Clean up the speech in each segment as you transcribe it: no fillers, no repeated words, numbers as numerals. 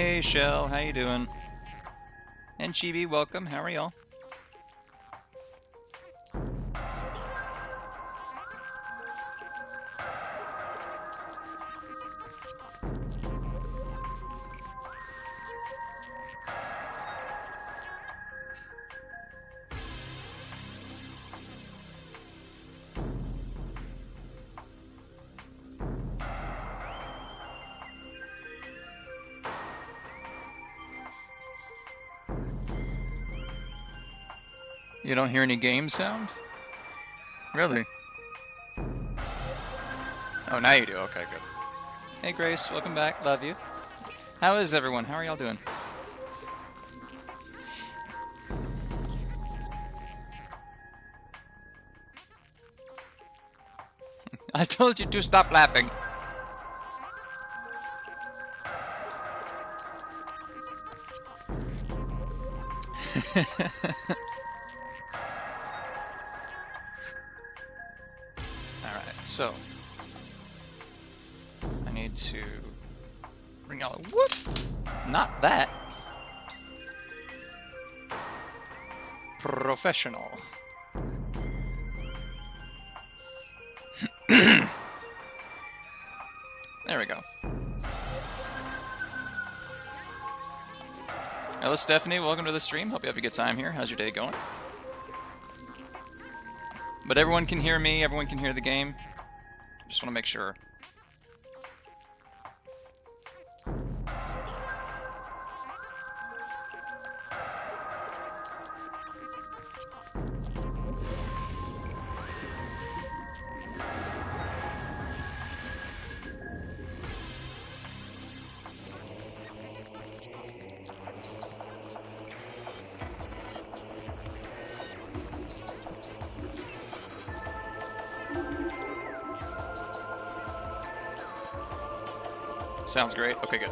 Hey Shell, how you doing? And Chibi, welcome. How are y'all? You don't hear any game sound? Really? Oh, now you do. Okay, good. Hey Grace, welcome back. Love you. How is everyone? How are y'all doing? I told you to stop laughing. Alright, so I need to bring out a whoop! Not that. Professional. There we go. Hello Stephanie, welcome to the stream. Hope you have a good time here. How's your day going? But everyone can hear me, everyone can hear the game. Just want to make sure. Sounds great. Okay, good.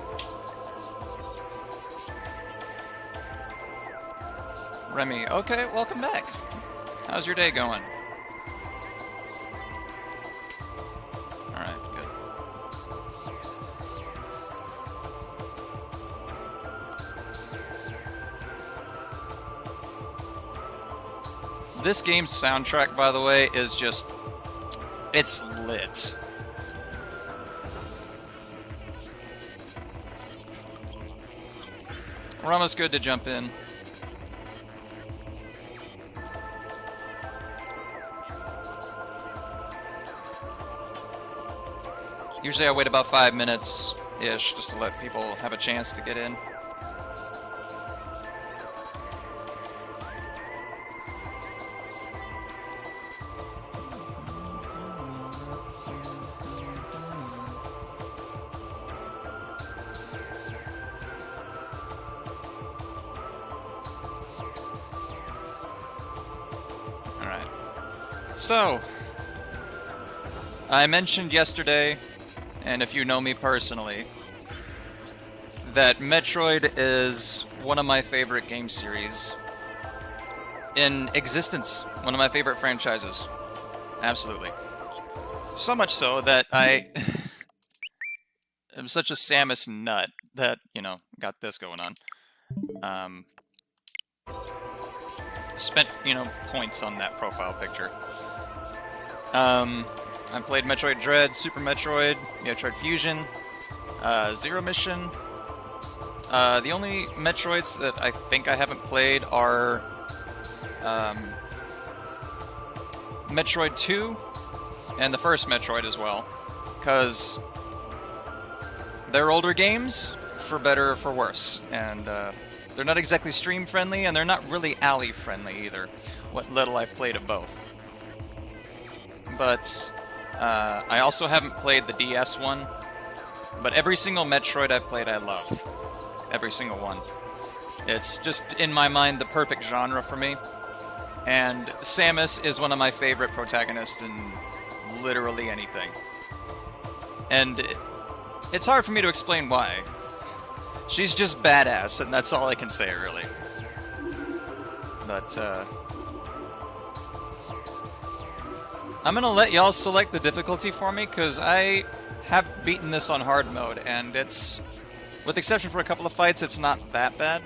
Remy, okay, welcome back. How's your day going? Alright, good. This game's soundtrack, by the way, is just... it's lit. We're almost good to jump in. Usually I wait about 5 minutes-ish just to let people have a chance to get in. So, I mentioned yesterday, and if you know me personally, that Metroid is one of my favorite game series in existence. One of my favorite franchises. Absolutely. So much so that I am such a Samus nut that, you know, got this going on. Spent, you know, points on that profile picture. I played Metroid Dread, Super Metroid, Metroid Fusion, Zero Mission. The only Metroids that I think I haven't played are Metroid 2 and the first Metroid as well, because they're older games, for better or for worse, and they're not exactly stream friendly, and they're not really alley friendly either, what little I've played of both. But I also haven't played the DS one, but every single Metroid I've played I love. Every single one. It's just, in my mind, the perfect genre for me. And Samus is one of my favorite protagonists in literally anything. And it's hard for me to explain why. She's just badass, and that's all I can say, really. But, I'm gonna let y'all select the difficulty for me, because I have beaten this on hard mode, and it's With the exception for a couple of fights, it's not that bad.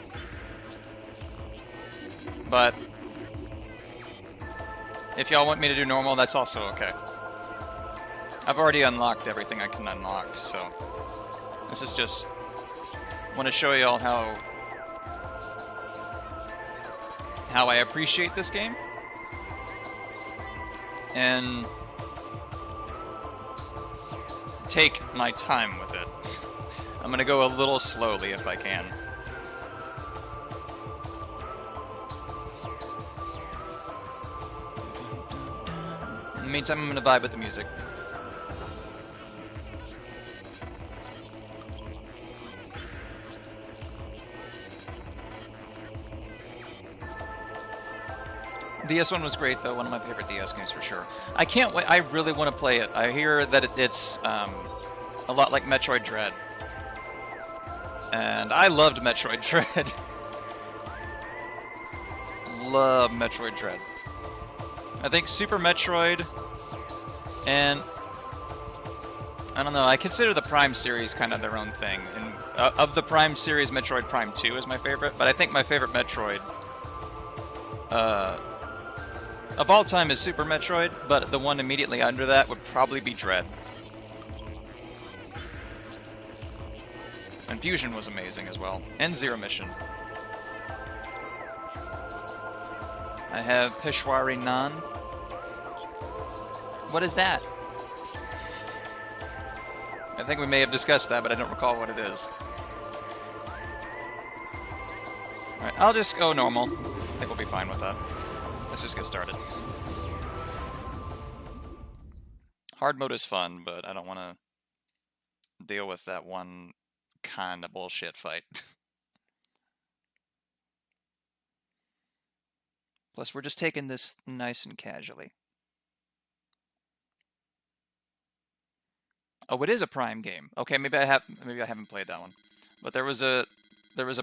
But if y'all want me to do normal, that's also okay. I've already unlocked everything I can unlock, so this is just want to show y'all how I appreciate this game and take my time with it. I'm gonna go a little slowly if I can. In the meantime, I'm gonna vibe with the music. DS1 was great, though. One of my favorite DS games for sure. I can't wait. I really want to play it. I hear that it's a lot like Metroid Dread. And I loved Metroid Dread. Love Metroid Dread. I think Super Metroid and I don't know, I consider the Prime series kind of their own thing. And of the Prime series, Metroid Prime 2 is my favorite, but I think my favorite Metroid of all time is Super Metroid, but the one immediately under that would probably be Dread. And Fusion was amazing as well. And Zero Mission. I have Peshwari Nan. What is that? I think we may have discussed that, but I don't recall what it is. Alright, I'll just go normal. I think we'll be fine with that. Let's just get started. Hard mode is fun, but I don't want to deal with that one kind of bullshit fight. Plus, we're just taking this nice and casually. Oh, it is a Prime game. Okay, maybe I haven't played that one. But there was a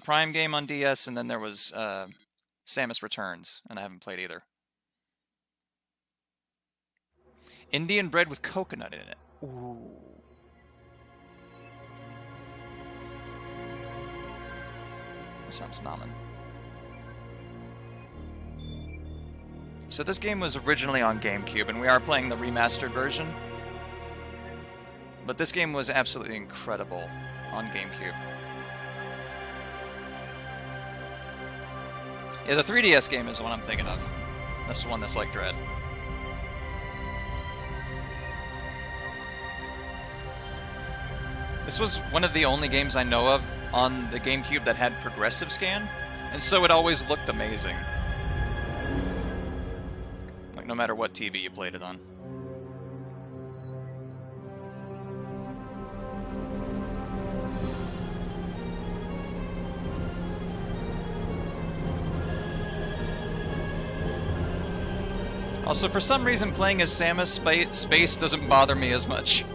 Prime game on DS, and then there was Samus Returns, and I haven't played either. Indian bread with coconut in it. Ooh. That sounds nomin. So this game was originally on GameCube, and we are playing the remastered version. But this game was absolutely incredible on GameCube. Yeah, the 3DS game is the one I'm thinking of. That's the one that's like Dread. This was one of the only games I know of on the GameCube that had progressive scan, and so it always looked amazing. Like, no matter what TV you played it on. Also, for some reason, playing as Samus Space doesn't bother me as much.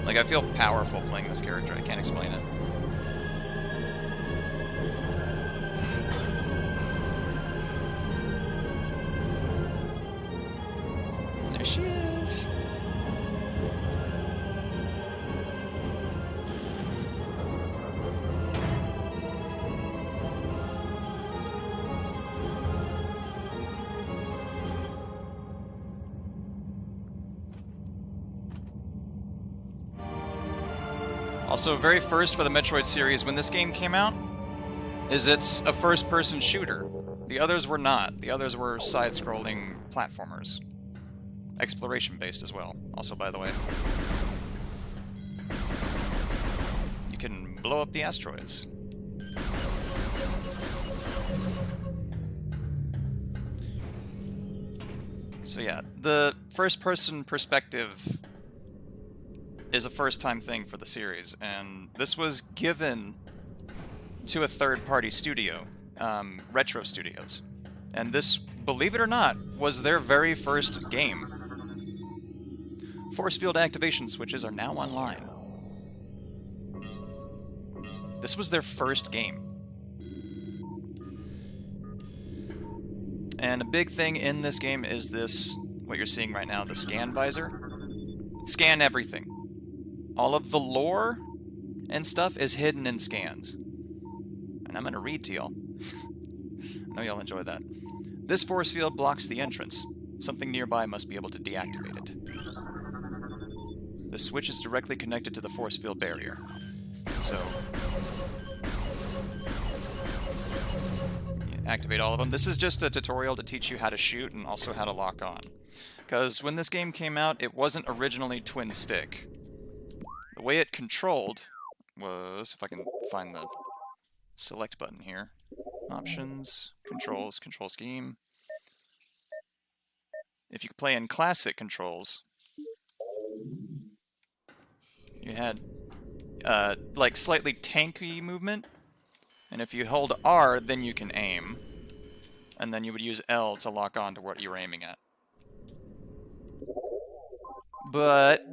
Like, I feel powerful playing this character. I can't explain it. There she is. Also, very first for the Metroid series, when this game came out, is it's a first-person shooter. The others were not. The others were side-scrolling platformers. Exploration-based as well, also, by the way. You can blow up the asteroids. So yeah, the first-person perspective is a first-time thing for the series, and this was given to a third-party studio, Retro Studios. And this, believe it or not, was their very first game. Force field activation switches are now online. This was their first game. And a big thing in this game is this, what you're seeing right now, the scan visor. Scan everything. All of the lore and stuff is hidden in scans. And I'm going to read to y'all. I know y'all enjoy that. This force field blocks the entrance. Something nearby must be able to deactivate it. The switch is directly connected to the force field barrier. So, activate all of them. This is just a tutorial to teach you how to shoot and also how to lock on. Because when this game came out, it wasn't originally twin stick. The way it controlled was, if I can find the select button here, options, controls, control scheme. If you play in classic controls, you had like slightly tanky movement, and if you hold R, then you can aim, and then you would use L to lock on to what you're aiming at. But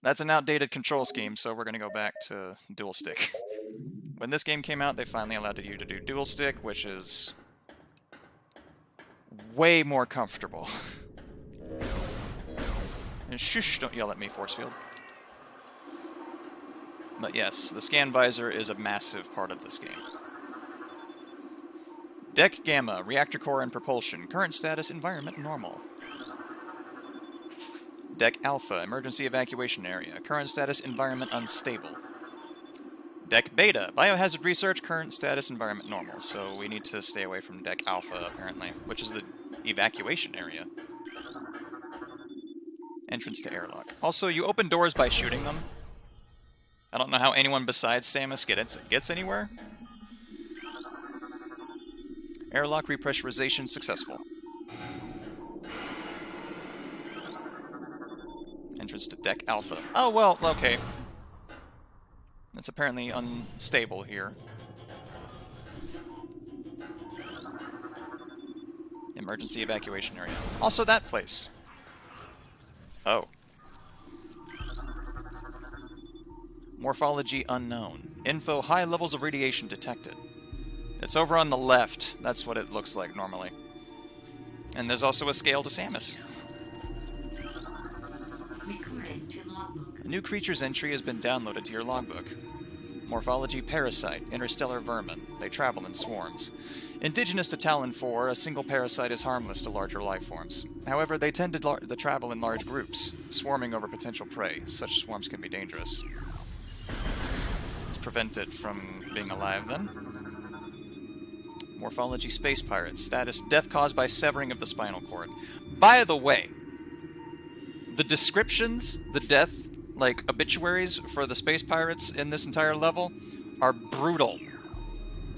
that's an outdated control scheme, so we're going to go back to dual stick. When this game came out, they finally allowed you to do dual stick, which is way more comfortable. And shush, don't yell at me, force field. But yes, the scan visor is a massive part of this game. Deck Gamma, reactor core and propulsion. Current status, environment normal. Deck Alpha, emergency evacuation area. Current status, environment unstable. Deck Beta, biohazard research. Current status, environment normal. So we need to stay away from Deck Alpha, apparently, which is the evacuation area. Entrance to airlock. Also, you open doors by shooting them. I don't know how anyone besides Samus gets anywhere. Airlock repressurization successful. Entrance to Deck Alpha. Oh, well, okay. It's apparently unstable here. Emergency evacuation area. Also that place. Oh. Morphology unknown. Info, high levels of radiation detected. It's over on the left. That's what it looks like normally. And there's also a scale to Samus. A new creature's entry has been downloaded to your logbook. Morphology parasite, interstellar vermin. They travel in swarms. Indigenous to Talon 4, a single parasite is harmless to larger life forms. However, they tend to travel in large groups, swarming over potential prey. Such swarms can be dangerous. Let's prevent it from being alive, then. Morphology space pirates. Status, death caused by severing of the spinal cord. By the way, the descriptions, the death, like, obituaries for the space pirates in this entire level are brutal.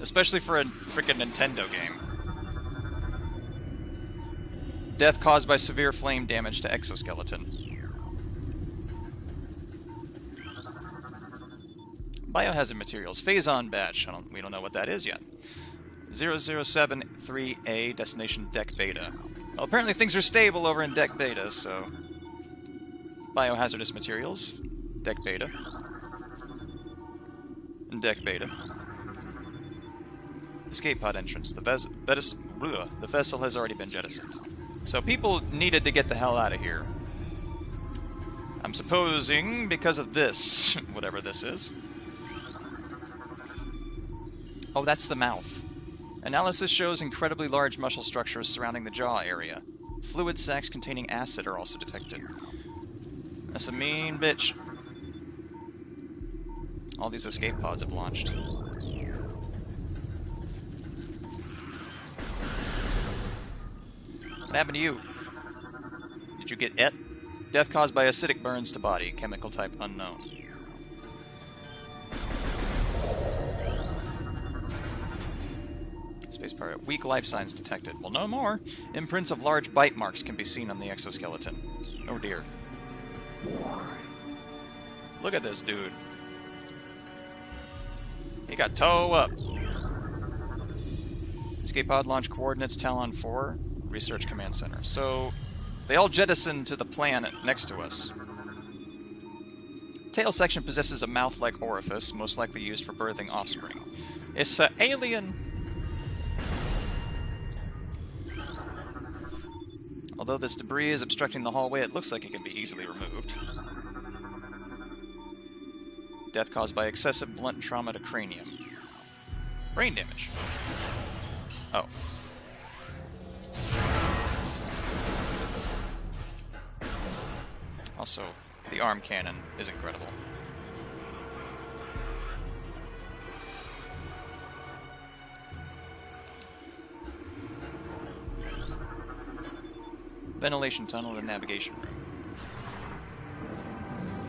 Especially for a freaking Nintendo game. Death caused by severe flame damage to exoskeleton. Biohazard materials. Phazon badge. We don't know what that is yet. 0073A, destination Deck Beta. Well, apparently things are stable over in Deck Beta, so... Biohazardous materials. Deck Beta. And Deck Beta. Escape pod entrance. The vessel has already been jettisoned. So people needed to get the hell out of here. I'm supposing because of this, whatever this is. Oh, that's the mouth. Analysis shows incredibly large muscle structures surrounding the jaw area. Fluid sacs containing acid are also detected. That's a mean bitch. All these escape pods have launched. What happened to you? Did you get et? Death caused by acidic burns to body. Chemical type unknown. Space pirate. Weak life signs detected. Well, no more. Imprints of large bite marks can be seen on the exoskeleton. Oh dear. Look at this dude. He got toe up. Escape pod launch coordinates Talon 4. Research Command Center. So, they all jettisoned to the planet next to us. Tail section possesses a mouth-like orifice, most likely used for birthing offspring. It's an alien. Although this debris is obstructing the hallway, it looks like it can be easily removed. Death caused by excessive blunt trauma to cranium. Brain damage. Oh. Also, the arm cannon is incredible. Ventilation tunnel and navigation room.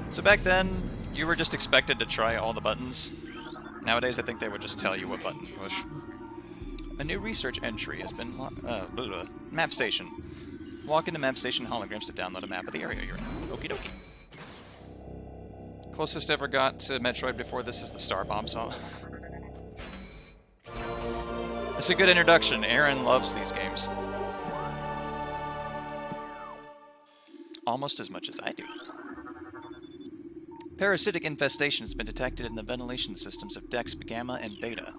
So back then, you were just expected to try all the buttons. Nowadays, I think they would just tell you what button to push. A new research entry has been map station. Walk into map station holograms to download a map of the area you're in. Okie dokie. Closest ever got to Metroid before this is the Star Bomb song. It's a good introduction. Aaron loves these games. Almost as much as I do. Parasitic infestation has been detected in the ventilation systems of decks Gamma and Beta.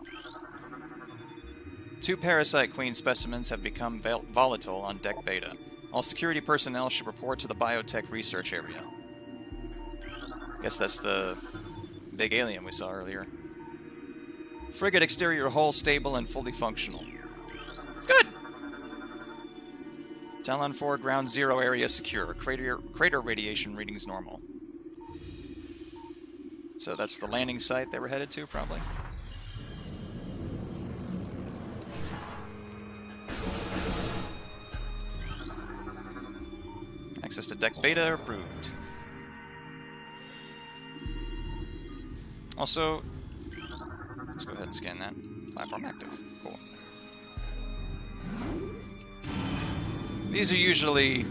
2 parasite queen specimens have become volatile on deck Beta. All security personnel should report to the biotech research area. Guess that's the big alien we saw earlier. Frigate exterior hull stable and fully functional. Good! Talon 4 ground 0 area secure. Crater radiation readings normal. So that's the landing site they were headed to, probably. Access to deck Beta approved. Also, let's go ahead and scan that. Platform active. Cool. These are usually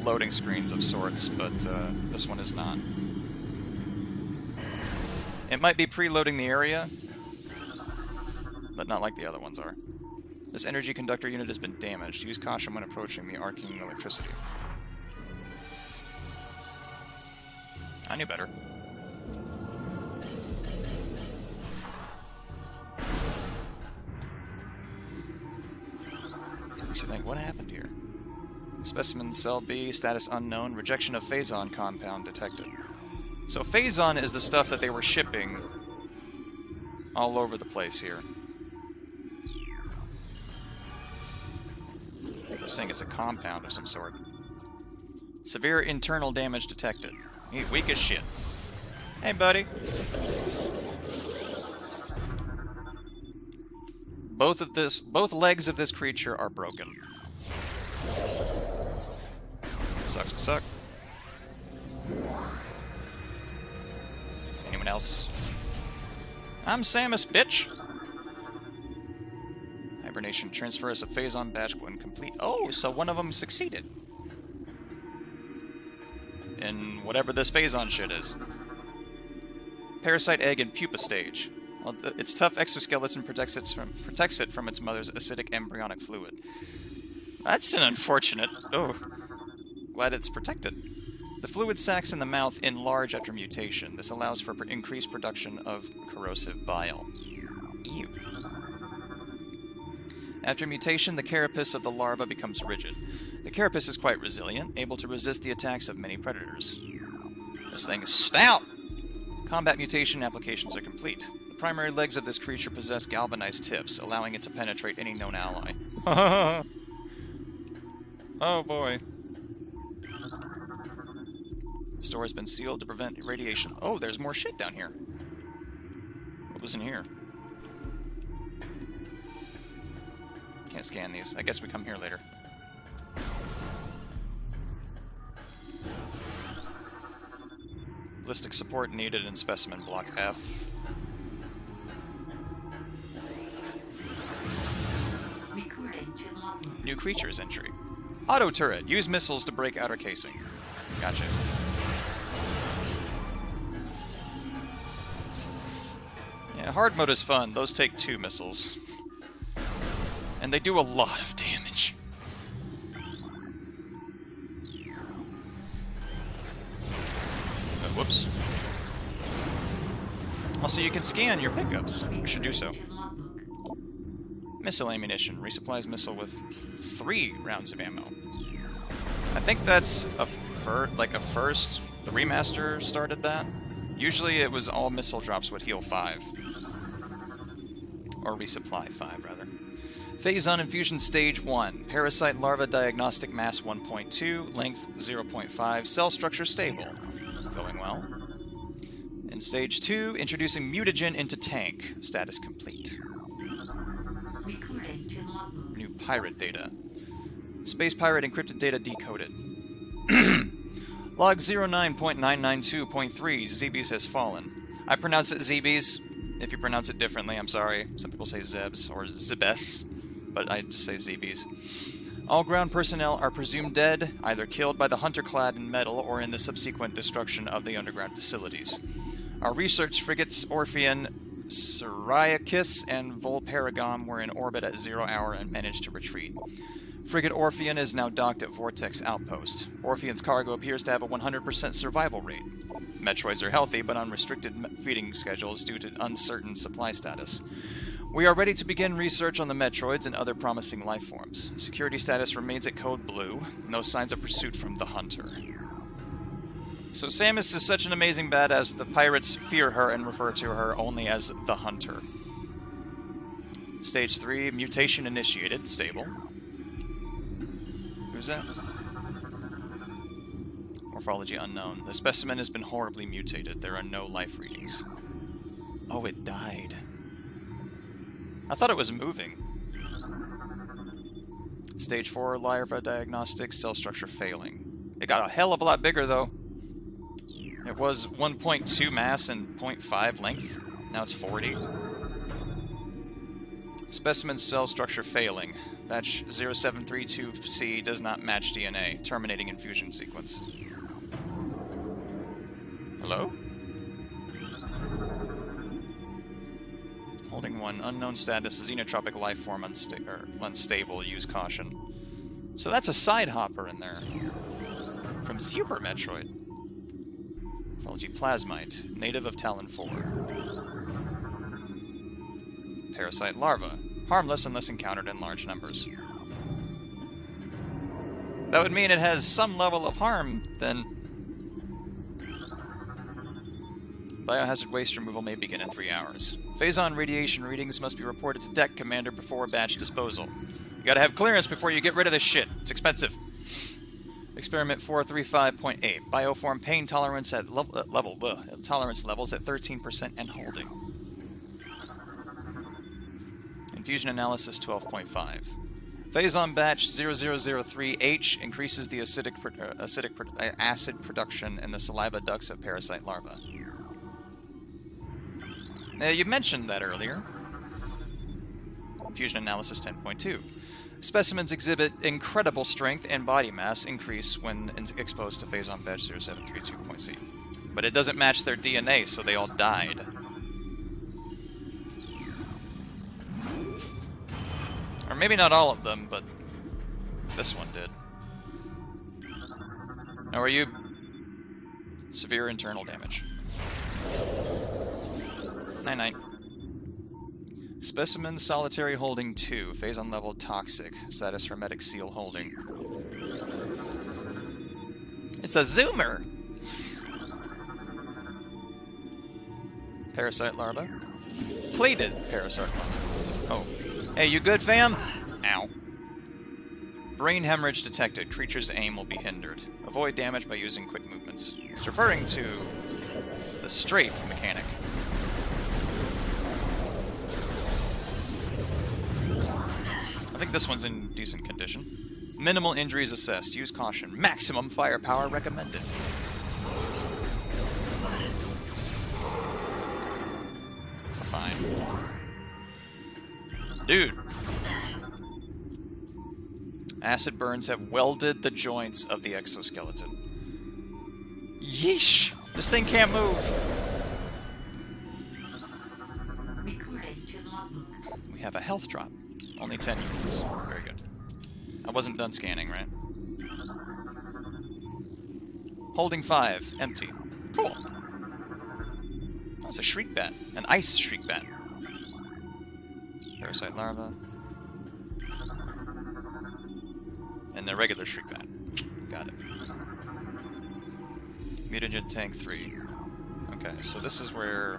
loading screens of sorts, but this one is not. It might be preloading the area, but not like the other ones are. This energy conductor unit has been damaged. Use caution when approaching the arcing electricity. I knew better. What you think? What happened here? Specimen cell B, status unknown, rejection of Phazon compound detected. So Phazon is the stuff that they were shipping all over the place here. They're saying it's a compound of some sort. Severe internal damage detected. He's weak as shit. Hey, buddy. Both legs of this creature are broken. Sucks to suck. Anyone else? I'm Samus, bitch! Hibernation transfers a Phazon batch when complete. Oh, so one of them succeeded. In whatever this Phazon shit is. Parasite egg in pupa stage. Well, its tough exoskeleton protects it from its mother's acidic embryonic fluid. That's an unfortunate... Oh. Glad it's protected. The fluid sacs in the mouth enlarge after mutation. This allows for increased production of corrosive bile. Ew. After mutation, the carapace of the larva becomes rigid. The carapace is quite resilient, able to resist the attacks of many predators. This thing is stout! Combat mutation applications are complete. The primary legs of this creature possess galvanized tips, allowing it to penetrate any known ally. Oh boy. The store has been sealed to prevent radiation. Oh, there's more shit down here. What was in here? Can't scan these. I guess we come here later. Ballistic support needed in specimen block F. New creatures entry. Auto turret. Use missiles to break outer casing. Gotcha. Yeah, hard mode is fun. Those take 2 missiles. And they do a lot of damage. Whoops. Also, you can scan your pickups. We should do so. Missile ammunition. Resupplies missile with 3 rounds of ammo. I think that's a first. The remaster started that. Usually it was all missile drops would heal 5. Or resupply 5, rather. Phase on Infusion Stage 1. Parasite Larva Diagnostic Mass 1.2. Length 0.5. Cell Structure Stable. Going well. In Stage 2, introducing Mutagen into Tank. Status complete. New pirate data. Space pirate encrypted data decoded. Log 09.992.3, Zebes has fallen. I pronounce it Zebes. If you pronounce it differently, I'm sorry. Some people say Zebs or Zebes, but I just say Zebes. All ground personnel are presumed dead, either killed by the hunter clad in metal or in the subsequent destruction of the underground facilities. Our research frigates Orpheon, Syriacus, and Volparagam were in orbit at 0 hour and managed to retreat. Frigate Orpheon is now docked at Vortex Outpost. Orpheon's cargo appears to have a 100% survival rate. Metroids are healthy, but on restricted feeding schedules due to uncertain supply status. We are ready to begin research on the Metroids and other promising life forms. Security status remains at Code Blue. No signs of pursuit from the Hunter. So Samus is such an amazing badass, the pirates fear her and refer to her only as the Hunter. Stage 3, mutation initiated, stable. Who's that? Morphology unknown. The specimen has been horribly mutated. There are no life readings. Oh, it died. I thought it was moving. Stage 4, larva diagnostics, cell structure failing. It got a hell of a lot bigger, though. It was 1.2 mass and 0.5 length. Now it's 40. Specimen cell structure failing. Batch 0732C does not match DNA. Terminating infusion sequence. Hello? Holding 1. Unknown status. Xenotropic life form unstable. Use caution. So that's a side hopper in there. From Super Metroid. Morphology plasmite. Native of Talon 4. Parasite larva. Harmless unless encountered in large numbers. That would mean it has some level of harm, then. Biohazard waste removal may begin in 3 hours. Phase-on radiation readings must be reported to Deck Commander before batch disposal. You gotta have clearance before you get rid of this shit. It's expensive. Experiment 435.8. Bioform pain tolerance at tolerance levels at 13% and holding. Infusion analysis 12.5. Phase-on batch 0003H increases the acid production in the saliva ducts of parasite larvae. You mentioned that earlier. Infusion analysis 10.2. Specimens exhibit incredible strength and body mass increase when exposed to phase-on batch 0732.C. But it doesn't match their DNA, so they all died. Or maybe not all of them, but this one did. Now, are you severe internal damage? Night-night. Specimen solitary holding 2. Phase-on level toxic. Status hermetic seal holding. It's a zoomer! Parasite larva. Plated parasite larva. Oh. Hey, you good, fam? Ow. Brain hemorrhage detected. Creature's aim will be hindered. Avoid damage by using quick movements. It's referring to the strafe mechanic. I think this one's in decent condition. Minimal injuries assessed. Use caution. Maximum firepower recommended. Fine. Dude. Acid burns have welded the joints of the exoskeleton. Yeesh! This thing can't move. We have a health drop. Only 10 units. Very good. I wasn't done scanning, right? Holding 5. Empty. Cool. That's a shriek bat. An ice shriek bat. Parasite larva. And the regular shriek bat. got it. Mutagen Tank 3. Okay, so this is where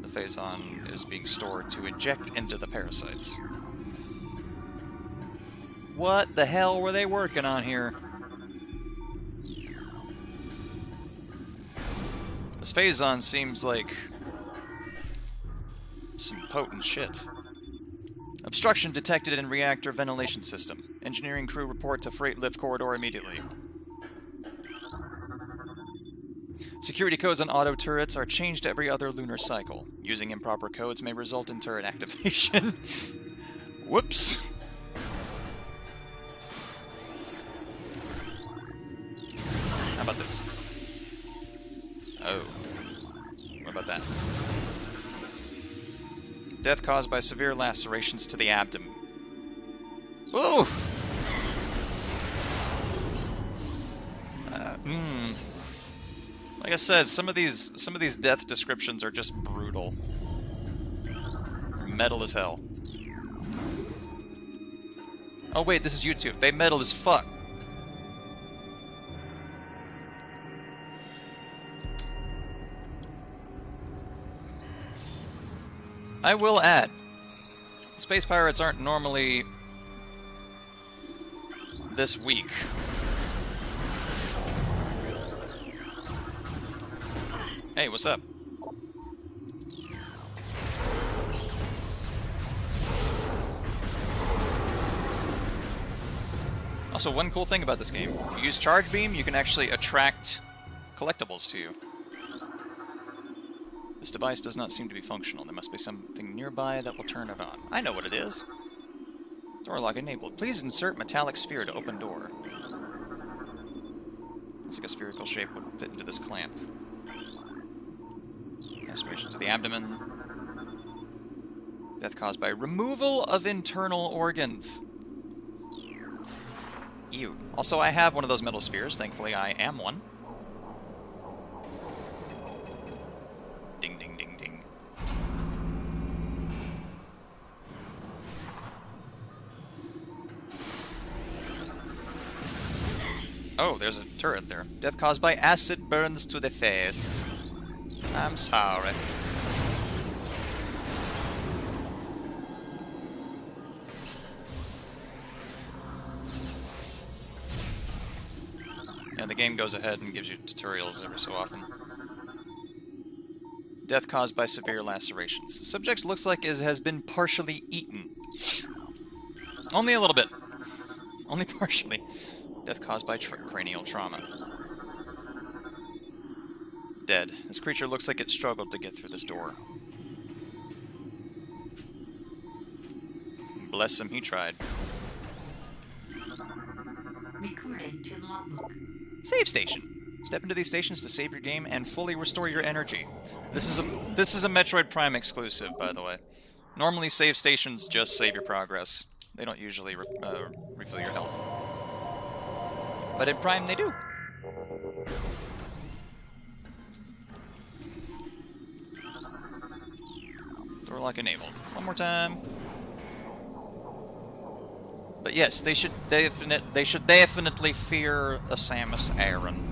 the Phazon is being stored to inject into the parasites. What the hell were they working on here? This Phazon seems like some potent shit. Obstruction detected in reactor ventilation system. Engineering crew report to freight lift corridor immediately. Security codes on auto turrets are changed every other lunar cycle. Using improper codes may result in turret activation. Whoops. How about this? Oh. What about that? Death caused by severe lacerations to the abdomen. Whoa! Like I said, some of these death descriptions are just brutal. Metal as hell. Oh wait, this is YouTube. They metal as fuck. I will add, space pirates aren't normally this weak. Hey, what's up? Also, one cool thing about this game, you use Charge Beam, you can actually attract collectibles to you. This device does not seem to be functional. There must be something nearby that will turn it on. I know what it is. Door lock enabled. Please insert metallic sphere to open door. Looks like a spherical shape would fit into this clamp. Aspiration to the abdomen. Death caused by removal of internal organs. Ew. Also, I have one of those metal spheres. Thankfully, I am one. Ding, ding, ding, ding. Oh, there's a turret there. Death caused by acid burns to the face. I'm sorry. Yeah, the game goes ahead and gives you tutorials every so often. Death caused by severe lacerations. Subject looks like it has been partially eaten. Only a little bit. Only partially. Death caused by cranial trauma. Dead. This creature looks like it struggled to get through this door. Bless him, he tried. Recorded to logbook. Save station. Step into these stations to save your game and fully restore your energy. This is a Metroid Prime exclusive, by the way. Normally, save stations just save your progress. They don't usually refill your health. But in Prime, they do. Door lock enabled. One more time. But yes, they should definitely fear a Samus Aran.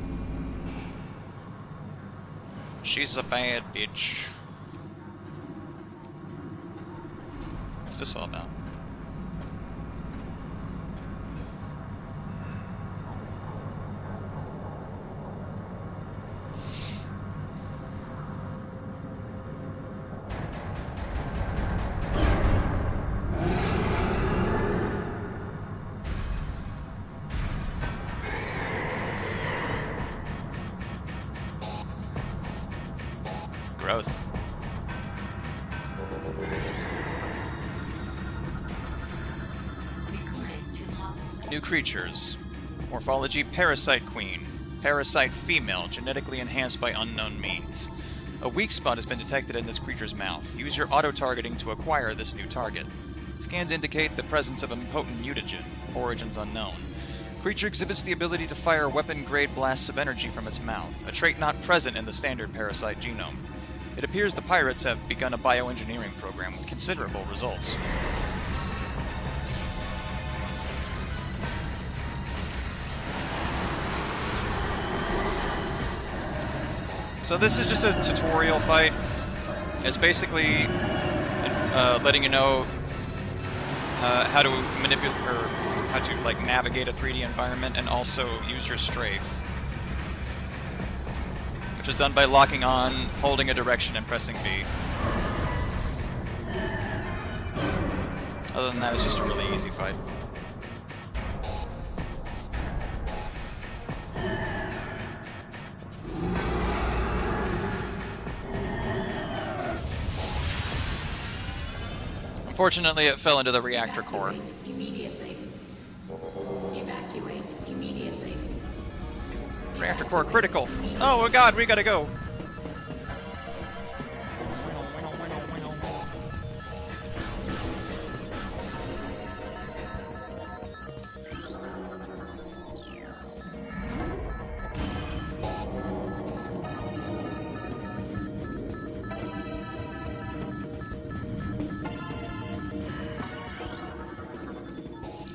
She's a bad bitch. What's this all about? Growth. New creatures. Morphology Parasite Queen. Parasite female, genetically enhanced by unknown means. A weak spot has been detected in this creature's mouth. Use your auto-targeting to acquire this new target. Scans indicate the presence of a potent mutagen. Origins unknown. Creature exhibits the ability to fire weapon-grade blasts of energy from its mouth, a trait not present in the standard parasite genome. It appears the pirates have begun a bioengineering program with considerable results. So this is just a tutorial fight. It's basically letting you know how to manipulate or how to like navigate a 3D environment and also use your strafe, which is done by locking on, holding a direction, and pressing B. Other than that, it's just a really easy fight. Unfortunately, it fell into the reactor core. Immediately. Evacuate immediately. Reactor core critical. Oh my god, we gotta go.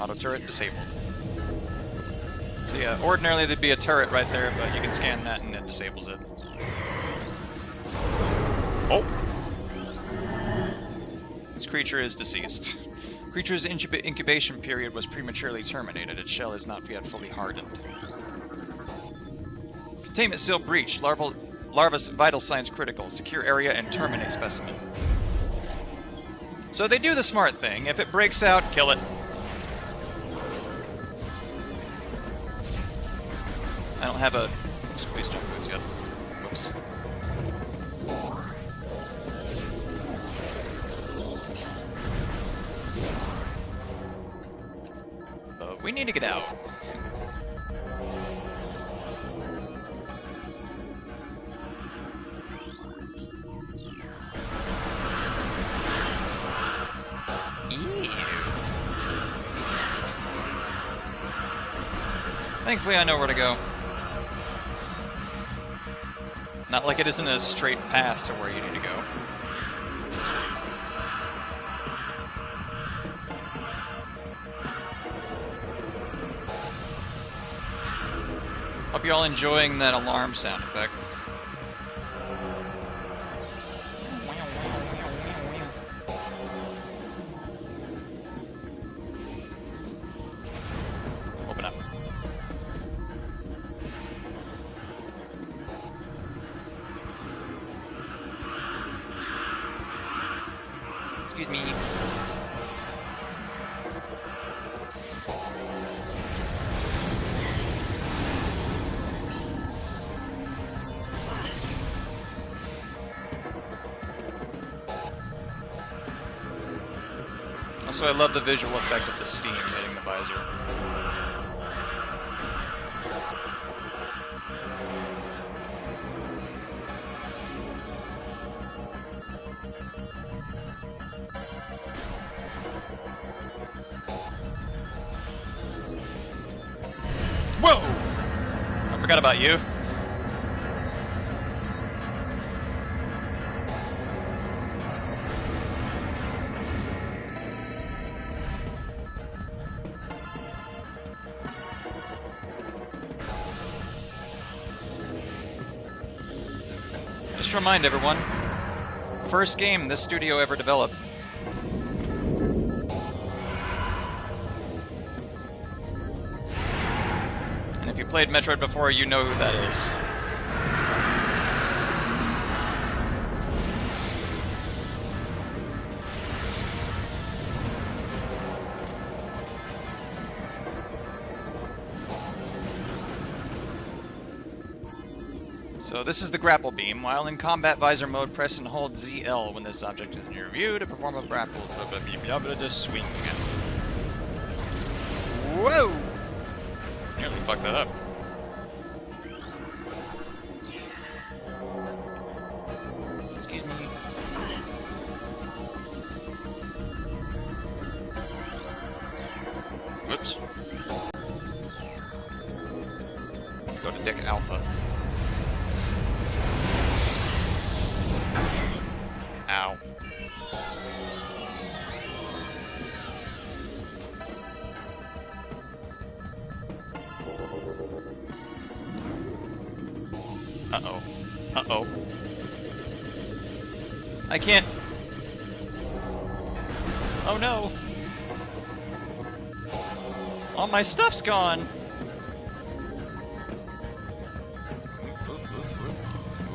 Auto turret disabled. So yeah, ordinarily there'd be a turret right there, but you can scan that and it disables it. Oh! This creature is deceased. Creature's incubation period was prematurely terminated. Its shell is not yet fully hardened. Containment seal breached. Larva's vital signs critical. Secure area and terminate specimen. So they do the smart thing. If it breaks out, kill it. I don't have a squeeze jump boots yet. Oops. We need to get out. Ew. Thankfully, I know where to go. Not like it isn't a straight path to where you need to go. Hope you're all enjoying that alarm sound effect. Open up. Excuse me. Also, I love the visual effect of the steam hitting the visor. Whoa! I forgot about you. Just to remind everyone, first game this studio ever developed. And if you played Metroid before, you know who that is. So this is the grapple beam. While in combat visor mode, press and hold ZL when this object is in your view to perform a grapple. Swing. Whoa! Nearly fucked that up. Excuse me. Whoops. Go to Dick Alpha. Ow. Uh-oh. Uh-oh. Uh-oh. I can't... Oh no! All my stuff's gone!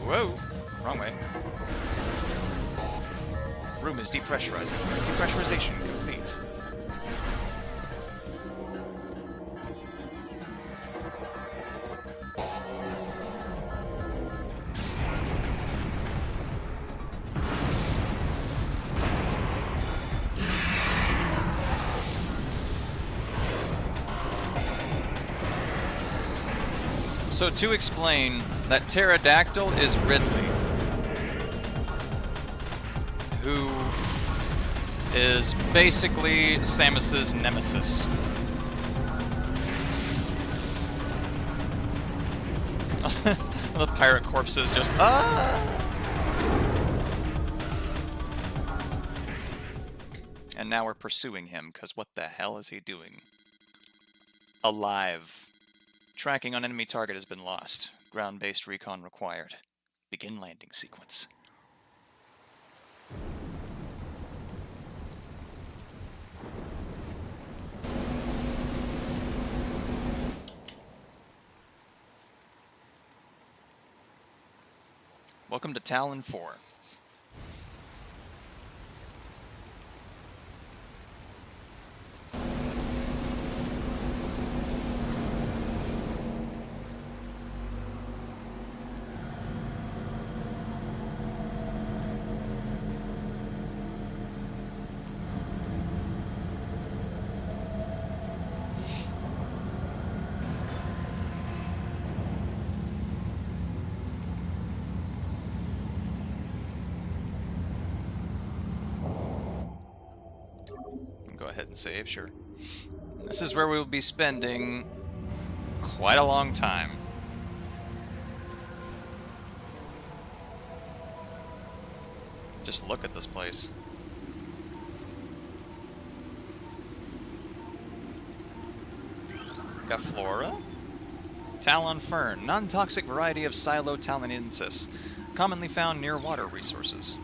Whoa! Wrong way. Room is depressurizing. Depressurization complete. So to explain, that pterodactyl is Ridley, who is basically Samus's nemesis. The pirate corpses just And now we're pursuing him, because what the hell is he doing? Alive. Tracking on enemy target has been lost. Ground-based recon required. Begin landing sequence. Welcome to Talon 4. Go ahead and save, sure. This is where we will be spending quite a long time. Just look at this place. Got flora. Talon fern, non-toxic variety of Psilotalonensis, commonly found near water resources.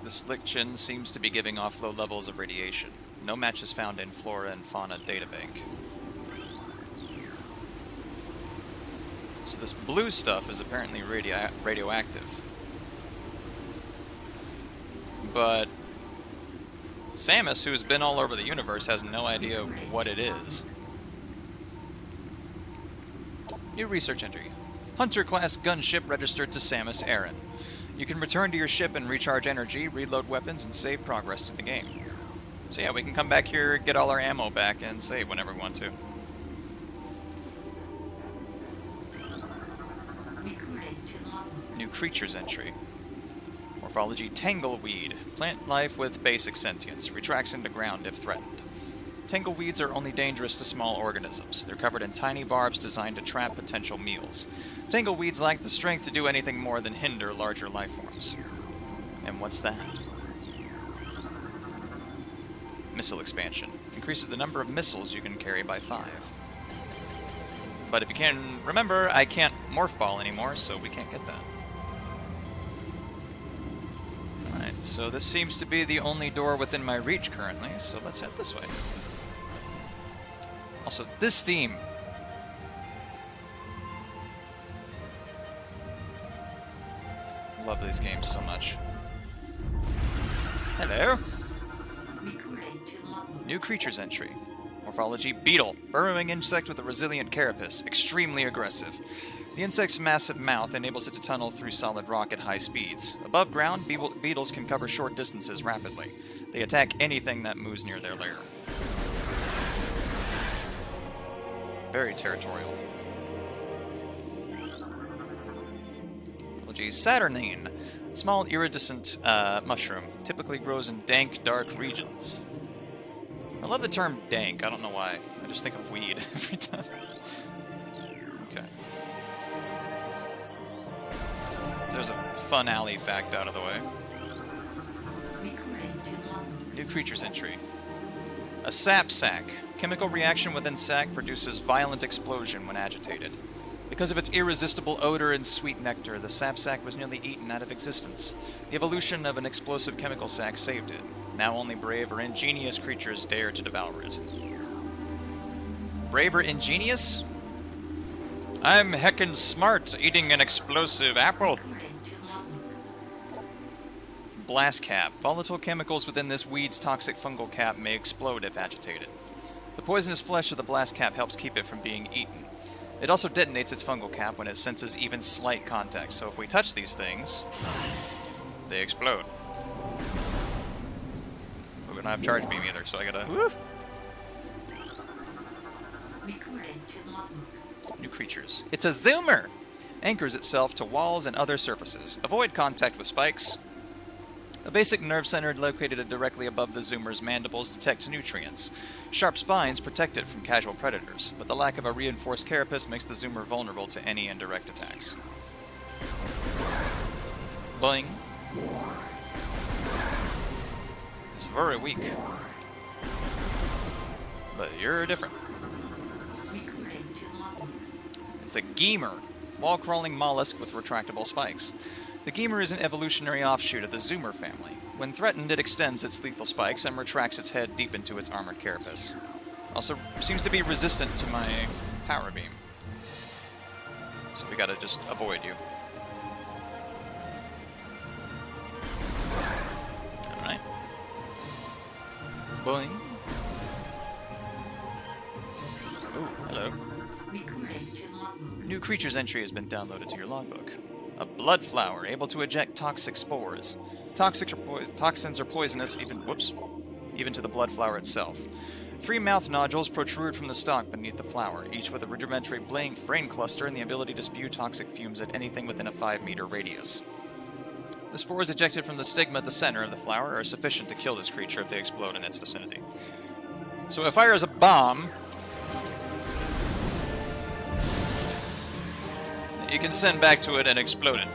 This lichen seems to be giving off low levels of radiation. No match is found in Flora and Fauna databank. So this blue stuff is apparently radioactive. But Samus, who's been all over the universe, has no idea what it is. New research entry. Hunter-class gunship registered to Samus Aran. You can return to your ship and recharge energy, reload weapons, and save progress to the game. So yeah, we can come back here, get all our ammo back, and save whenever we want to. New creatures entry. Morphology Tangleweed. Plant life with basic sentience. Retracts into ground if threatened. Tangleweeds are only dangerous to small organisms. They're covered in tiny barbs designed to trap potential meals. Tangleweeds lack the strength to do anything more than hinder larger life forms. And what's that? Missile expansion. Increases the number of missiles you can carry by 5. But if you can remember, I can't morph ball anymore, so we can't get that. Alright, so this seems to be the only door within my reach currently, so let's head this way. Also, this theme. Love these games so much. Hello. New creatures entry. Morphology Beetle. Burrowing insect with a resilient carapace. Extremely aggressive. The insect's massive mouth enables it to tunnel through solid rock at high speeds. Above ground, beetles can cover short distances rapidly. They attack anything that moves near their lair. Very territorial. Saturnine. Small iridescent mushroom. Typically grows in dank, dark regions. I love the term dank. I don't know why. I just think of weed every time. Okay. There's a fun alley fact out of the way. New creatures entry. A sap sac. Chemical reaction within sac produces violent explosion when agitated. Because of its irresistible odor and sweet nectar, the sap sack was nearly eaten out of existence. The evolution of an explosive chemical sac saved it. Now only brave or ingenious creatures dare to devour it. Brave or ingenious? I'm heckin' smart eating an explosive apple. Blast cap. Volatile chemicals within this weed's toxic fungal cap may explode if agitated. The poisonous flesh of the blast cap helps keep it from being eaten. It also detonates its fungal cap when it senses even slight contact, so if we touch these things, they explode. But we don't have charge beam either, so I gotta... Woo! New creatures. It's a zoomer! Anchors itself to walls and other surfaces. Avoid contact with spikes. A basic nerve center located directly above the zoomer's mandibles detects nutrients. Sharp spines protect it from casual predators, but the lack of a reinforced carapace makes the zoomer vulnerable to any indirect attacks. Boing. It's very weak. But you're different. It's a Gemer, wall-crawling mollusk with retractable spikes. The Gemer is an evolutionary offshoot of the zoomer family. When threatened, it extends its lethal spikes and retracts its head deep into its armored carapace. Also seems to be resistant to my power beam. So we gotta just avoid you. Alright. Boing. Oh, hello. New creatures entry has been downloaded to your logbook. A blood flower able to eject toxic spores. Toxins are poisonous even to the blood flower itself. 3 mouth nodules protrude from the stalk beneath the flower, each with a rudimentary brain cluster and the ability to spew toxic fumes at anything within a 5-meter radius. The spores ejected from the stigma at the center of the flower are sufficient to kill this creature if they explode in its vicinity. So it fires a bomb you can send back to it and explode it.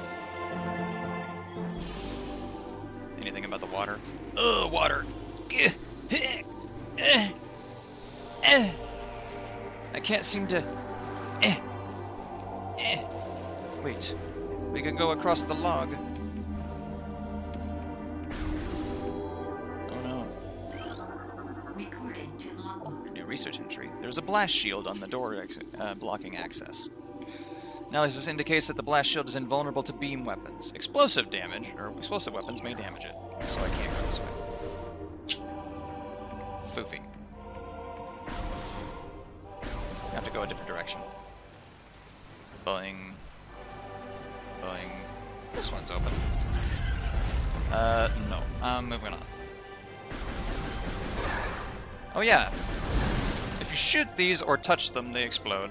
Anything about the water? Ugh, water. I can't seem to... Wait. We can go across the log. Oh no. New research entry. There's a blast shield on the door blocking access. Analysis indicates that the blast shield is invulnerable to beam weapons. Explosive weapons may damage it, so I can't go this way. Foofy. I have to go a different direction. Boing. Boing. This one's open. No. I'm moving on. Oh yeah. If you shoot these or touch them, they explode.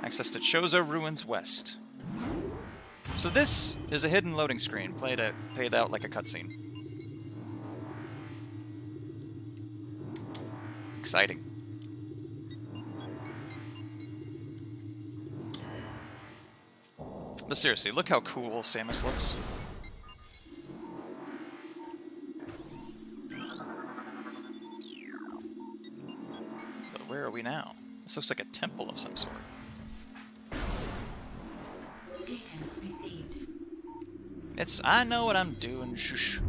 Access to Chozo Ruins West. So this is a hidden loading screen, played out like a cutscene. Exciting. But seriously, look how cool Samus looks. But where are we now? This looks like a temple of some sort. I know what I'm doing, shush.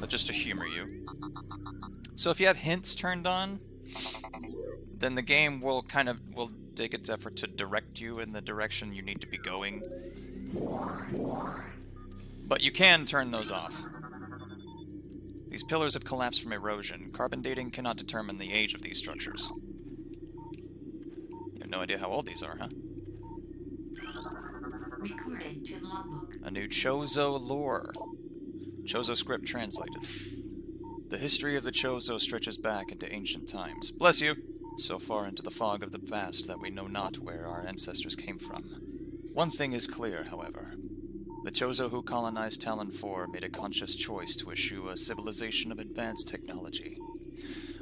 But just to humor you. So if you have hints turned on, then the game will take its effort to direct you in the direction you need to be going. But you can turn those off. These pillars have collapsed from erosion. Carbon dating cannot determine the age of these structures. You have no idea how old these are, huh? Recorded to logbook. A new Chozo lore. Chozo script translated. The history of the Chozo stretches back into ancient times. Bless you! So far into the fog of the past that we know not where our ancestors came from. One thing is clear, however. The Chozo who colonized Talon 4 made a conscious choice to eschew a civilization of advanced technology.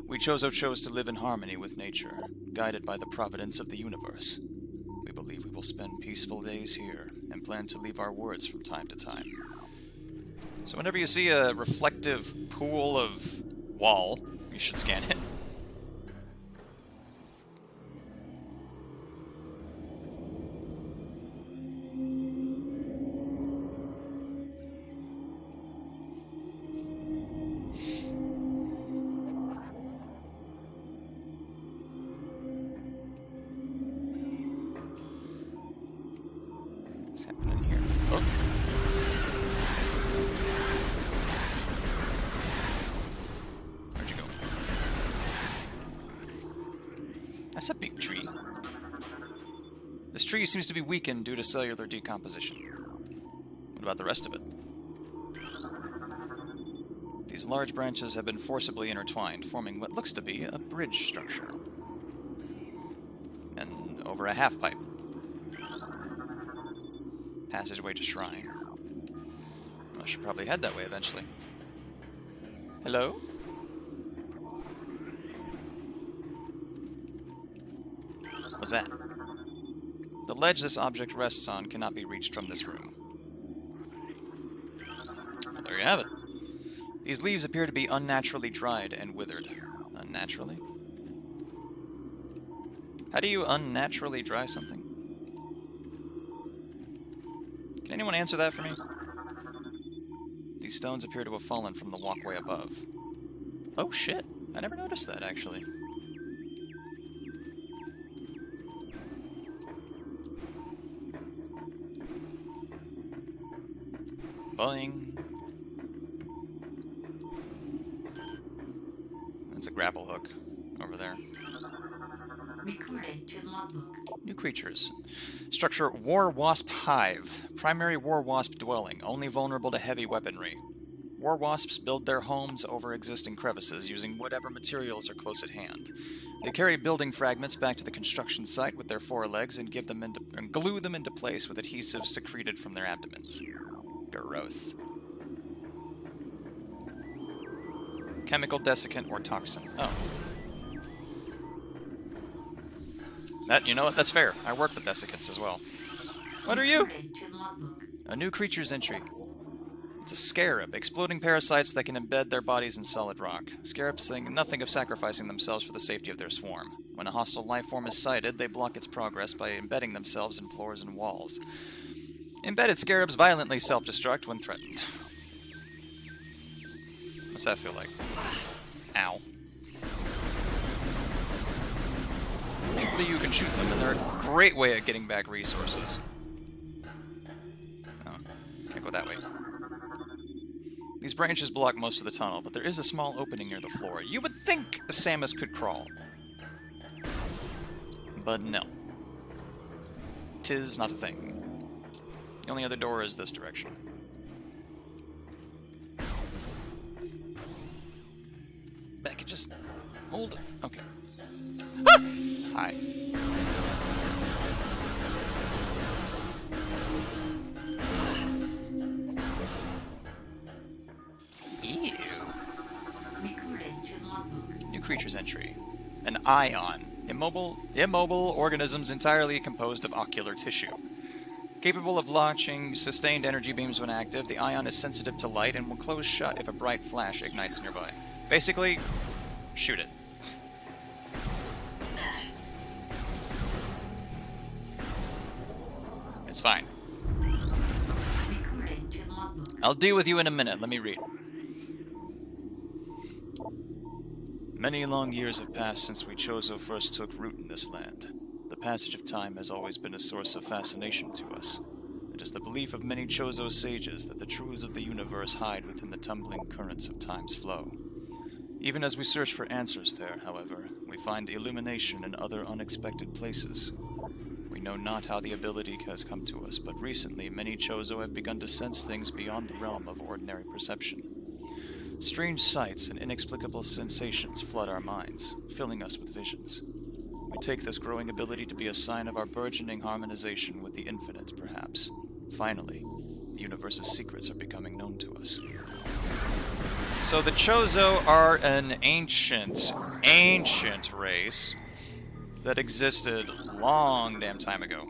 We Chozo chose to live in harmony with nature, guided by the providence of the universe. We believe we will spend peaceful days here, and plan to leave our words from time to time. So whenever you see a reflective pool of wall, you should scan it. What's happening here? Oh. Where'd you go? That's a big tree. This tree seems to be weakened due to cellular decomposition. What about the rest of it? These large branches have been forcibly intertwined, forming what looks to be a bridge structure. And over a half-pipe. Passageway to shrine. I should probably head that way eventually. Hello? What's that? The ledge this object rests on cannot be reached from this room. Well, there you have it. These leaves appear to be unnaturally dried and withered. Unnaturally? How do you unnaturally dry something? Can anyone answer that for me? These stones appear to have fallen from the walkway above. Oh shit, I never noticed that actually. Boing. That's a grapple hook over there. Recorded to logbook. New creatures. Structure War Wasp Hive. Primary War Wasp dwelling, only vulnerable to heavy weaponry. War Wasps build their homes over existing crevices using whatever materials are close at hand. They carry building fragments back to the construction site with their forelegs and glue them into place with adhesives secreted from their abdomens. Gross. Chemical desiccant or toxin. Oh. You know what? That's fair. I work with desiccants as well. What are you? Recorded to logbook. A new creature's entry. It's a scarab, exploding parasites that can embed their bodies in solid rock. Scarabs think nothing of sacrificing themselves for the safety of their swarm. When a hostile life form is sighted, they block its progress by embedding themselves in floors and walls. Embedded scarabs violently self-destruct when threatened. What's that feel like? Ow. Thankfully you can shoot them, and they're a great way at getting back resources. Oh, can't go that way. These branches block most of the tunnel, but there is a small opening near the floor. You would think a Samus could crawl. But no. 'Tis not a thing. The only other door is this direction. Back, just hold. Okay. Ah! Hi. Ew. Recorded to logbook. New creature's entry. An ion. Immobile organisms entirely composed of ocular tissue. Capable of launching sustained energy beams when active, the ion is sensitive to light and will close shut if a bright flash ignites nearby. Basically, shoot it. It's fine. Recorded to logbook. I'll deal with you in a minute. Let me read. Many long years have passed since we Chozo first took root in this land. The passage of time has always been a source of fascination to us. It is the belief of many Chozo sages that the truths of the universe hide within the tumbling currents of time's flow. Even as we search for answers there, however, we find illumination in other unexpected places. We know not how the ability has come to us, but recently many Chozo have begun to sense things beyond the realm of ordinary perception. Strange sights and inexplicable sensations flood our minds, filling us with visions. We take this growing ability to be a sign of our burgeoning harmonization with the infinite, perhaps. Finally, the universe's secrets are becoming known to us. So the Chozo are an ancient race that existed long damn time ago.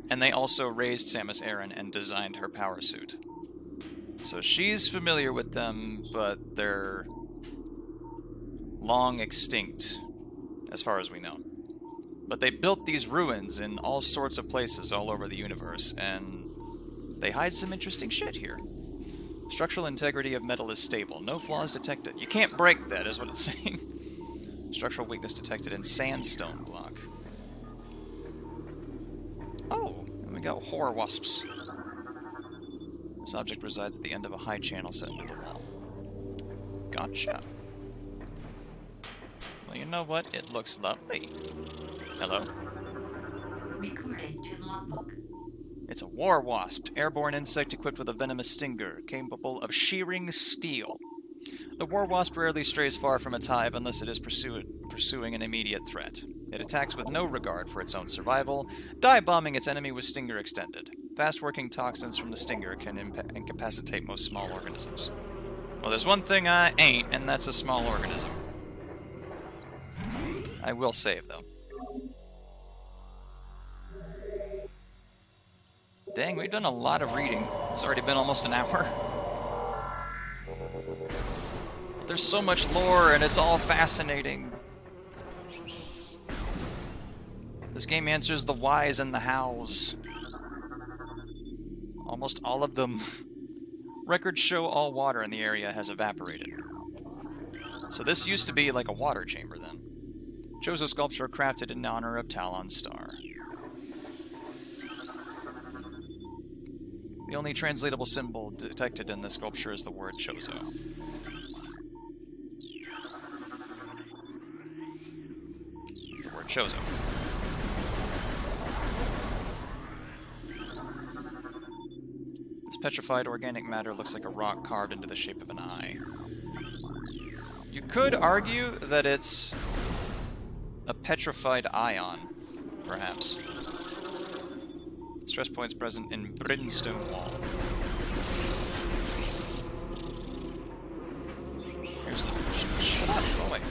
And they also raised Samus Aran and designed her power suit. So she's familiar with them, but they're long extinct, as far as we know. But they built these ruins in all sorts of places all over the universe, and they hide some interesting shit here. Structural integrity of metal is stable. No flaws detected. You can't break that, is what it's saying. Structural weakness detected in sandstone block. Oh, and we got horror wasps. This object resides at the end of a high channel set into the wall. Gotcha. Well, you know what? It looks lovely. Hello? Recorded to logbook. It's a war wasp, airborne insect equipped with a venomous stinger, capable of shearing steel. The war wasp rarely strays far from its hive unless it is pursuing an immediate threat. It attacks with no regard for its own survival, dive-bombing its enemy with stinger extended. Fast-working toxins from the stinger can incapacitate most small organisms. Well, there's one thing I ain't, and that's a small organism. I will save, though. Dang, we've done a lot of reading. It's already been almost an hour. There's so much lore, and it's all fascinating. This game answers the whys and the hows. Almost all of them. Records show all water in the area has evaporated. So this used to be like a water chamber then. Chozo sculpture crafted in honor of Talon's star. The only translatable symbol detected in this sculpture is the word Chozo. It's the word Chozo. This petrified organic matter looks like a rock carved into the shape of an eye. You could argue that it's a petrified ion, perhaps. Stress points present in Brimstone Wall. Here's the... Shut up! Go away.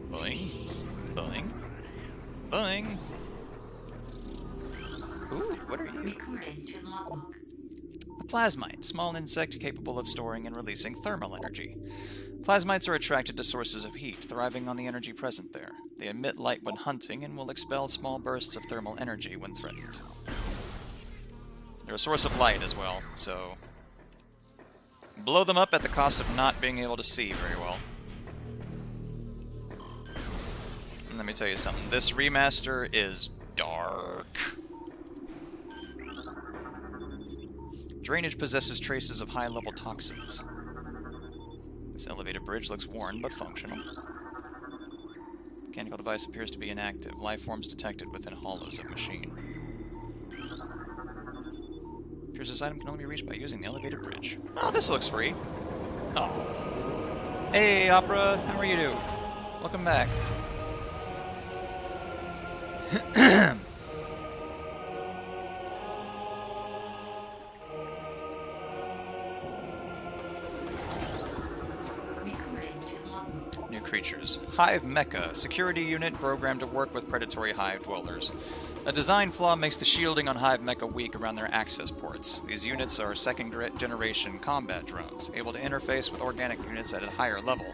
Boing. Boing. Boing. Ooh, what are you? Recorded to logbook. A plasmite, small insect capable of storing and releasing thermal energy. Plasmites are attracted to sources of heat, thriving on the energy present there. They emit light when hunting and will expel small bursts of thermal energy when threatened. They're a source of light as well, so blow them up at the cost of not being able to see very well. And let me tell you something, this remaster is dark. Drainage possesses traces of high-level toxins. This elevated bridge looks worn, but functional. Mechanical device appears to be inactive. Life forms detected within hollows of machine. Appears this item can only be reached by using the elevated bridge. Oh, this looks free. Oh. Hey, Opera. How are you? Welcome back. New creatures. Hive Mecha, security unit programmed to work with predatory hive dwellers. A design flaw makes the shielding on Hive Mecha weak around their access ports. These units are second-generation combat drones, able to interface with organic units at a higher level.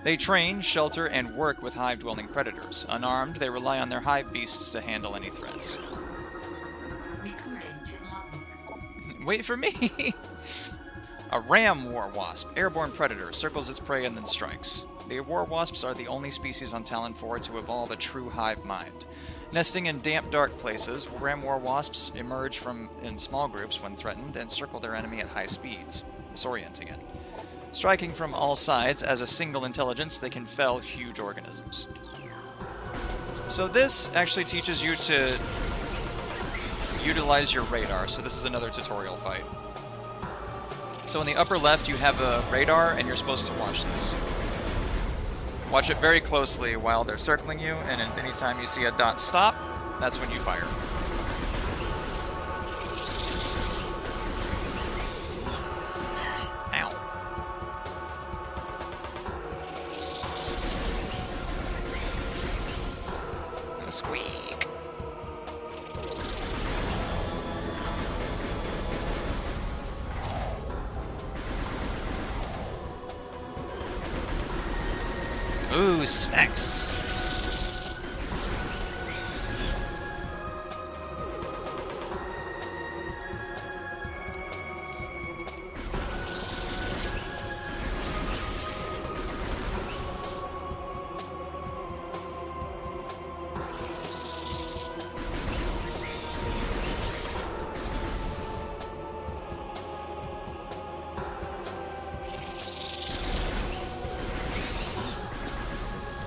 They train, shelter, and work with hive-dwelling predators. Unarmed, they rely on their hive beasts to handle any threats. Wait for me! A ram war wasp, airborne predator, circles its prey and then strikes. The war wasps are the only species on Talon 4 to evolve a true hive mind. Nesting in damp, dark places, ram war wasps emerge in small groups when threatened and circle their enemy at high speeds, disorienting it. Striking from all sides as a single intelligence, they can fell huge organisms. So this actually teaches you to utilize your radar, so this is another tutorial fight. So in the upper left you have a radar and you're supposed to watch this. Watch it very closely while they're circling you, and anytime you see a dot stop, that's when you fire. Ow. Squeak. Ooh, snacks.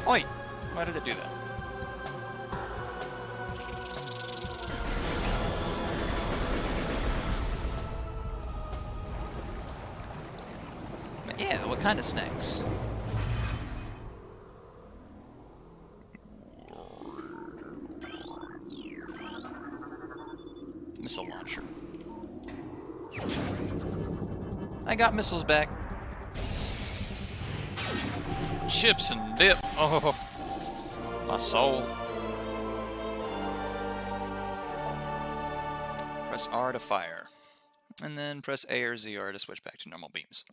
Oi! Why did it do that? But yeah, what kind of snacks? Missile launcher. I got missiles back. Chips and dip. Oh, my soul. Press R to fire. And then press A or Z or to switch back to normal beams.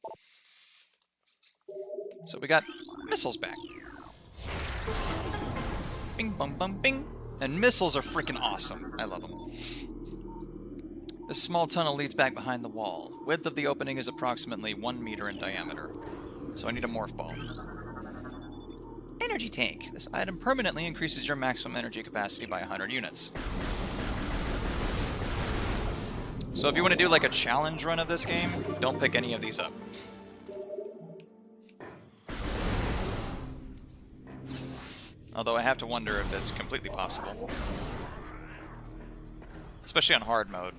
So we got missiles back. Bing, bum, bum, bing. And missiles are freaking awesome. I love them. This small tunnel leads back behind the wall. Width of the opening is approximately 1 meter in diameter. So I need a morph ball. Energy tank. This item permanently increases your maximum energy capacity by 100 units. So if you want to do like a challenge run of this game, don't pick any of these up. Although I have to wonder if it's completely possible. Especially on hard mode.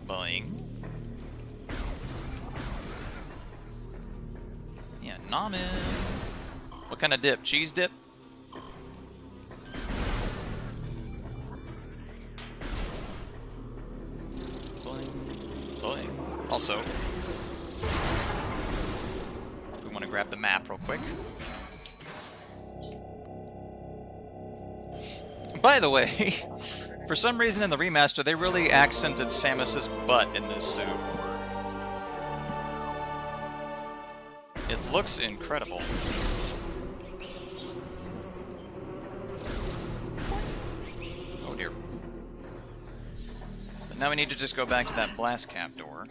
Boing. Yeah, Namen. What kind of dip? Cheese dip? Boing. Boing. Also, we want to grab the map real quick. By the way, for some reason in the remaster, they really accented Samus's butt in this suit. It looks incredible. Oh dear. But now we need to just go back to that blast cap door.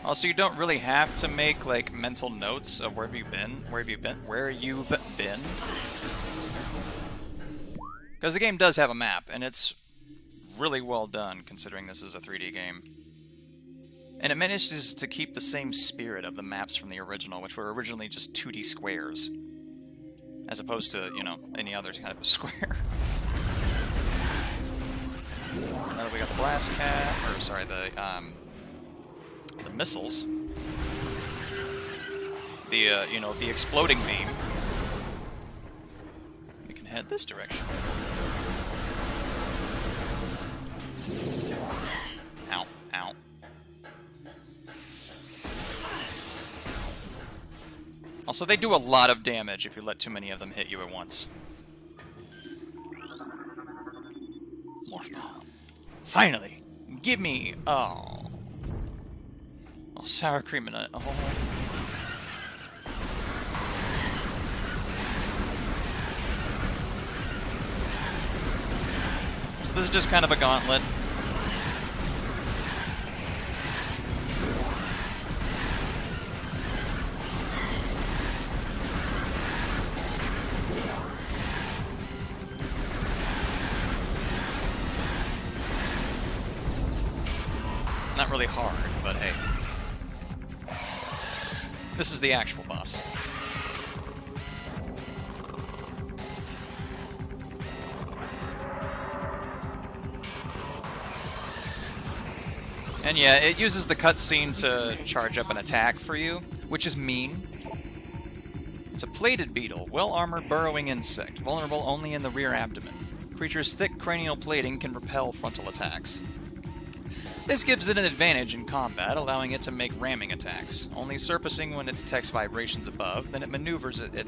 Also, you don't really have to make like mental notes of where you've been. Because the game does have a map, and it's really well done, considering this is a 3D game. And it manages to keep the same spirit of the maps from the original, which were originally just 2D squares. As opposed to, you know, any other kind of square. Now that we got the blast cat, or sorry, the missiles. The, you know, the exploding beam. We can head this direction. Ow, ow. Also, they do a lot of damage if you let too many of them hit you at once. Morph ball. Finally! Give me... Oh, sour cream in it. Oh. So this is just kind of a gauntlet. Not really hard, but hey. This is the actual boss. And yeah, it uses the cutscene to charge up an attack for you, which is mean. It's a plated beetle, well-armored burrowing insect, vulnerable only in the rear abdomen. Creature's thick cranial plating can repel frontal attacks. This gives it an advantage in combat, allowing it to make ramming attacks, only surfacing when it detects vibrations above, then it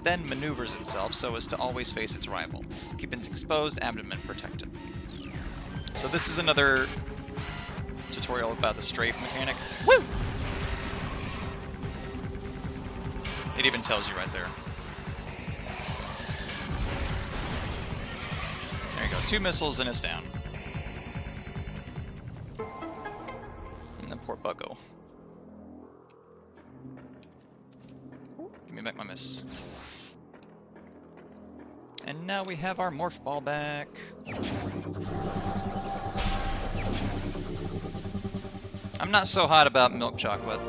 then maneuvers itself so as to always face its rival, keeping its exposed abdomen protected. So this is another tutorial about the strafe mechanic. Woo! It even tells you right there. There you go, 2 missiles and it's down. And then poor Buggo. Give me back my miss. And now we have our morph ball back. I'm not so hot about milk chocolate,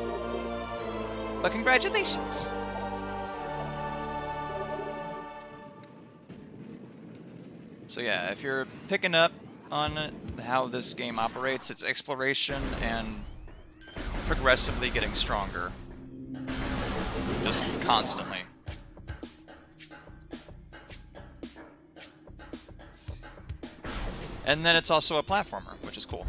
but congratulations! So yeah, if you're picking up on how this game operates, it's exploration and progressively getting stronger. Just constantly. And then it's also a platformer, which is cool.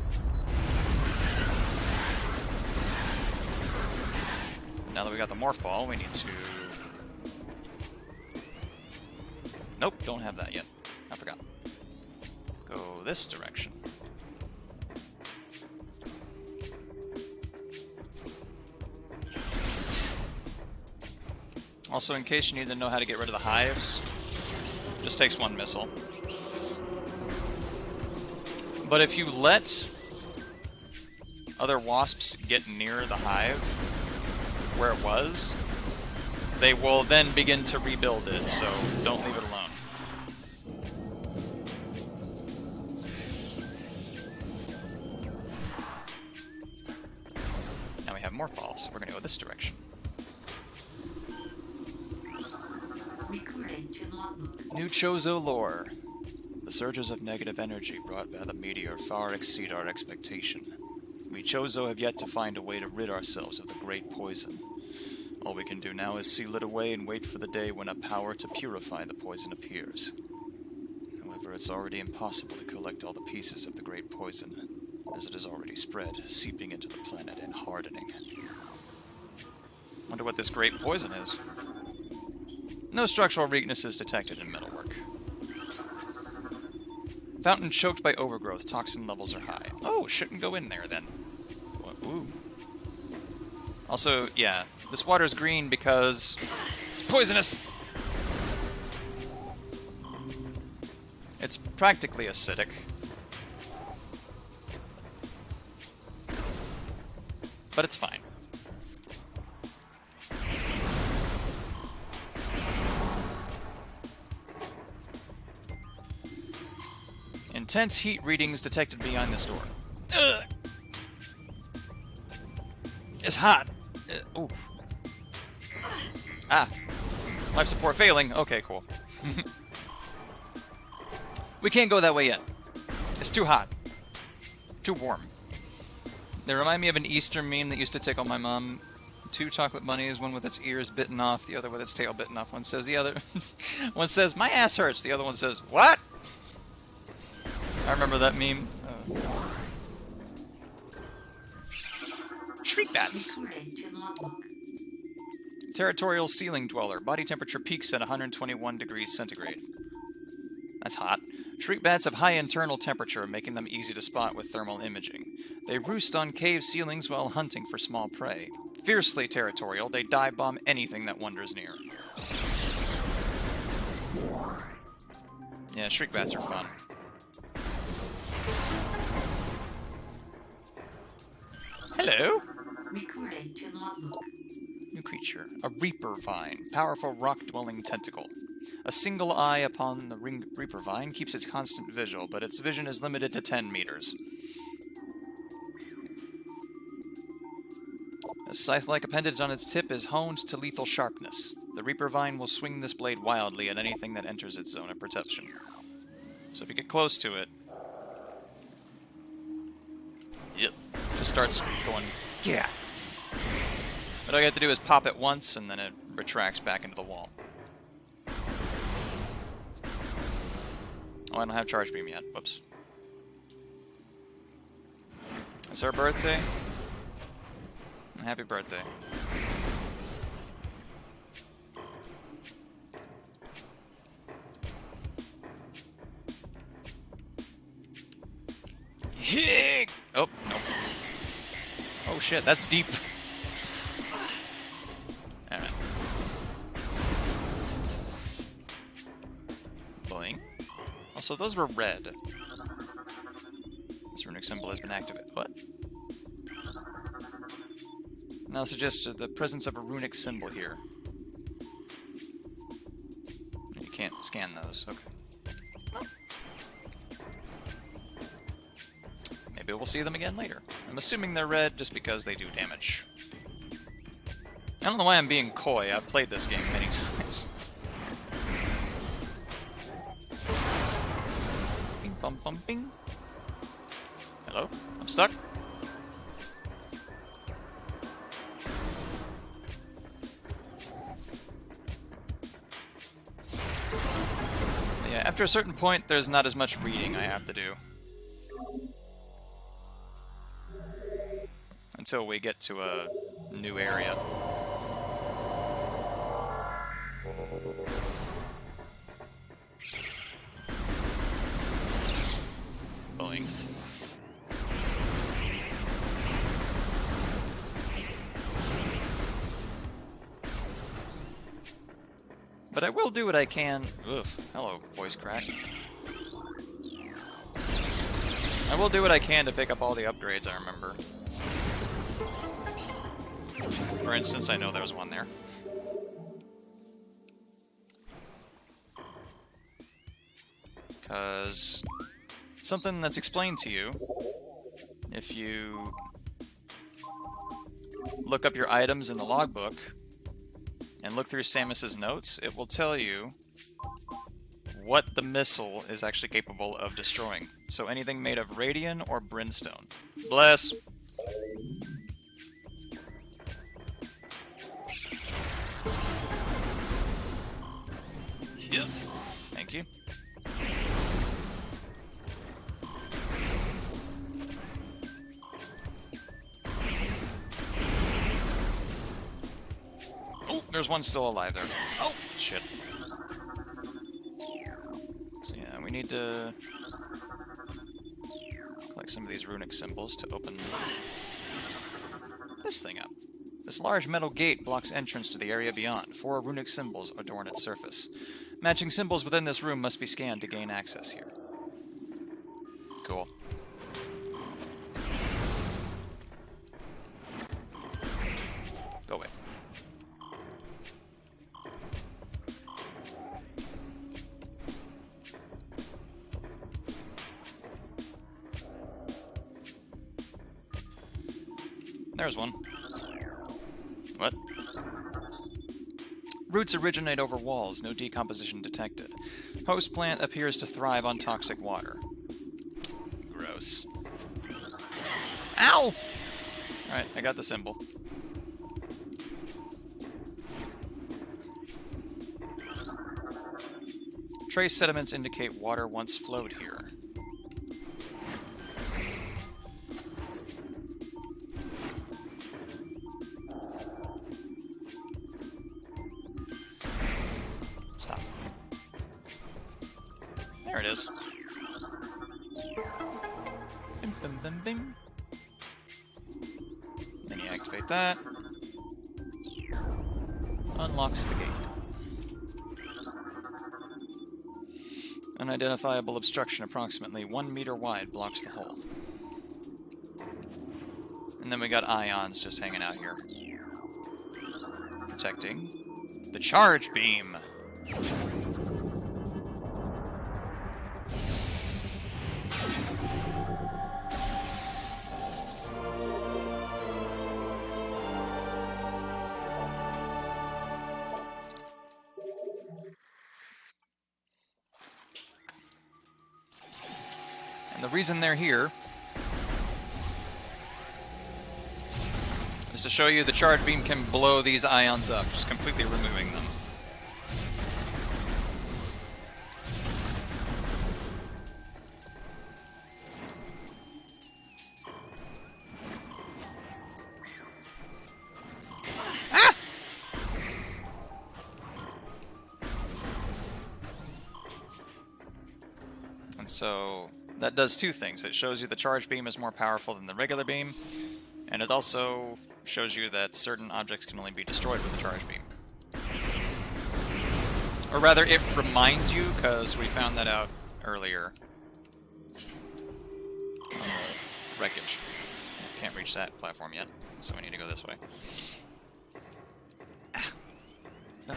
Now that we got the morph ball, we need to... Nope, don't have that yet. I forgot. Go this direction. Also, in case you need to know how to get rid of the hives, just takes 1 missile. But if you let other wasps get near the hive where it was, they will then begin to rebuild it, so don't leave it alone. Now we have more balls, so we're gonna go this direction. Recording to logbook. New Chozo lore. The surges of negative energy brought by the meteor far exceed our expectation. We Chozo have yet to find a way to rid ourselves of the great poison. All we can do now is seal it away and wait for the day when a power to purify the poison appears. However, it's already impossible to collect all the pieces of the great poison, as it has already spread, seeping into the planet and hardening. Wonder what this great poison is. No structural weaknesses detected in metalwork. Fountain choked by overgrowth. Toxin levels are high. Oh, shouldn't go in there then. Ooh. Also, yeah, this water's green because it's poisonous. It's practically acidic. But it's fine. Intense heat readings detected behind this door. Ugh. It's hot. Ooh. Ah. Life support failing. Okay, cool. We can't go that way yet. It's too hot. Too warm. They remind me of an Easter meme that used to tickle my mom. 2 chocolate bunnies, one with its ears bitten off, the other with its tail bitten off. One says one says, my ass hurts. The other one says, what? I remember that meme. Shriek bats. Territorial ceiling dweller. Body temperature peaks at 121 degrees centigrade. That's hot. Shriek bats have high internal temperature, making them easy to spot with thermal imaging. They roost on cave ceilings while hunting for small prey. Fiercely territorial, they dive bomb anything that wanders near. Yeah, shriek bats are fun. Hello. Recording to logbook. New creature. A reaper vine. Powerful rock-dwelling tentacle. A single eye upon the reaper vine keeps its constant visual, but its vision is limited to 10 meters. A scythe-like appendage on its tip is honed to lethal sharpness. The reaper vine will swing this blade wildly at anything that enters its zone of perception. So if you get close to it, yep, just starts going, yeah. But all you have to do is pop it once, and then it retracts back into the wall. Oh, I don't have charge beam yet. Whoops. It's her birthday? Happy birthday. Oh, nope. Oh shit, that's deep. Alright. Boing. Also, those were red. This runic symbol has been activated. What? Now suggests the presence of a runic symbol here. You can't scan those. Okay. Maybe we'll see them again later. I'm assuming they're red just because they do damage. I don't know why I'm being coy. I've played this game many times. Bing bum bum bing. Hello? I'm stuck? Yeah, after a certain point, there's not as much reading I have to do. Until we get to a new area. Boing. But I will do what I can. Ugh, hello, voice crack. I will do what I can to pick up all the upgrades I remember. For instance, I know there was one there. Because something that's explained to you, if you look up your items in the logbook and look through Samus's notes, it will tell you what the missile is actually capable of destroying. So anything made of radian or brimstone. Bless! Yep. Thank you. Oh, there's one still alive there. Oh, shit. So yeah, we need to collect some of these runic symbols to open this thing up. This large metal gate blocks entrance to the area beyond. 4 runic symbols adorn its surface. Matching symbols within this room must be scanned to gain access here. Cool. Go away. There's one. What? Roots originate over walls, no decomposition detected. Host plant appears to thrive on toxic water. Gross. Ow! Alright, I got the symbol. Trace sediments indicate water once flowed here. There it is. Bing, bing, bing, bing. Then you activate that. Unlocks the gate. Unidentifiable obstruction approximately 1 meter wide blocks the hole. And then we got ions just hanging out here. Protecting the charge beam. And the reason they're here is to show you the charge beam can blow these ions up, just completely removing them. And so that does two things. It shows you the charge beam is more powerful than the regular beam, and it also shows you that certain objects can only be destroyed with the charge beam. Or rather, it reminds you, because we found that out earlier. Wreckage. Can't reach that platform yet, so we need to go this way. Ah. No.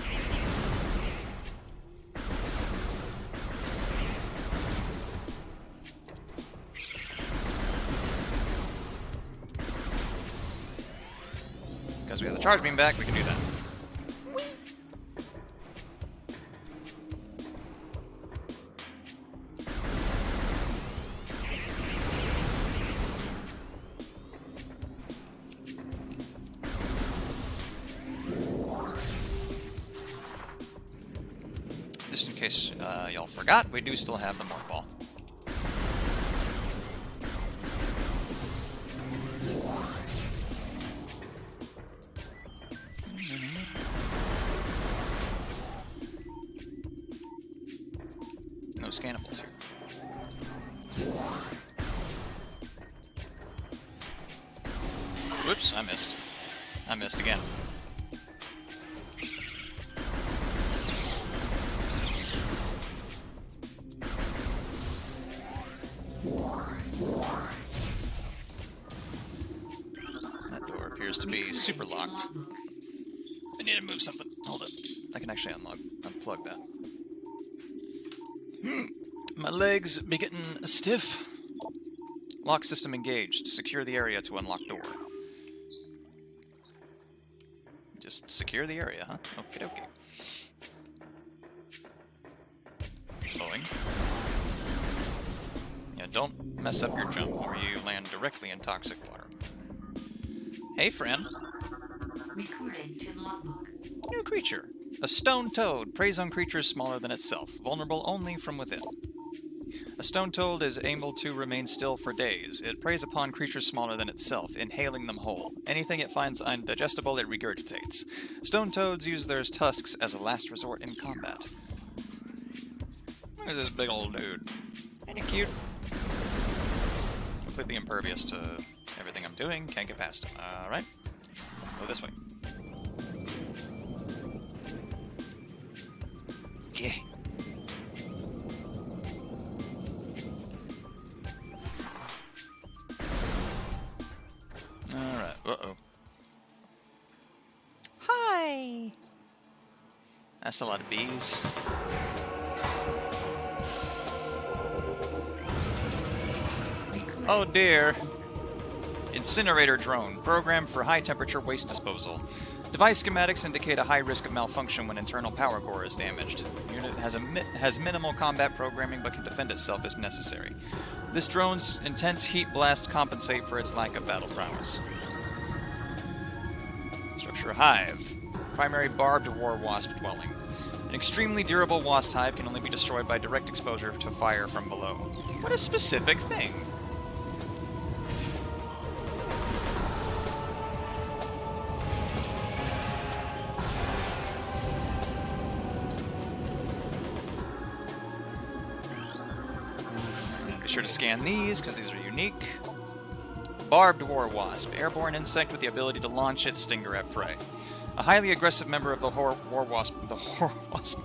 Because we have the charge beam back, we can do that. Just in case y'all forgot, we do still have the morph ball. No scannables here. Whoops, I missed. I missed again. That door appears to be super locked. I need to move something. Hold it. I can actually unplug that. My legs be getting stiff. Lock system engaged. Secure the area to unlock door. Just secure the area, huh? Okie dokie. Blowing. Yeah, don't mess up your jump or you land directly in toxic water. Hey, friend. Recording to logbook. New creature. A stone toad preys on creatures smaller than itself, vulnerable only from within. A stone toad is able to remain still for days. It preys upon creatures smaller than itself, inhaling them whole. Anything it finds undigestible, it regurgitates. Stone toads use their tusks as a last resort in combat. Look at this big old dude. Ain't he cute? Completely impervious to everything I'm doing. Can't get past him. Alright. Go this way. Yeah. Alright. Uh-oh. Hi! That's a lot of bees. Oh dear. Incinerator drone, programmed for high-temperature waste disposal. Device schematics indicate a high risk of malfunction when internal power core is damaged. The unit has minimal combat programming but can defend itself if necessary. This drone's intense heat blasts compensate for its lack of battle prowess. Structure hive. Primary barbed war wasp dwelling. An extremely durable wasp hive can only be destroyed by direct exposure to fire from below. What a specific thing! Be sure to scan these, because these are unique. Barbed war wasp, airborne insect with the ability to launch its stinger at prey. A highly aggressive member of the war wasp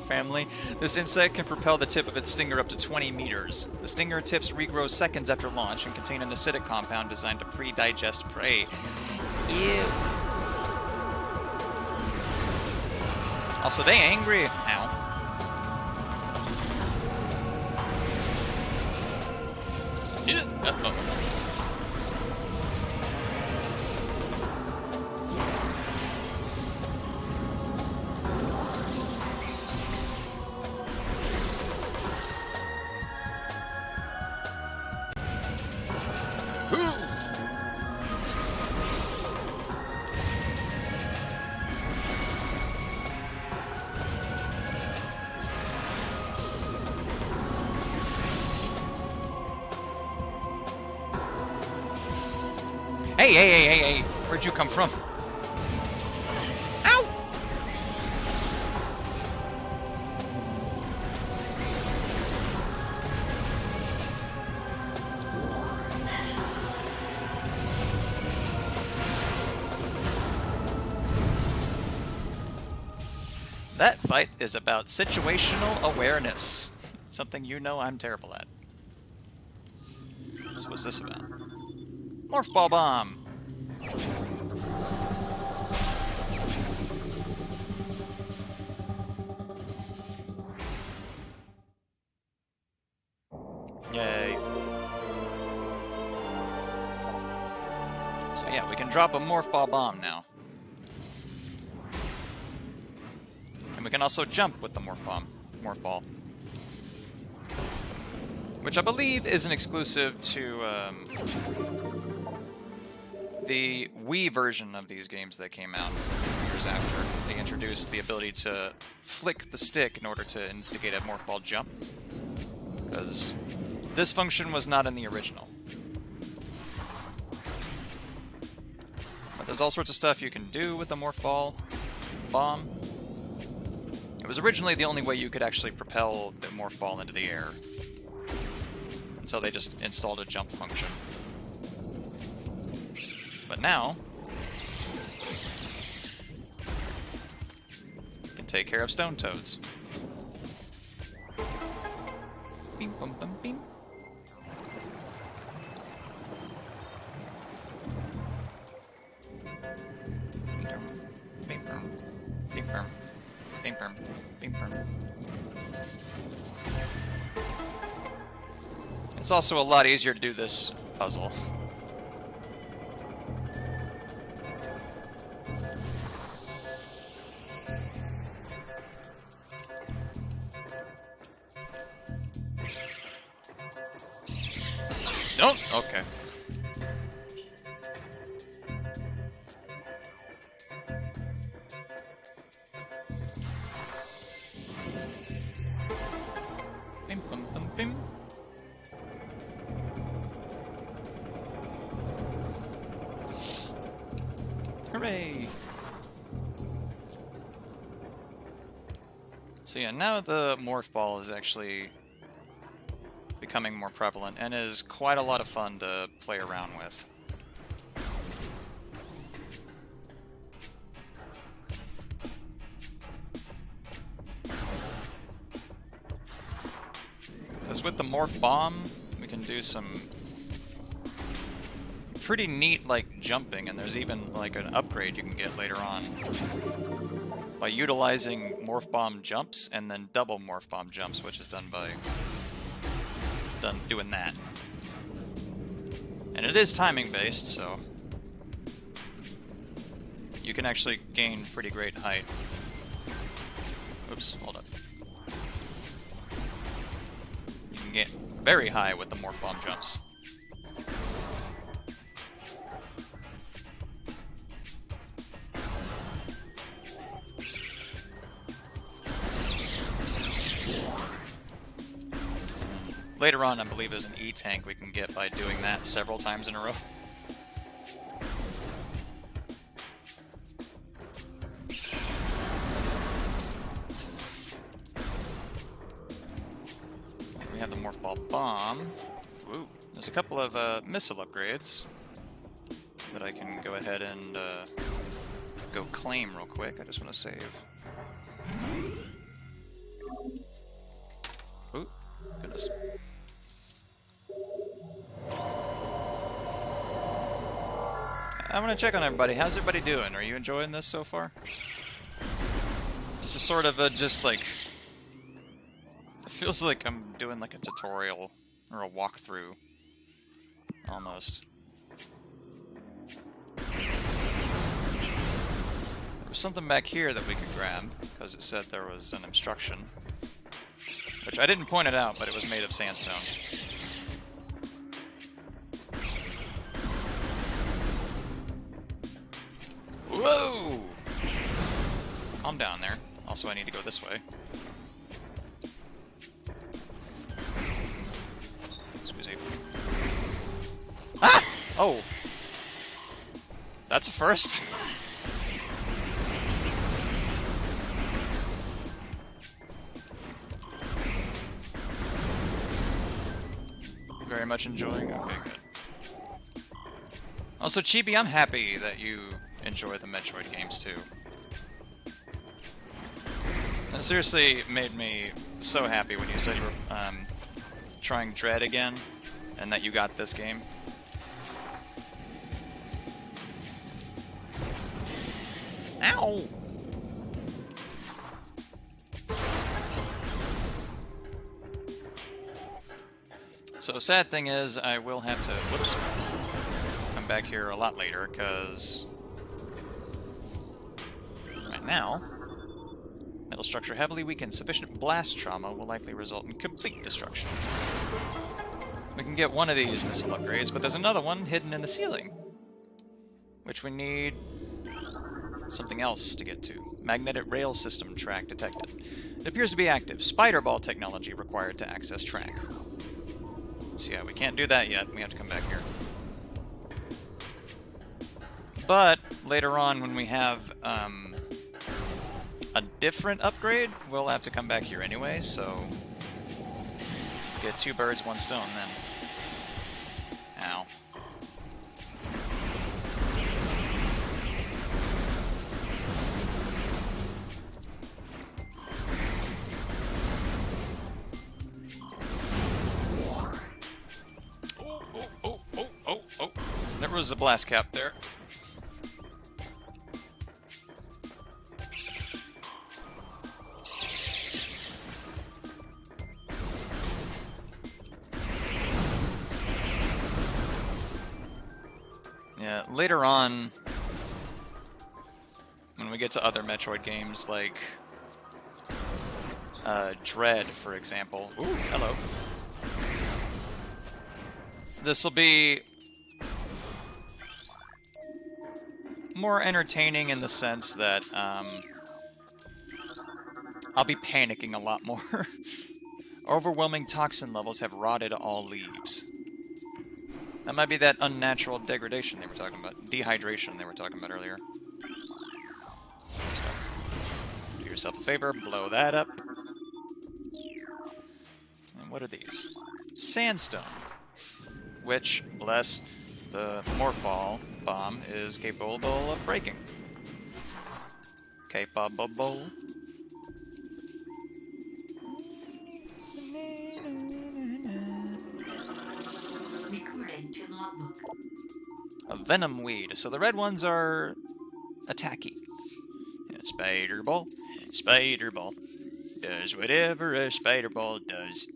family, this insect can propel the tip of its stinger up to 20 meters. The stinger tips regrow seconds after launch and contain an acidic compound designed to pre-digest prey. Ew. Also, they angry. Ow. Uh-oh. Hey, where'd you come from? Ow! fight is about situational awareness. Something you know I'm terrible at. So what's this about? Morph Ball Bomb! Yay. So yeah, we can drop a Morph Ball Bomb now. And we can also jump with the Morph Ball. Which I believe is an exclusive to the Wii version of these games that came out years after. They introduced the ability to flick the stick in order to instigate a Morph Ball jump. Because this function was not in the original. But there's all sorts of stuff you can do with the Morph Ball Bomb. It was originally the only way you could actually propel the Morph Ball into the air. So they just installed a jump function. But now, you can take care of stone toads. Beam, bum, bum, beam. Beam, bum, beam, bum, beam, bum, beam, bum. It's also a lot easier to do this puzzle. Nope. Okay. Bim bum bum bim. Hooray! So yeah, now the Morph Ball is actually becoming more prevalent and is quite a lot of fun to play around with. Because with the Morph Bomb, we can do some pretty neat, like, jumping, and there's even, like, an upgrade you can get later on by utilizing Morph Bomb jumps and then double Morph Bomb jumps, which is done by doing that. And it is timing based, so you can actually gain pretty great height. Oops, hold up. You can get very high with the Morph Bomb jumps. Later on, I believe there's an E-tank we can get by doing that several times in a row. We have the Morph Ball Bomb. Ooh, there's a couple of missile upgrades that I can go ahead and go claim real quick. I just want to save. Ooh, goodness. I want to check on everybody. How's everybody doing? Are you enjoying this so far? This is sort of a just like... It feels like I'm doing like a tutorial or a walkthrough. Almost. There was something back here that we could grab, because it said there was an obstruction. Which I didn't point it out, but it was made of sandstone. Whoa! Calm down there. Also, I need to go this way. Squeeze it. Ah! Oh! That's a first. Very much enjoying. Okay, good. Also, Chibi, I'm happy that you enjoy the Metroid games too. It seriously made me so happy when you said you were trying Dread again, and that you got this game. Ow! So sad thing is, I will have to, whoops, come back here a lot later, because right now, metal structure heavily weakened. Sufficient blast trauma will likely result in complete destruction. We can get one of these missile upgrades, but there's another one hidden in the ceiling, which we need something else to get to. Magnetic rail system track detected. It appears to be active. Spider ball technology required to access track. So yeah, we can't do that yet. We have to come back here. But later on, when we have a different upgrade, we'll have to come back here anyway, so get two birds, one stone then. Ow. Oh. There was a blast cap there. Yeah, later on, when we get to other Metroid games, like Dread, for example. Ooh, hello. This will be more entertaining in the sense that I'll be panicking a lot more. Overwhelming toxin levels have rotted all leaves. That might be that unnatural degradation they were talking about. Dehydration they were talking about earlier. So, do yourself a favor, blow that up. And what are these? Sandstone. Which, bless the Morph Ball bomb, is capable of breaking. Capable. Recording to logbook. A venom weed. So the red ones are attacky. Spider ball. Spider ball. Does whatever a spider ball does.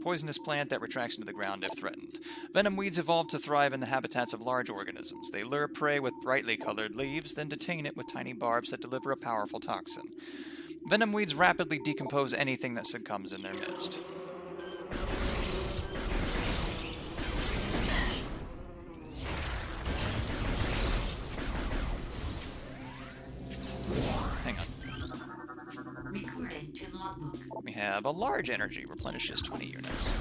Poisonous plant that retracts into the ground if threatened. Venom weeds evolve to thrive in the habitats of large organisms. They lure prey with brightly colored leaves, then detain it with tiny barbs that deliver a powerful toxin. Venom weeds rapidly decompose anything that succumbs in their midst. Hang on. Recording to logbook. We have a large energy, replenishes 20 units.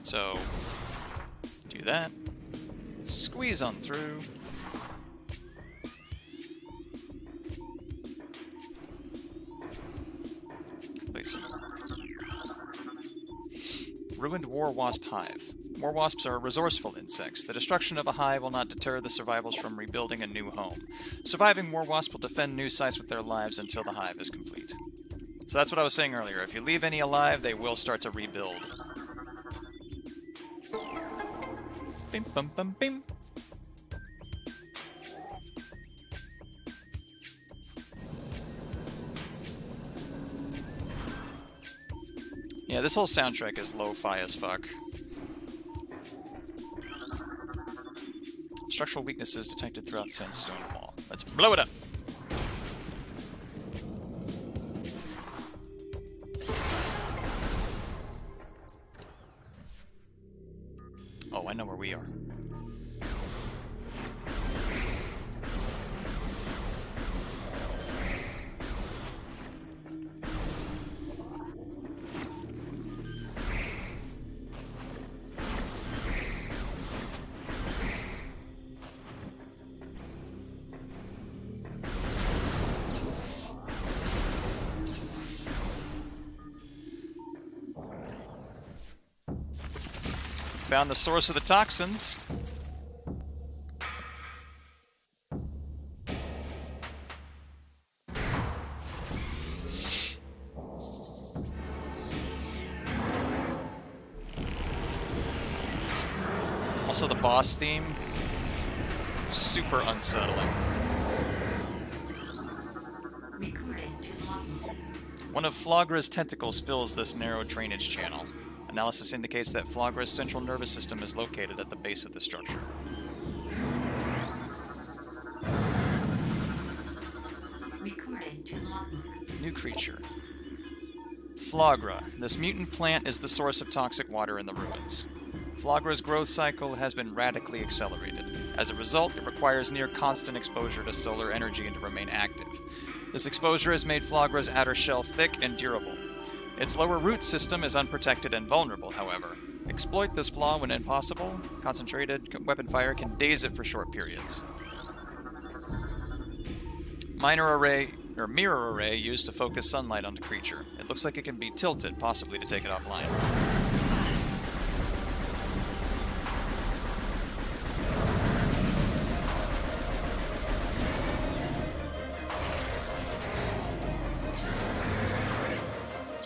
So, do that. Squeeze on through. Please. Ruined War Wasp Hive. War wasps are resourceful insects. The destruction of a hive will not deter the survivors from rebuilding a new home. Surviving war wasps will defend new sites with their lives until the hive is complete. So that's what I was saying earlier. If you leave any alive, they will start to rebuild. Bim bum bum bim. Yeah, this whole soundtrack is lo-fi as fuck. Structural weaknesses detected throughout sandstone wall. Let's blow it up! Oh, I know where we are. Found the source of the toxins. Also, the boss theme, super unsettling. Recorded to logbook. One of Flogra's tentacles fills this narrow drainage channel. Analysis indicates that Flogra's central nervous system is located at the base of the structure. Recorded to logbook. New creature. Flogra. This mutant plant is the source of toxic water in the ruins. Flogra's growth cycle has been radically accelerated. As a result, it requires near constant exposure to solar energy and to remain active. This exposure has made Flogra's outer shell thick and durable. Its lower root system is unprotected and vulnerable, however. Exploit this flaw when impossible. Concentrated weapon fire can daze it for short periods. Mirror array used to focus sunlight on the creature. It looks like it can be tilted, possibly to take it offline.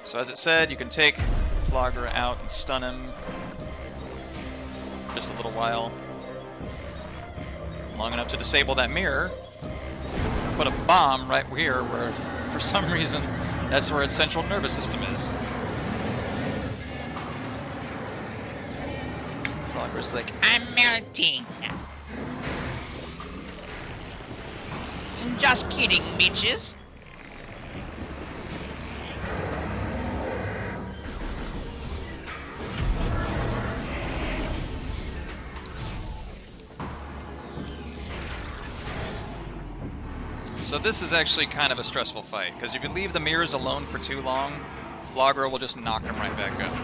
So as it said, you can take Flogra out and stun him just a little while. Long enough to disable that mirror. Put a bomb right here where, for some reason, that's where its central nervous system is. Flogra's like, I'm melting. Just kidding, bitches. So this is actually kind of a stressful fight, because if you leave the mirrors alone for too long, Flogra will just knock them right back up.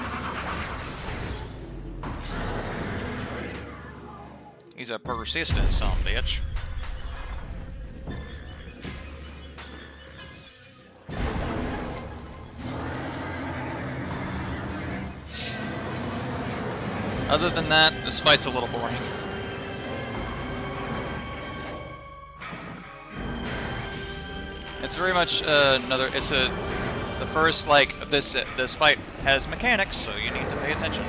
He's a persistent son of a bitch. Other than that, this fight's a little boring. It's very much the first, like, this fight has mechanics, so you need to pay attention.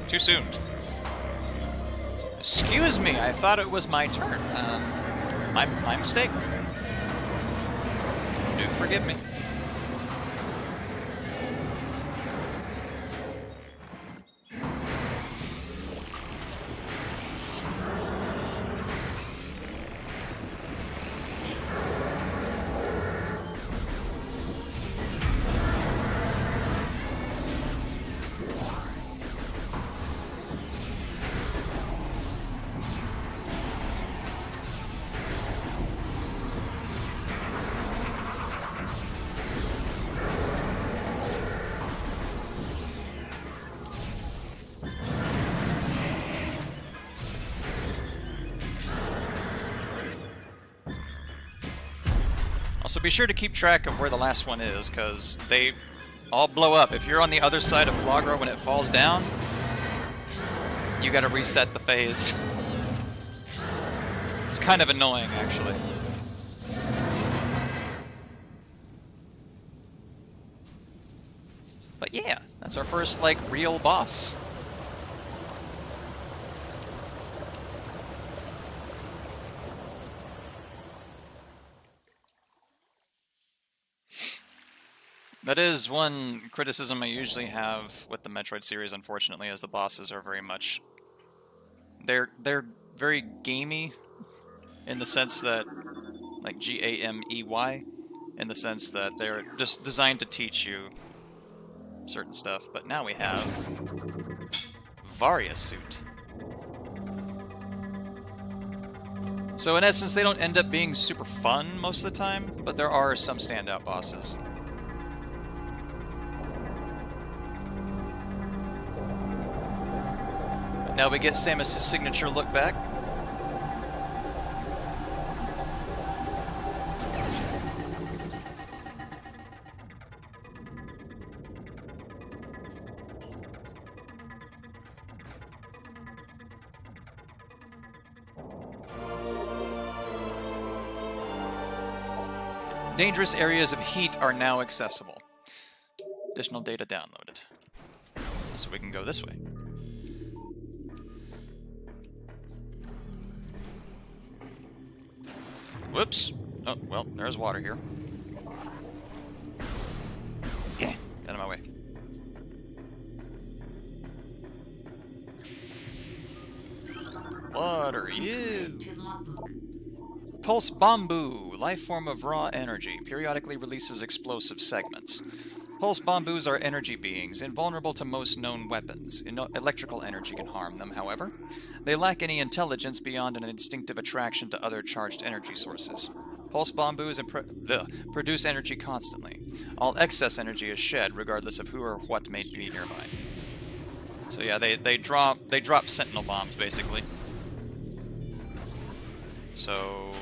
Too soon. Excuse me, I thought it was my turn. My mistake. Do forgive me. Also, be sure to keep track of where the last one is, because they all blow up. If you're on the other side of Flogra when it falls down, you gotta reset the phase. It's kind of annoying, actually. But yeah, that's our first, like, real boss. That is one criticism I usually have with the Metroid series, unfortunately, is the bosses are very much... They're very gamey, in the sense that... Like, G-A-M-E-Y, in the sense that they're just designed to teach you certain stuff. But now we have... Varia Suit. So in essence, they don't end up being super fun most of the time, but there are some standout bosses. Now we get Samus' signature look back. Dangerous areas of heat are now accessible. Additional data downloaded. So we can go this way. Whoops. Oh, well, there's water here. Yeah, get out of my way. What are you? Pulse Bamboo, life form of raw energy, periodically releases explosive segments. Pulse Bamboos are energy beings, invulnerable to most known weapons. Electrical energy can harm them, however. They lack any intelligence beyond an instinctive attraction to other charged energy sources. Pulse Bamboos produce energy constantly. All excess energy is shed, regardless of who or what may be nearby. So yeah, they drop sentinel bombs, basically. So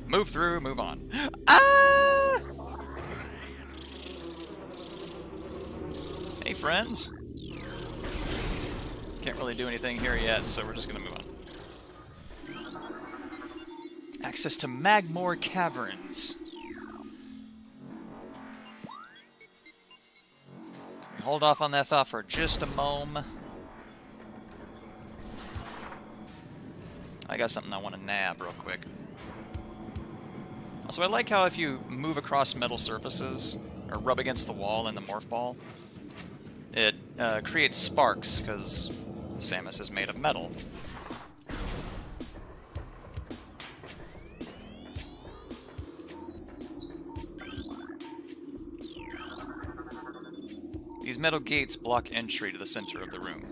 move through, move on. Ah! Hey, friends. Can't really do anything here yet, so we're just gonna move on. Access to Magmore Caverns. Hold off on that thought for just a moment. I got something I want to nab real quick. Also, I like how if you move across metal surfaces, or rub against the wall in the morph ball, it creates sparks, because Samus is made of metal. These metal gates block entry to the center of the room.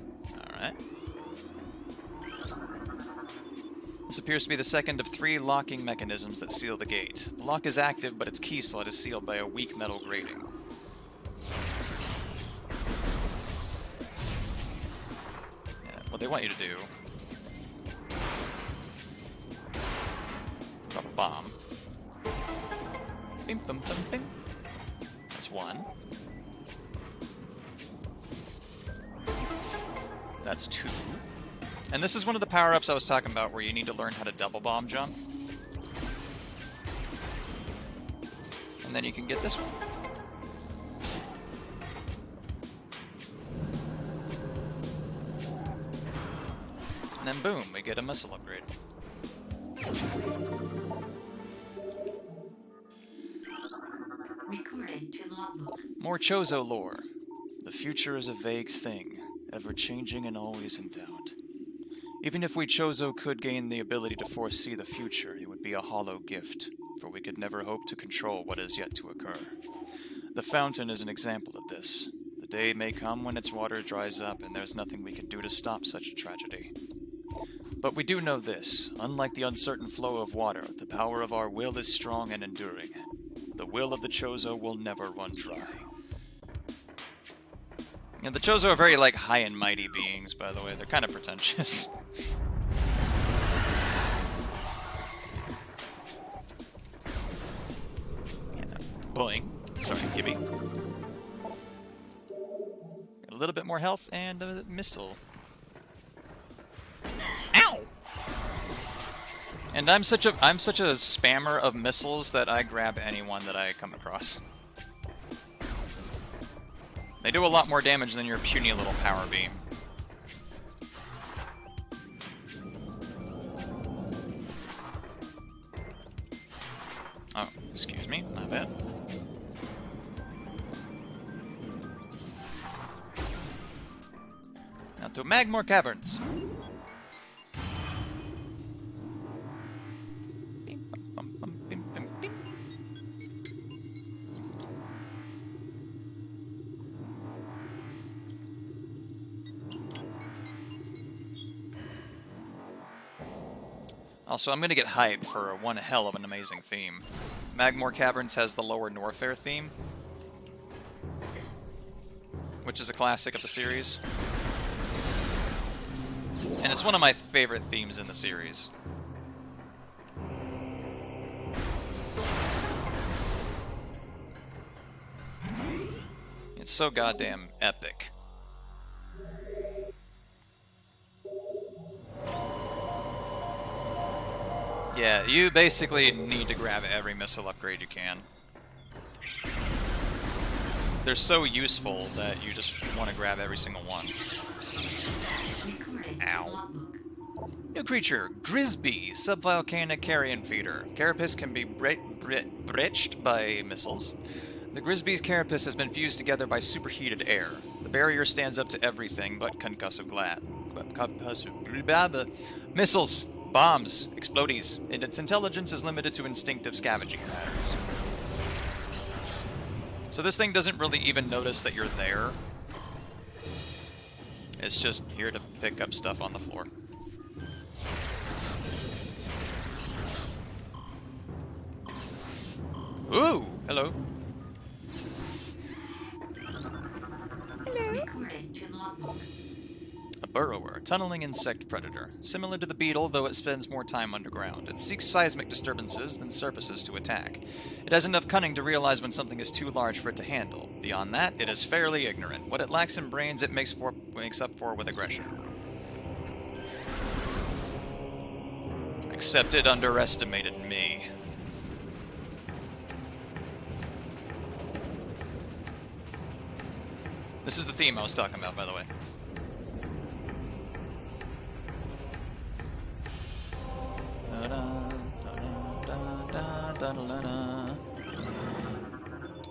Alright. This appears to be the second of 3 locking mechanisms that seal the gate. The lock is active, but its key slot is sealed by a weak metal grating. Yeah, what they want you to do... drop a bomb. Bim, bum, bum, bim. That's one. That's 2. And this is one of the power-ups I was talking about where you need to learn how to double bomb jump. And then you can get this one. And then boom, we get a missile upgrade. Recorded to logbook. More Chozo lore. The future is a vague thing, ever-changing and always in doubt. Even if we Chozo could gain the ability to foresee the future, it would be a hollow gift, for we could never hope to control what is yet to occur. The fountain is an example of this. The day may come when its water dries up, and there's nothing we can do to stop such a tragedy. But we do know this. Unlike the uncertain flow of water, the power of our will is strong and enduring. The will of the Chozo will never run dry. Yeah, the Chozo are very, like, high and mighty beings, by the way. They're kind of pretentious. Yeah. Boing. Sorry, Gibby. A little bit more health and a missile. Ow! And I'm such a spammer of missiles that I grab anyone that I come across. They do a lot more damage than your puny little power beam. Oh, excuse me, my bad. Now to Magmore Caverns. Also, I'm gonna get hyped for one hell of an amazing theme. Magmore Caverns has the Lower Norfair theme, which is a classic of the series. And it's one of my favorite themes in the series. It's so goddamn epic. Yeah, you basically need to grab every missile upgrade you can. They're so useful that you just want to grab every single one. Ow. New creature, Grisby, subvolcanic carrion feeder. Carapace can be breached by missiles. The Grisby's carapace has been fused together by superheated air. The barrier stands up to everything but concussive glass. Missiles, bombs, explodies, and its intelligence is limited to instinctive scavenging patterns. So this thing doesn't really even notice that you're there. It's just here to pick up stuff on the floor. Ooh, hello. A burrower, tunneling insect predator. Similar to the beetle, though it spends more time underground. It seeks seismic disturbances, then surfaces to attack. It has enough cunning to realize when something is too large for it to handle. Beyond that, it is fairly ignorant. What it lacks in brains, it makes up for with aggression. Except it underestimated me. This is the theme I was talking about, by the way.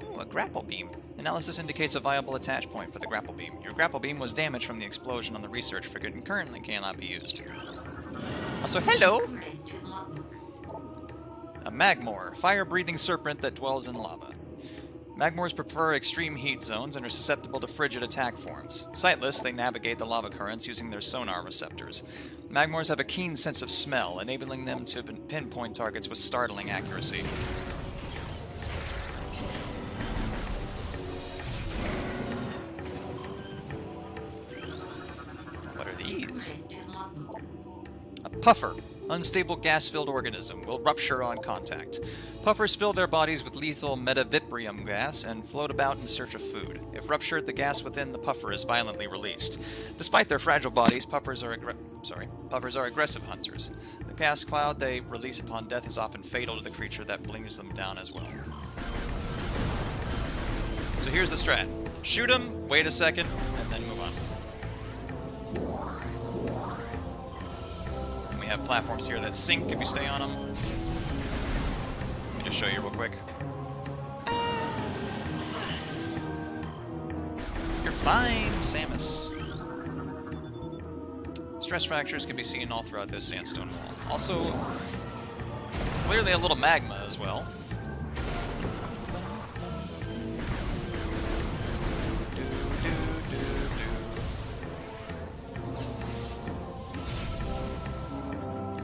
Ooh, a grapple beam. Analysis indicates a viable attach point for the grapple beam. Your grapple beam was damaged from the explosion on the research frigate and currently cannot be used. Also, hello! A magmor, fire-breathing serpent that dwells in lava. Magmors prefer extreme heat zones and are susceptible to frigid attack forms. Sightless, they navigate the lava currents using their sonar receptors. Magmors have a keen sense of smell, enabling them to pinpoint targets with startling accuracy. What are these? A puffer. Unstable gas-filled organism will rupture on contact. Puffers fill their bodies with lethal metavibrium gas and float about in search of food. If ruptured, the gas within the puffer is violently released. Despite their fragile bodies, puffers are aggressive hunters. The gas cloud they release upon death is often fatal to the creature that brings them down as well. So here's the strat. Shoot them, wait a second, and then move on. We have platforms here that sink if you stay on them. Let me just show you real quick. You're fine, Samus. Stress fractures can be seen all throughout this sandstone wall. Also, clearly a little magma as well.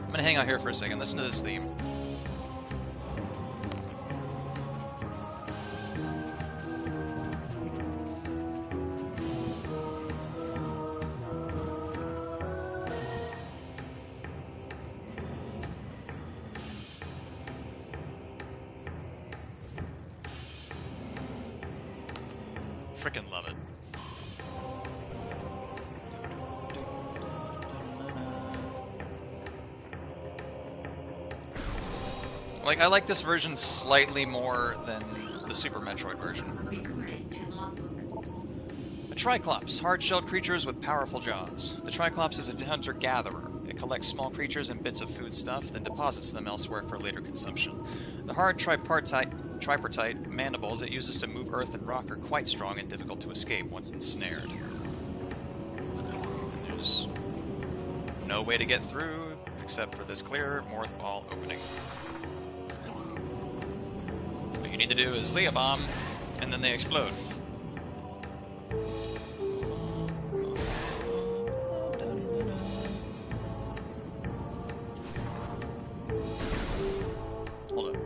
I'm gonna hang out here for a second, listen to this theme. Frickin' love it. Like, I like this version slightly more than the Super Metroid version. A Triclops, hard-shelled creatures with powerful jaws. The Triclops is a hunter-gatherer. It collects small creatures and bits of foodstuff, then deposits them elsewhere for later consumption. The hard tripartite mandibles it uses to move earth and rock are quite strong and difficult to escape once ensnared. And there's no way to get through except for this clear Morth Ball opening. What you need to do is lay a bomb, and then they explode. Hold up.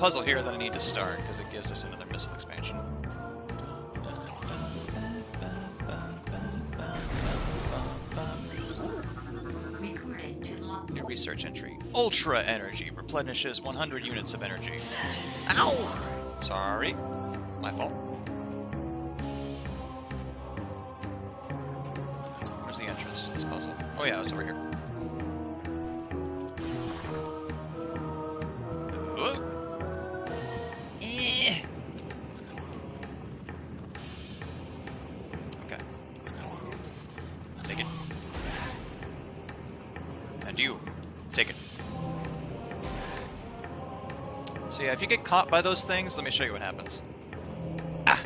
puzzle here that I need to start, because it gives us another missile expansion. Recorded to logbook. New research entry. Ultra energy replenishes 100 units of energy. Ow! Sorry. My fault. Where's the entrance to this puzzle? Oh yeah, it's over here. Whoa. Okay. Take it. And you. Take it. So yeah, if you get caught by those things, let me show you what happens. Ah!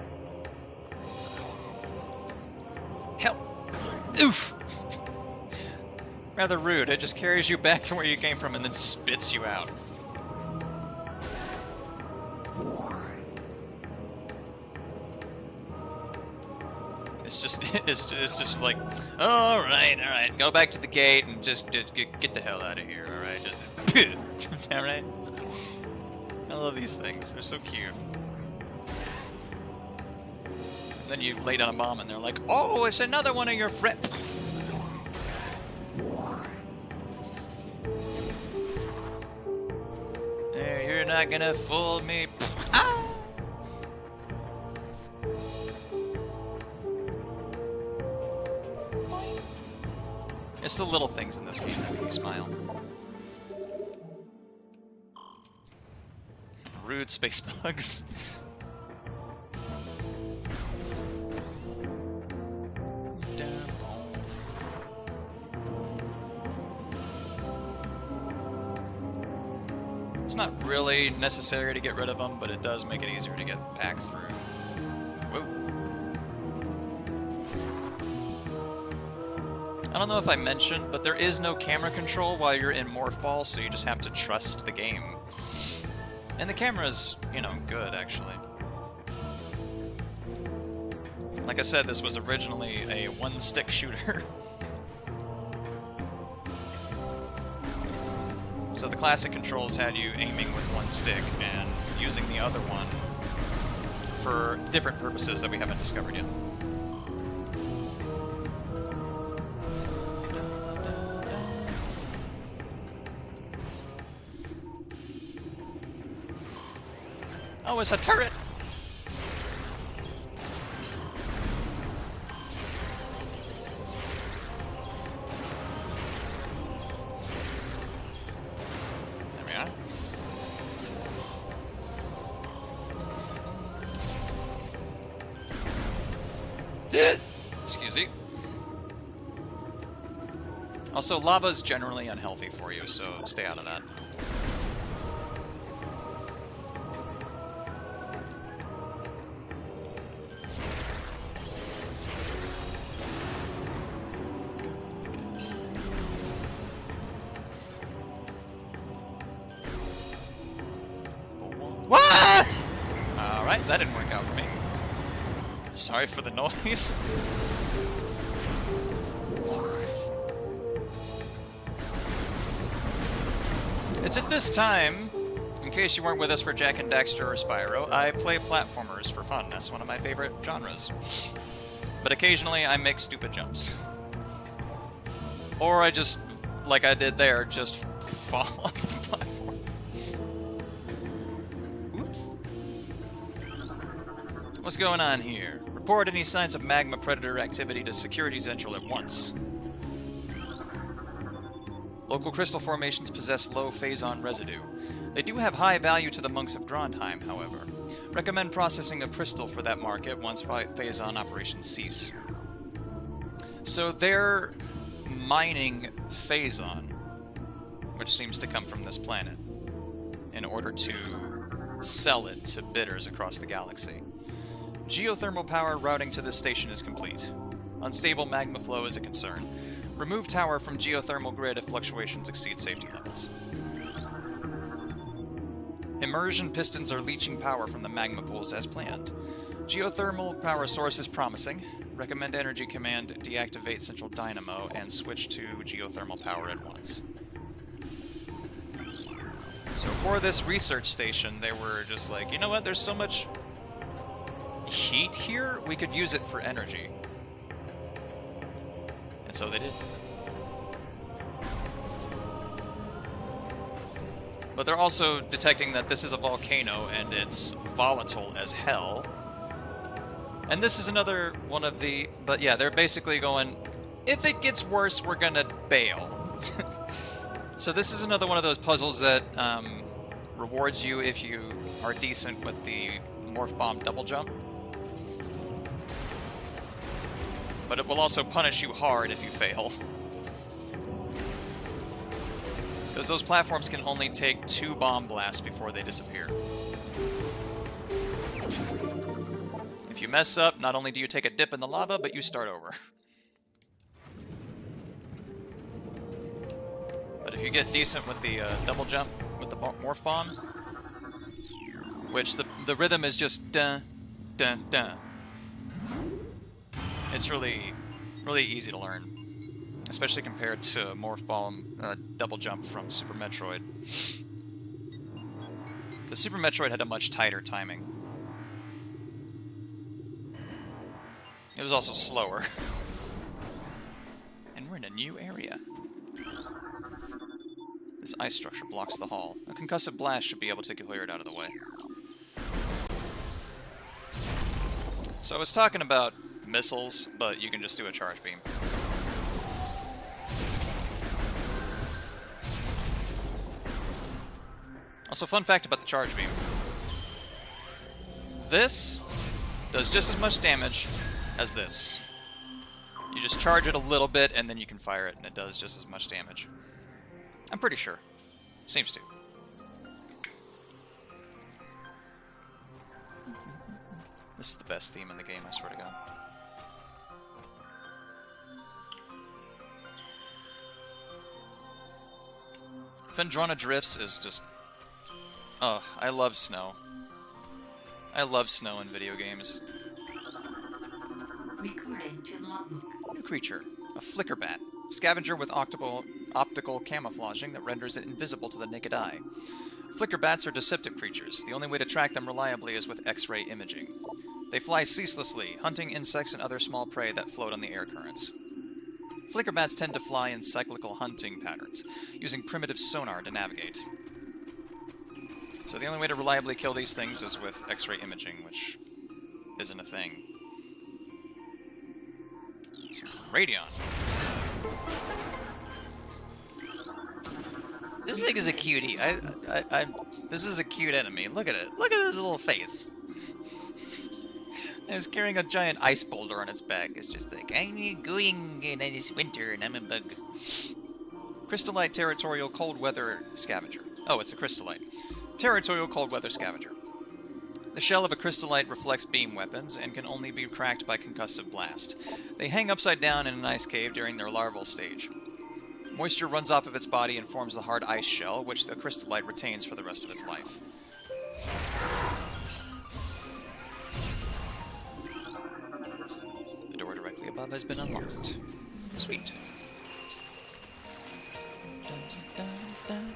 Help! Oof! Rather rude, it just carries you back to where you came from and then spits you out. It's just like, all right, go back to the gate and just get the hell out of here, all right? Just, all right. I love these things; they're so cute. And then you lay down a bomb, and they're like, "Oh, it's another one of your friends." You're not gonna fool me. Ah! It's the little things in this game that make me smile. Rude space bugs. It's not really necessary to get rid of them, but it does make it easier to get back through. Whoa. I don't know if I mentioned, but there is no camera control while you're in Morph Ball, so you just have to trust the game. And the camera's, you know, good, actually. Like I said, this was originally a one-stick shooter. So the classic controls had you aiming with one stick and using the other one for different purposes that we haven't discovered yet. Oh, it's a turret! There we are. Excuse me. Also, lava's generally unhealthy for you, so stay out of that. What? Alright, that didn't work out for me. Sorry for the noise. It's at this time, in case you weren't with us for Jak and Daxter or Spyro, I play platformers for fun. That's one of my favorite genres. But occasionally I make stupid jumps. Or I just, like I did there, just fall off the platform. Oops. What's going on here? Report any signs of magma predator activity to Security Central at once. Local crystal formations possess low phazon residue. They do have high value to the monks of Grondheim, however. Recommend processing of crystal for that market once phazon operations cease. So they're mining phazon, which seems to come from this planet, in order to sell it to bidders across the galaxy. Geothermal power routing to this station is complete. Unstable magma flow is a concern. Remove tower from geothermal grid if fluctuations exceed safety levels. Immersion pistons are leaching power from the magma pools as planned. Geothermal power source is promising. Recommend Energy Command deactivate Central Dynamo and switch to geothermal power at once. So for this research station, they were just like, you know what, there's so much heat here, we could use it for energy. And so they did. But they're also detecting that this is a volcano and it's volatile as hell. And this is another one of the... But yeah, they're basically going, if it gets worse, we're gonna bail. So this is another one of those puzzles that rewards you if you are decent with the Morph Bomb double jump. But it will also punish you hard if you fail. Because those platforms can only take 2 bomb blasts before they disappear. If you mess up, not only do you take a dip in the lava, but you start over. But if you get decent with the double jump, with the Morph Bomb, which the rhythm is just dun, dun, dun. It's really easy to learn. Especially compared to Morph Bomb double jump from Super Metroid. Because Super Metroid had a much tighter timing. It was also slower. And we're in a new area. This ice structure blocks the hall. A concussive blast should be able to clear it out of the way. So I was talking about missiles, but you can just do a charge beam. Also, fun fact about the charge beam. This does just as much damage as this. You just charge it a little bit, and then you can fire it, and it does just as much damage. I'm pretty sure. Seems to. This is the best theme in the game, I swear to God. Phendrana Drifts is just... Oh, I love snow. I love snow in video games. Recording to logbook. New creature. A flicker bat. Scavenger with optical camouflaging that renders it invisible to the naked eye. Flicker bats are deceptive creatures. The only way to track them reliably is with X-ray imaging. They fly ceaselessly, hunting insects and other small prey that float on the air currents. Flicker bats tend to fly in cyclical hunting patterns, using primitive sonar to navigate. So the only way to reliably kill these things is with X-ray imaging, which isn't a thing. So, Radion. This thing is a cutie. This is a cute enemy. Look at it. Look at his little face. It's carrying a giant ice boulder on its back. It's just like, I'm going in this winter and I'm a bug. Crystallite Territorial Cold Weather Scavenger. Oh, it's a Crystallite. Territorial Cold Weather Scavenger. The shell of a crystallite reflects beam weapons and can only be cracked by concussive blast. They hang upside down in an ice cave during their larval stage. Moisture runs off of its body and forms the hard ice shell, which the crystallite retains for the rest of its life. The door directly above has been unlocked. Sweet. Dun, dun, dun.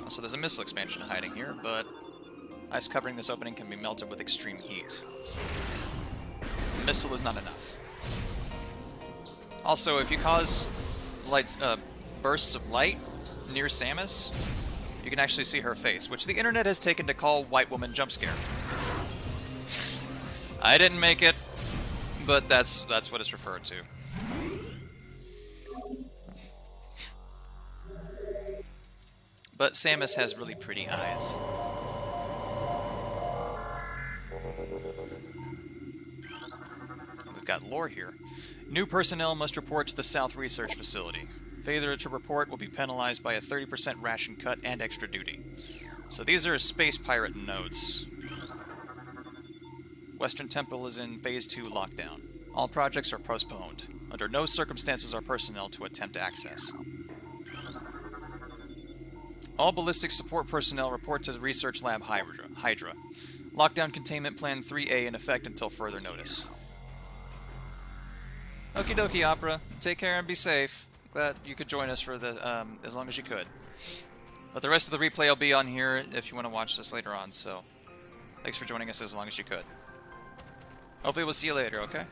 So there's a missile expansion hiding here, but ice covering this opening can be melted with extreme heat. The missile is not enough. Also, if you cause bursts of light near Samus, you can actually see her face, which the internet has taken to call white woman jump scare. I didn't make it, but that's what it's referred to. But Samus has really pretty eyes. We've got lore here. New personnel must report to the South Research Facility. Failure to report will be penalized by a 30% ration cut and extra duty. So these are space pirate nodes. Western Temple is in Phase 2 lockdown. All projects are postponed. Under no circumstances are personnel to attempt access. All ballistic support personnel report to the Research Lab Hydra. Lockdown Containment Plan 3A in effect until further notice. Okie dokie, Opera. Take care and be safe. Glad you could join us for the as long as you could. But the rest of the replay will be on here if you want to watch this later on, so thanks for joining us as long as you could. Hopefully we'll see you later, okay?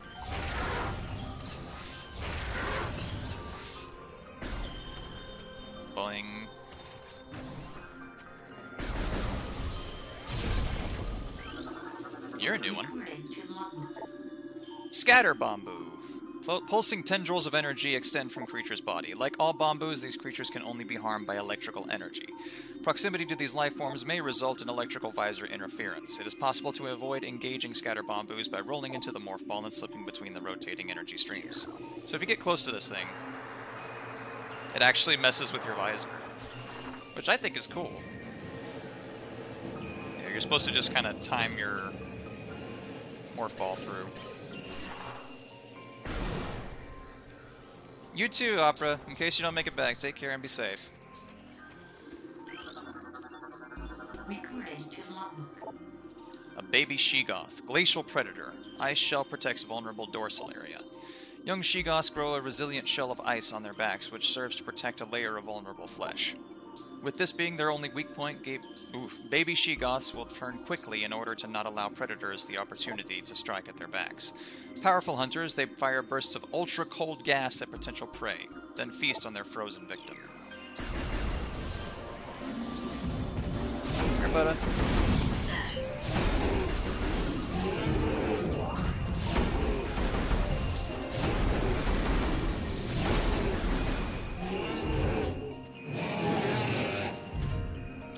Boing. You're a new one. Scatter Bamboo. Pulsing tendrils of energy extend from creatures' body. Like all bamboos, these creatures can only be harmed by electrical energy. Proximity to these life forms may result in electrical visor interference. It is possible to avoid engaging scatter bamboos by rolling into the morph ball and slipping between the rotating energy streams. So if you get close to this thing, it actually messes with your visor, which I think is cool. Yeah, you're supposed to just kind of time your morph ball through. You too, Opera. In case you don't make it back, take care and be safe. A baby she-goth. Glacial predator. Ice shell protects vulnerable dorsal area. Young she-goths grow a resilient shell of ice on their backs, which serves to protect a layer of vulnerable flesh. With this being their only weak point, baby she-goths will turn quickly in order to not allow predators the opportunity to strike at their backs. Powerful hunters, they fire bursts of ultra-cold gas at potential prey, then feast on their frozen victim. Here, buddy.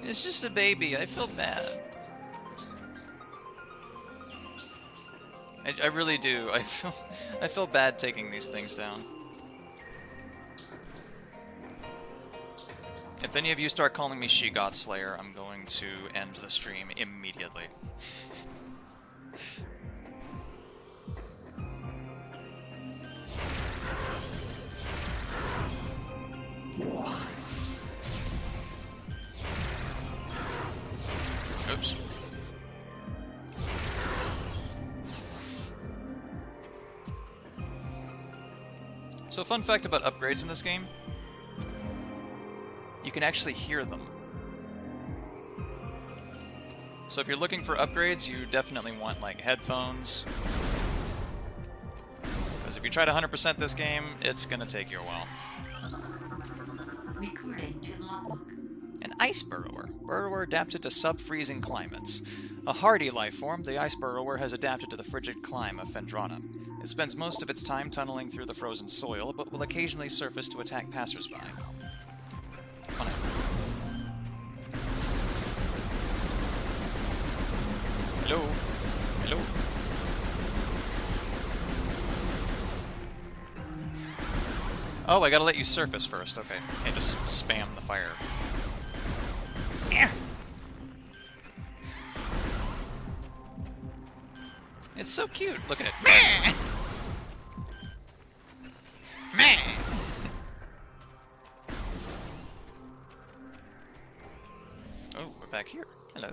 It's just a baby. I feel bad. I really do. I feel bad taking these things down. If any of you start calling me She-God Slayer, I'm going to end the stream immediately. Oops. So, fun fact about upgrades in this game. You can actually hear them. So if you're looking for upgrades, you definitely want, like, headphones. Because if you try to 100% this game, it's gonna take you a while. An ice burrower. Burrower adapted to sub-freezing climates. A hardy life form, the ice burrower has adapted to the frigid climate of Phendrana. It spends most of its time tunneling through the frozen soil, but will occasionally surface to attack passersby. On it. Hello? Hello? Oh, I gotta let you surface first. Okay. And just spam the fire. Yeah. It's so cute. Look at it. Meh! Meh! Oh, we're back here. Hello.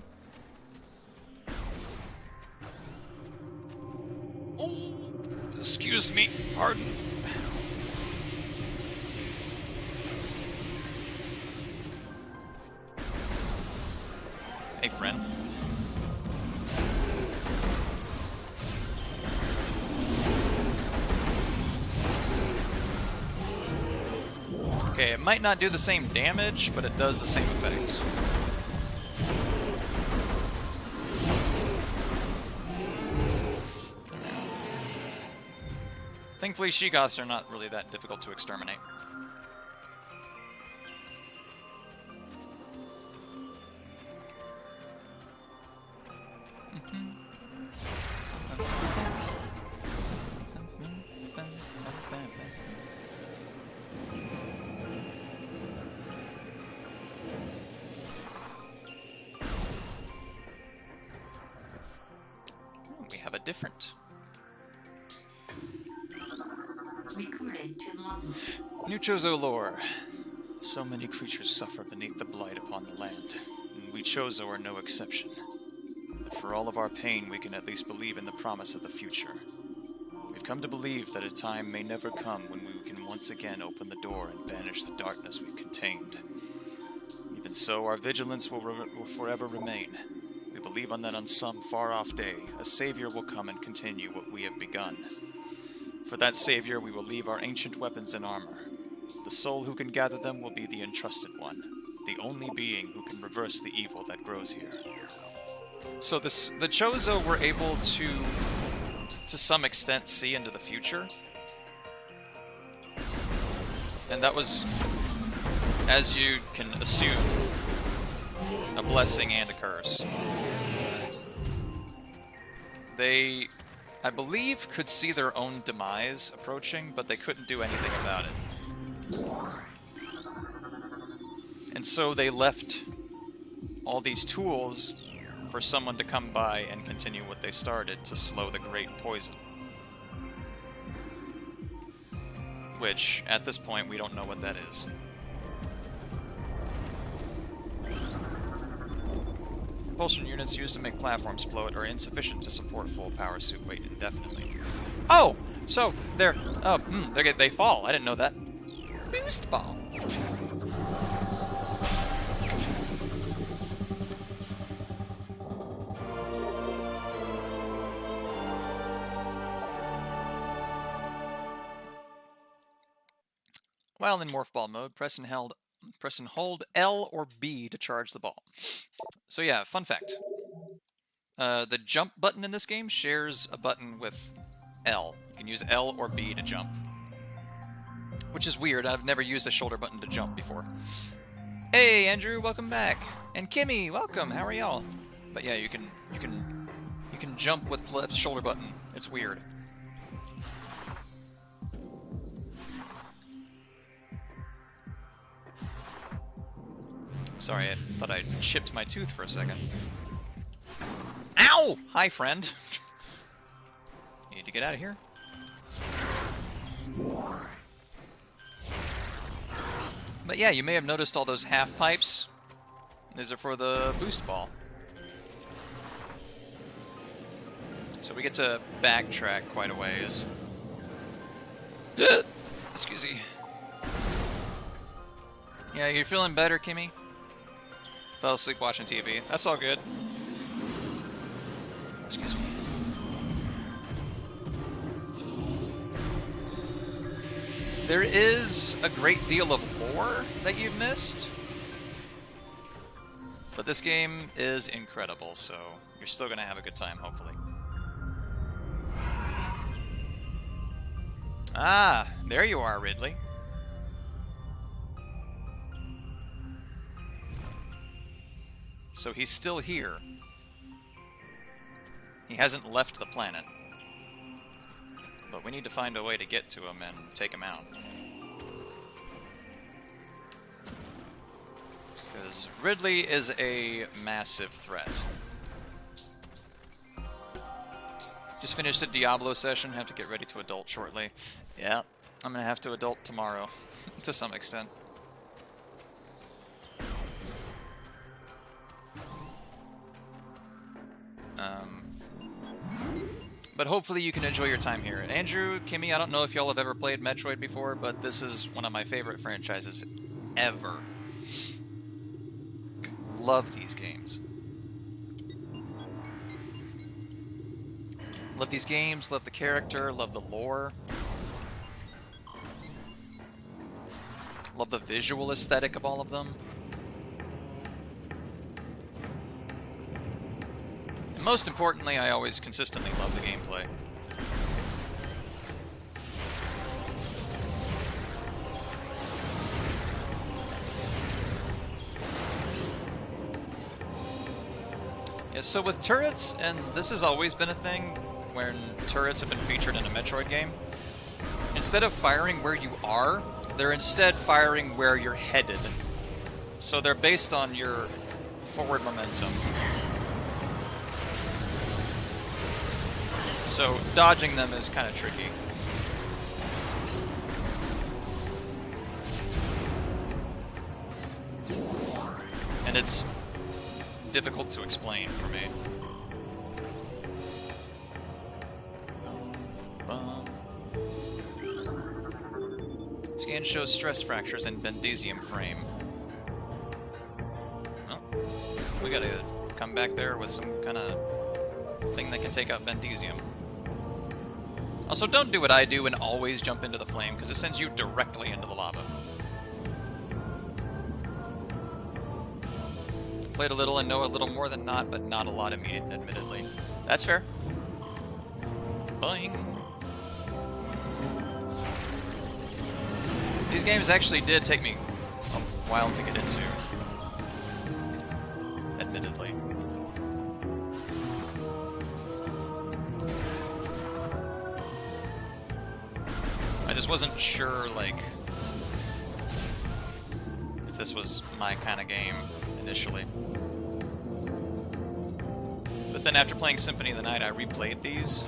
Oh, excuse me. Pardon. Hey, friend. Okay, it might not do the same damage, but it does the same effect. Thankfully, She-Goths are not really that difficult to exterminate. We have a different. Nuchozo lore. So many creatures suffer beneath the blight upon the land, and we Chozo are no exception. But for all of our pain, we can at least believe in the promise of the future. We've come to believe that a time may never come when we can once again open the door and banish the darkness we've contained. Even so, our vigilance will forever remain. We believe that on some far-off day, a savior will come and continue what we have begun. For that savior, we will leave our ancient weapons and armor. The soul who can gather them will be the entrusted one, the only being who can reverse the evil that grows here. So the Chozo were able to some extent, see into the future. And that was, as you can assume, a blessing and a curse. They, I believe, could see their own demise approaching, but they couldn't do anything about it. And so they left all these tools for someone to come by and continue what they started to slow the great poison. Which, at this point, we don't know what that is. Propulsion units used to make platforms float are insufficient to support full power suit weight indefinitely. Oh! So, they fall. I didn't know that. Boost ball. While in morph ball mode, press and hold L or B to charge the ball. So yeah, fun fact. The jump button in this game shares a button with L. You can use L or B to jump. Which is weird, I've never used a shoulder button to jump before. Hey Andrew, welcome back. And Kimmy, welcome, how are y'all? But yeah, you can jump with the left shoulder button. It's weird. Sorry, I thought I chipped my tooth for a second. Ow! Hi, friend. Need to get out of here. But yeah, you may have noticed all those half pipes. These are for the boost ball. So we get to backtrack quite a ways. Excuse me. Yeah, you're feeling better, Kimmy? Fell asleep watching TV. That's all good. Excuse me. There is a great deal of lore that you've missed. But this game is incredible, so you're still going to have a good time, hopefully. Ah, there you are, Ridley. So he's still here. He hasn't left the planet. But we need to find a way to get to him and take him out. Because Ridley is a massive threat. Just finished a Diablo session, have to get ready to adult shortly. Yeah, I'm gonna have to adult tomorrow, to some extent. But hopefully you can enjoy your time here. Andrew, Kimmy, I don't know if y'all have ever played Metroid before, but this is one of my favorite franchises ever. Love these games. Love these games, love the character, love the lore. Love the visual aesthetic of all of them. And most importantly, I always consistently love the gameplay. Yeah, so with turrets, and this has always been a thing when turrets have been featured in a Metroid game, instead of firing where you are, they're instead firing where you're headed. So they're based on your forward momentum. So dodging them is kind of tricky. And it's difficult to explain for me. Scan shows stress fractures in Bendesium frame. Well, we gotta come back there with some kind of thing that can take out Bendesium. Also, don't do what I do and always jump into the flame, because it sends you directly into the lava. Played a little and know a little more than not, but not a lot admittedly. That's fair. Boing. These games actually did take me a while to get into. Admittedly. I just wasn't sure, like, if this was my kind of game initially. But then after playing Symphony of the Night, I replayed these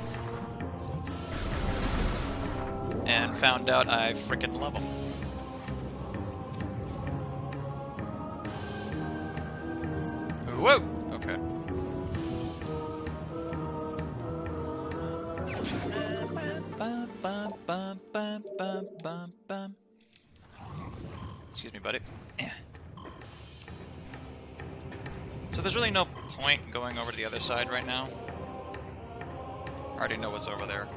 and found out I frickin' love them. Whoa! Okay. Excuse me, buddy. So there's really no point going over to the other side right now. I already know what's over there.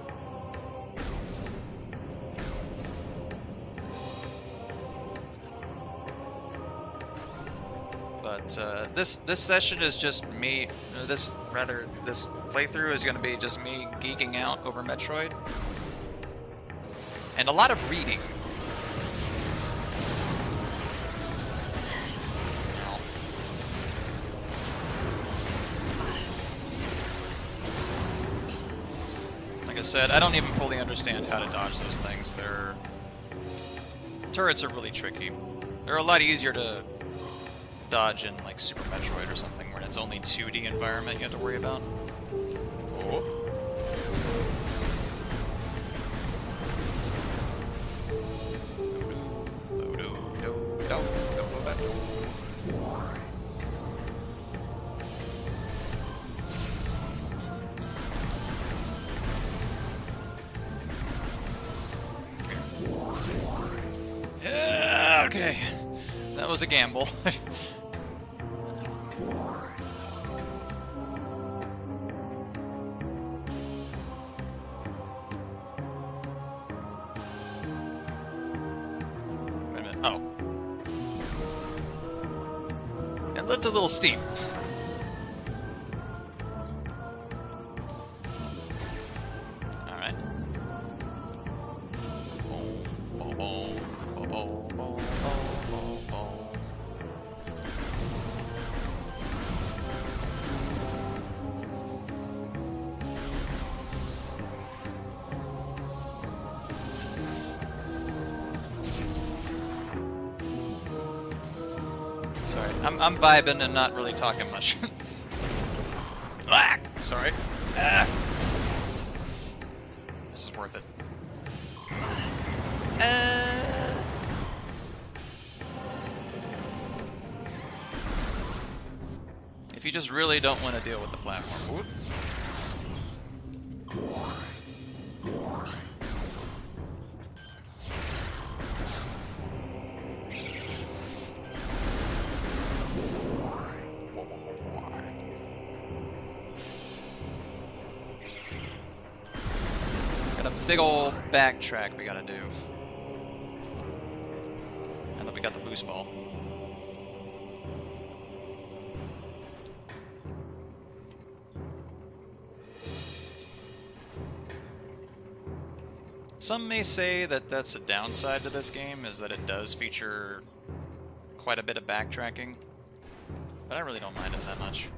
But this session is just me. This playthrough is going to be just me geeking out over Metroid, and a lot of reading. Like I said, I don't even fully understand how to dodge those things. Their turrets are really tricky. They're a lot easier to dodge in like Super Metroid or something, where it's only 2D environment you have to worry about. Oh. Okay, that was a gamble. It looked a little steep. Alright. Sorry, I'm vibing and not really talking much. Ah! Sorry. Ah! This is worth it. If you just really don't want to deal with the platform. Whoop. Got a big old backtrack we gotta do. And then we got the boost ball. Some may say that that's a downside to this game, is that it does feature quite a bit of backtracking, but I really don't mind it that much.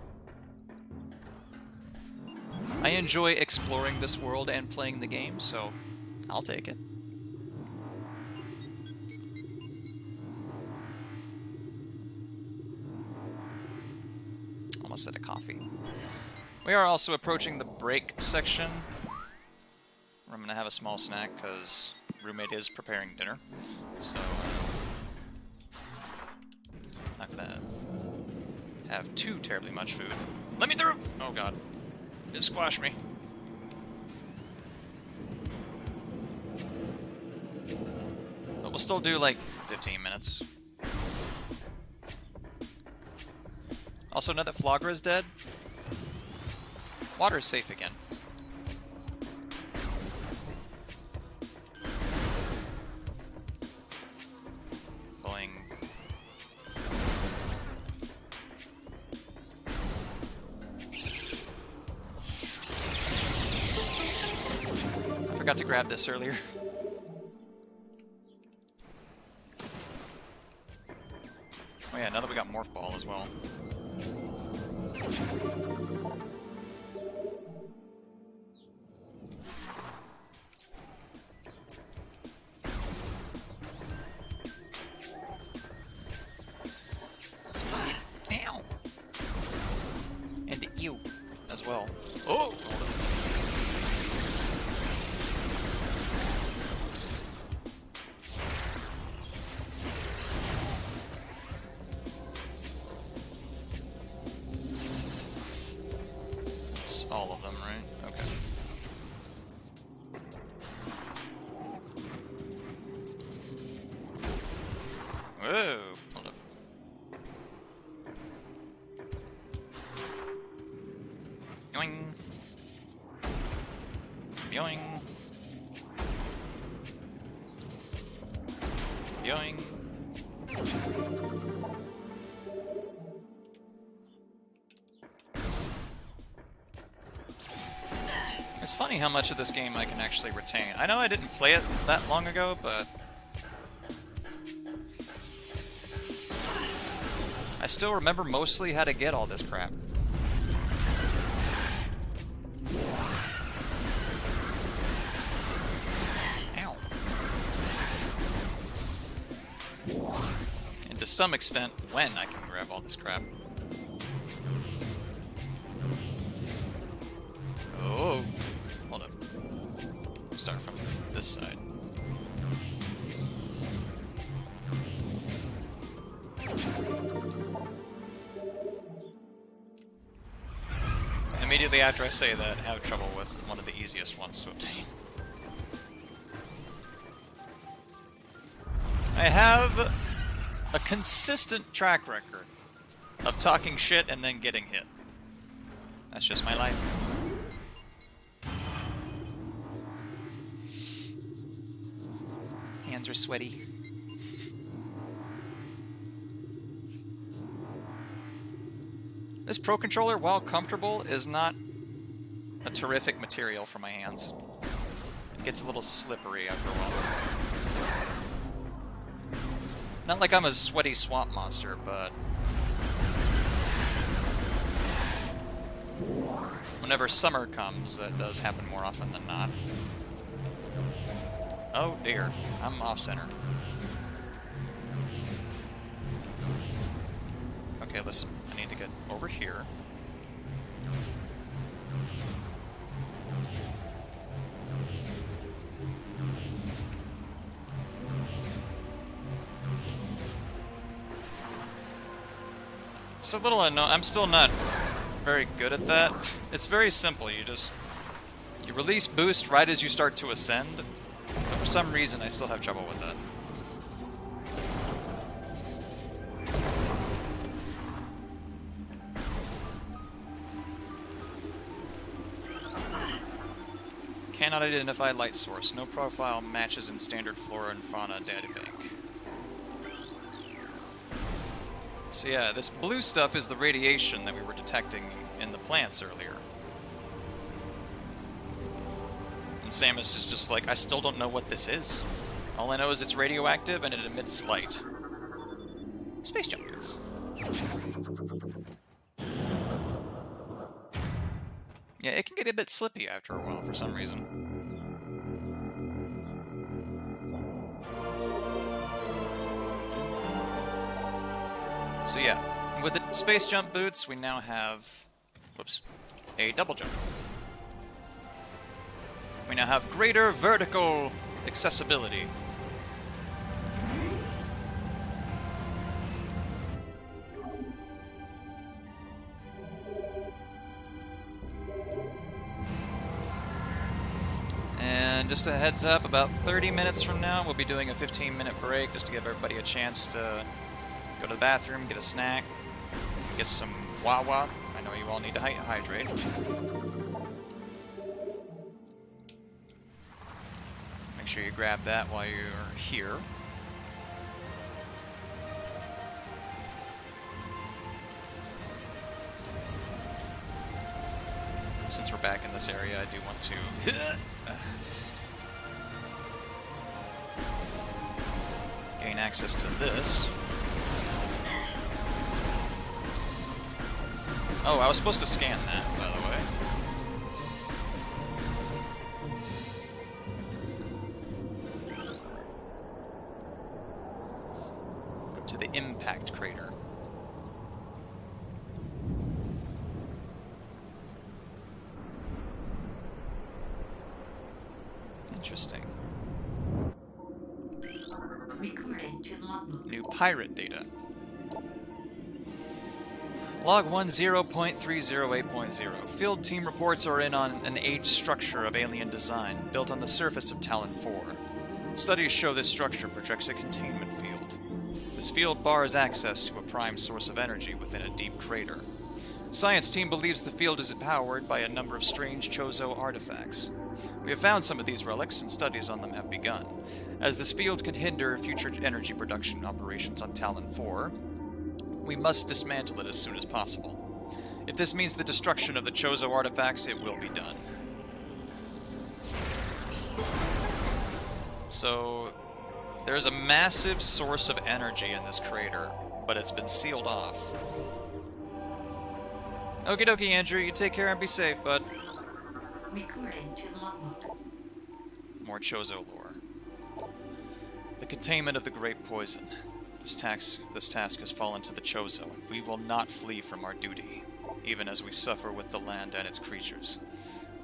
I enjoy exploring this world and playing the game, so I'll take it. Almost said a coffee. We are also approaching the break section, where I'm going to have a small snack because roommate is preparing dinner. So not going to have too terribly much food. Let me through! Oh god. It squashed me. Oh We'll still do like 15 minutes. Also, know that Flogra is dead. Water is safe again. Boing. I forgot to grab this earlier. Oh yeah, now that we got Morph Ball as well. Ow! And you as well. Oh! Hold on. That's all of them, right? Okay. Whoa! Hold up. Yoing. Yoing. Yoing. It's funny how much of this game I can actually retain. I know I didn't play it that long ago, but I still remember mostly how to get all this crap. Ow. And to some extent, when I can grab all this crap. Oh, hold up. Start from this side. Immediately after I say that, I have trouble with one of the easiest ones to obtain. I have a consistent track record of talking shit and then getting hit. That's just my life. Hands are sweaty. This Pro Controller, while comfortable, is not a terrific material for my hands. It gets a little slippery after a while. Not like I'm a sweaty swamp monster, but whenever summer comes, that does happen more often than not. Oh dear, I'm off center. Okay, listen, I need to get over here. It's a little annoying. I'm still not very good at that. It's very simple. You release boost right as you start to ascend. But for some reason, I still have trouble with that. Cannot identify light source. No profile matches in standard flora and fauna databank. So yeah, this blue stuff is the radiation that we were detecting in the plants earlier. And Samus is just like, I still don't know what this is. All I know is it's radioactive and it emits light. Space jump boots. Yeah, it can get a bit slippy after a while for some reason. So yeah, with the space jump boots, we now have, whoops, a double jump. We now have greater vertical accessibility. And And just a heads up, about 30 minutes from now, we'll be doing a 15-minute break just to give everybody a chance to go to the bathroom, get a snack, get some Wawa. I know you all need to hydrate. Make sure you grab that while you're here. Since we're back in this area, I do want to gain access to this. Oh, I was supposed to scan that, by the way. To the impact crater. Interesting. Recording to logbook. New pirate data. Log 10.308.0. Field team reports are in on an aged structure of alien design, built on the surface of Talon 4. Studies show this structure projects a containment field. This field bars access to a prime source of energy within a deep crater. Science team believes the field is powered by a number of strange Chozo artifacts. We have found some of these relics, and studies on them have begun. As this field could hinder future energy production operations on Talon 4, we must dismantle it as soon as possible. If this means the destruction of the Chozo artifacts, it will be done. So, there's a massive source of energy in this crater, but it's been sealed off. Okie dokie, Andrew, you take care and be safe, bud. Recording to logbook. More Chozo lore. The containment of the great poison. This task has fallen to the Chozo, and we will not flee from our duty, even as we suffer with the land and its creatures.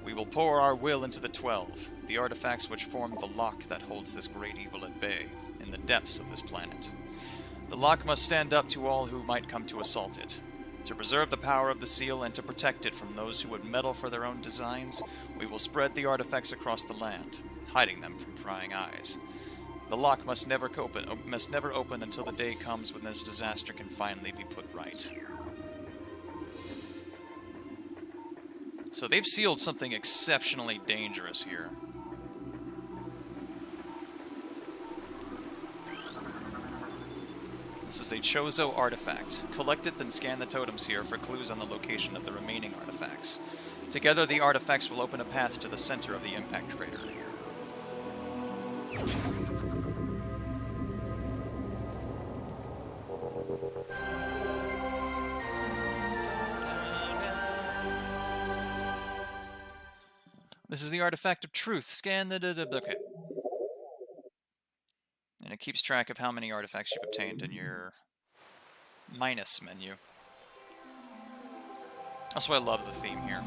We will pour our will into the 12, the artifacts which form the lock that holds this great evil at bay, in the depths of this planet. The lock must stand up to all who might come to assault it. To preserve the power of the seal and to protect it from those who would meddle for their own designs, we will spread the artifacts across the land, hiding them from prying eyes. The lock must never open until the day comes when this disaster can finally be put right. So they've sealed something exceptionally dangerous here. This is a Chozo artifact. Collect it, then scan the totems here for clues on the location of the remaining artifacts. Together, the artifacts will open a path to the center of the impact crater. This is the artifact of truth. Scan the... Okay. And it keeps track of how many artifacts you've obtained in your minus menu. That's why I love the theme here.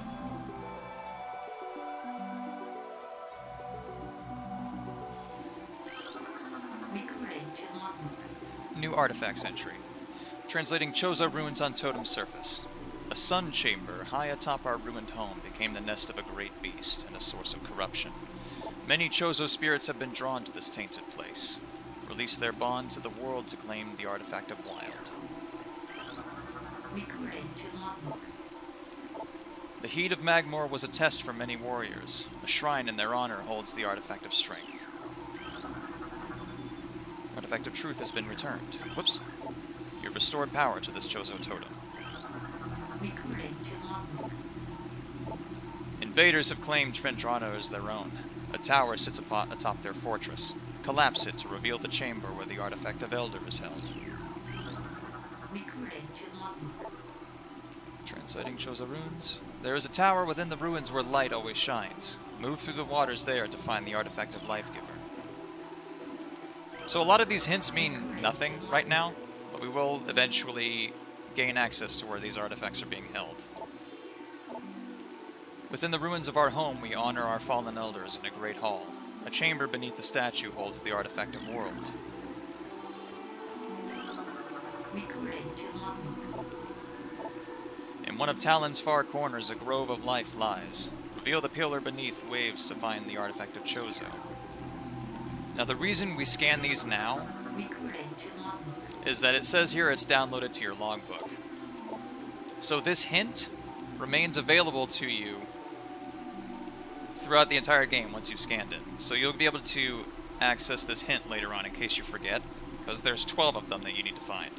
Recording to logbook. New artifacts entry. Translating Chozo ruins on totem surface. A sun chamber high atop our ruined home became the nest of a great beast and a source of corruption. Many Chozo spirits have been drawn to this tainted place. Release their bond to the world to claim the artifact of Wild. Recording to logbook. The heat of Magmor was a test for many warriors. A shrine in their honor holds the artifact of strength. Artifact of truth has been returned. Whoops. You've restored power to this Chozo totem. Recording to logbook. Invaders have claimed Fendrano as their own. A tower sits atop their fortress. Collapse it to reveal the chamber where the artifact of Elder is held. Recording to logbook. Translating Chozo runes. There is a tower within the ruins where light always shines. Move through the waters there to find the artifact of Life Giver. So a lot of these hints mean nothing right now, but we will eventually gain access to where these artifacts are being held. Within the ruins of our home, we honor our fallen elders in a great hall. A chamber beneath the statue holds the artifact of World. Recording to logbook. In one of Talon's far corners, a grove of life lies. Reveal the pillar beneath waves to find the artifact of Chozo. Now the reason we scan these now Recording to logbook. is that it says here it's downloaded to your logbook. So this hint remains available to you throughout the entire game once you've scanned it. So you'll be able to access this hint later on in case you forget, because there's 12 of them that you need to find.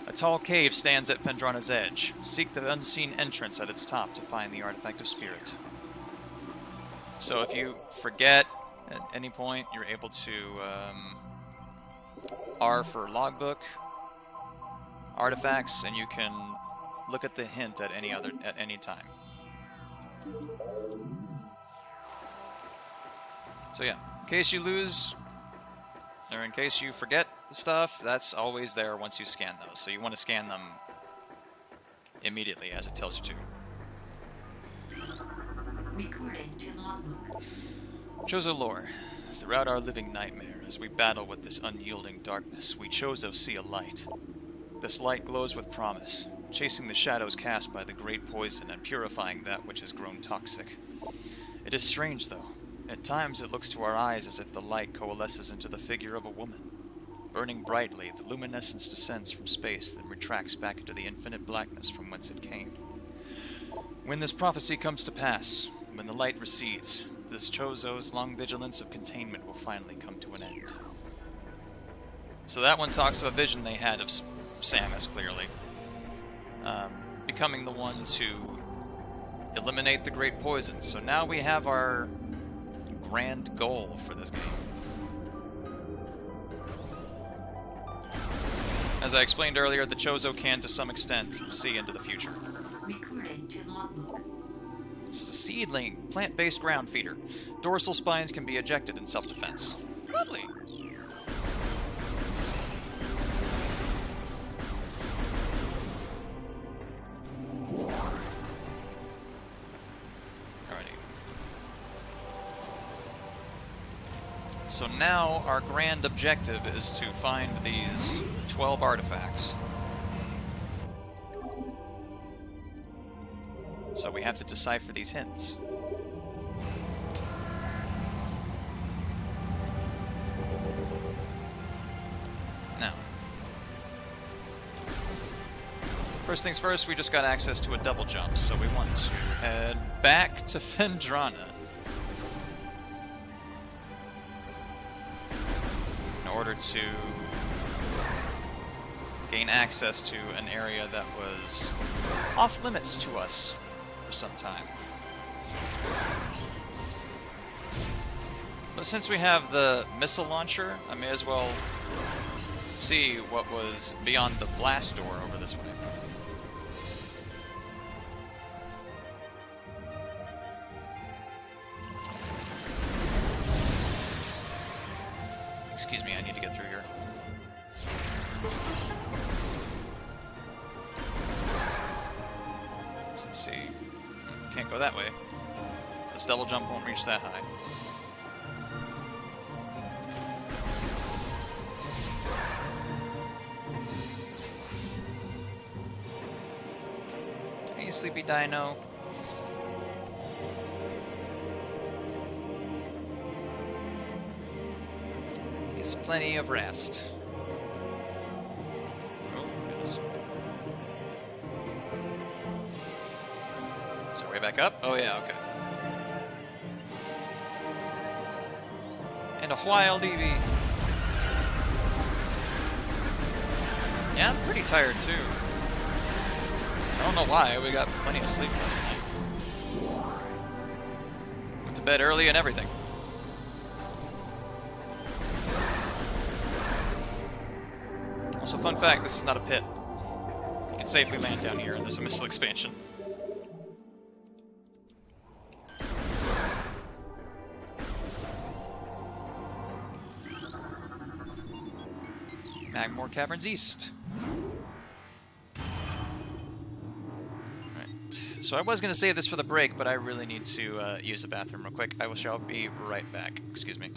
A tall cave stands at Phendrana's edge. Seek the unseen entrance at its top to find the artifact of spirit. So if you forget at any point, you're able to R for logbook, artifacts, and you can look at the hint at any time. So yeah, in case you lose, or in case you forget stuff, that's always there once you scan those. So you want to scan them immediately as it tells you to. Recording to logbook. Chozo lore. Throughout our living nightmare, as we battle with this unyielding darkness, we Chozo see a light. This light glows with promise, chasing the shadows cast by the great poison and purifying that which has grown toxic. It is strange, though. At times it looks to our eyes as if the light coalesces into the figure of a woman. Burning brightly, the luminescence descends from space, then retracts back into the infinite blackness from whence it came. When this prophecy comes to pass, when the light recedes, this Chozo's long vigilance of containment will finally come to an end. So that one talks of a vision they had of Samus, clearly. Becoming the one to eliminate the great poison. So now we have our grand goal for this game. As I explained earlier, the Chozo can, to some extent, see into the future. Recording to logbook. This is a seedling, plant-based ground feeder. Dorsal spines can be ejected in self-defense. Lovely! Alrighty. So now our grand objective is to find these 12 artifacts. So we have to decipher these hints. Now, first things first, we just got access to a double jump, so we want to head back to Phendrana in order to gain access to an area that was off limits to us for some time. But since we have the missile launcher, I may as well see what was beyond the blast door over this way. Excuse me, I need to get through here. Let's see. Can't go that way. This double jump won't reach that high. Hey, sleepy dino. Gets plenty of rest. Oh, goodness. Is our way back up? Oh yeah, okay. And a wild EV. Yeah, I'm pretty tired too. I don't know why, we got plenty of sleep last night. Went to bed early and everything. Also, fun fact, this is not a pit. You can safely land down here, and there's a missile expansion. Magmore Caverns East. Alright, so I was going to save this for the break, but I really need to use the bathroom real quick. Shall be right back. Excuse me.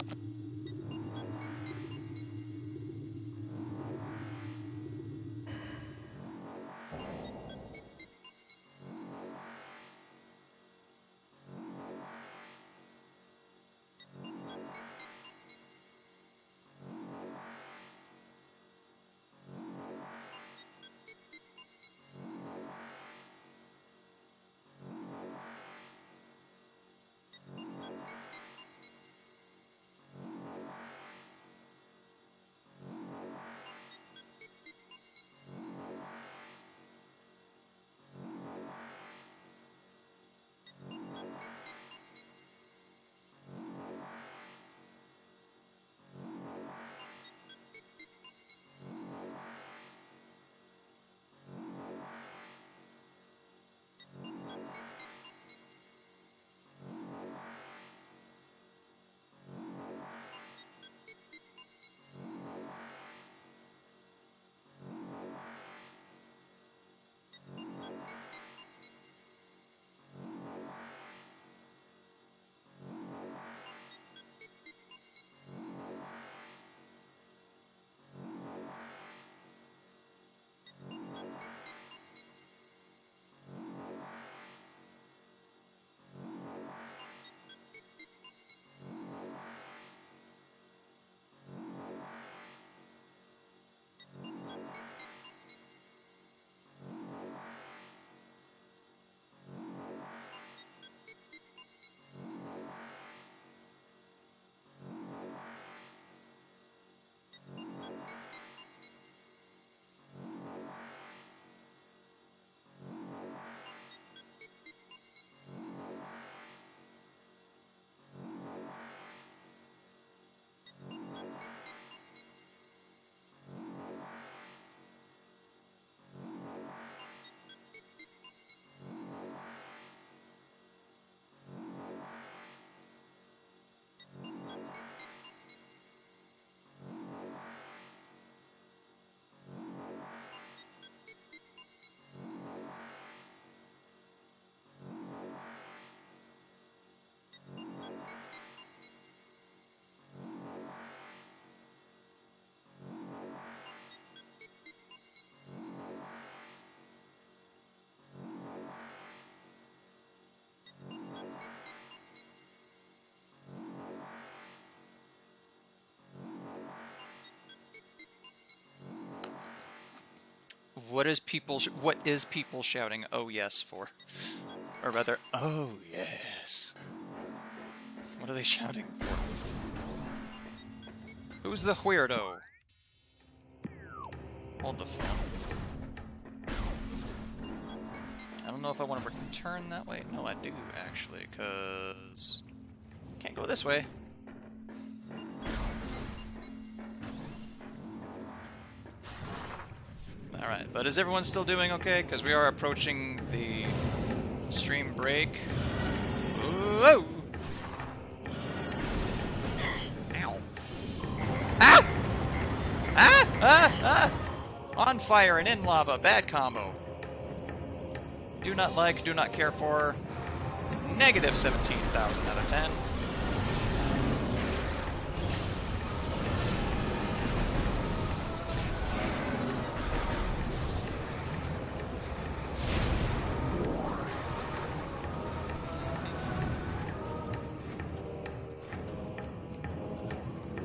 What is people shouting "oh yes" for? Or rather, "oh yes." What are they shouting for? Who's the weirdo? Hold the phone. I don't know if I want to return that way. No, I do, actually, because... Can't go this way. Alright, but is everyone still doing okay? Because we are approaching the stream break. Whoa! Ow. Ah! Ah! Ah! Ah! On fire and in lava. Bad combo. Do not like, do not care for. Negative 17,000 out of 10.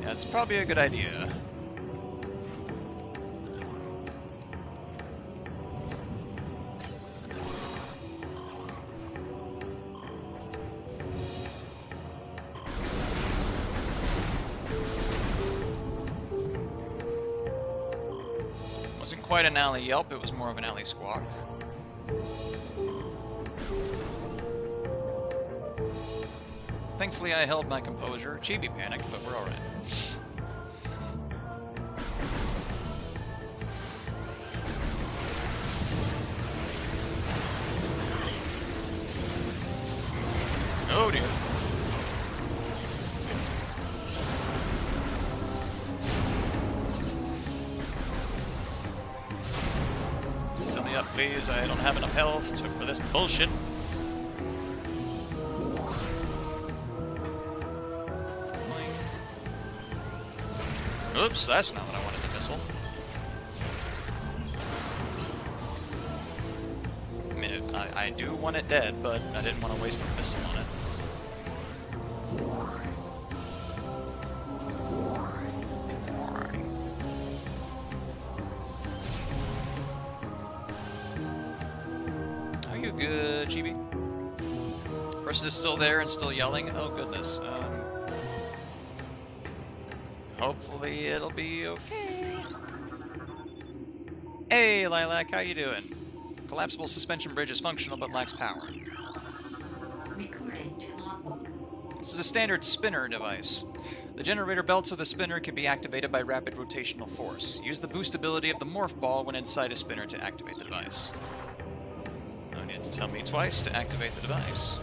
Yeah, it's probably a good idea. Wasn't quite an alley yelp, it was more of an alley squawk. Thankfully I held my composure. Chibi panicked, but we're alright. Oh dear. Fill me up, please. I don't have enough health for this bullshit. Oops, that's not what I wanted to missile. I mean, I do want it dead, but I didn't want to waste a missile on it. Are you good, Chibi? Person is still there and still yelling? Oh, goodness. Hopefully it'll be okay. Hey, Lilac, how you doing? Collapsible suspension bridge is functional but lacks power. Recording to logbook. This is a standard spinner device. The generator belts of the spinner can be activated by rapid rotational force. Use the boost ability of the morph ball when inside a spinner to activate the device. No need to tell me twice to activate the device.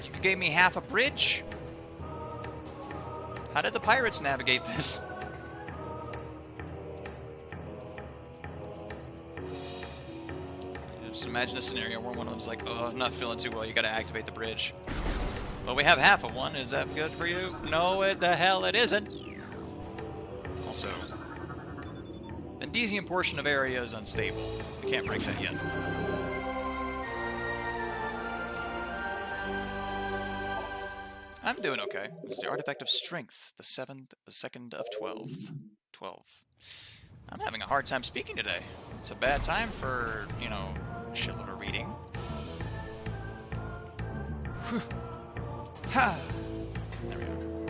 You gave me half a bridge? How did the pirates navigate this? Just imagine a scenario where one of them's like, oh, I'm not feeling too well, you gotta activate the bridge. Well, we have half of one, is that good for you? No, the hell it isn't! Also, the Andesium portion of area is unstable. We can't break that yet. I'm doing okay. This is the artifact of strength, the second of 12. 12. I'm having a hard time speaking today. It's a bad time for, you know, a shitload of reading. Whew. Ha! There we go.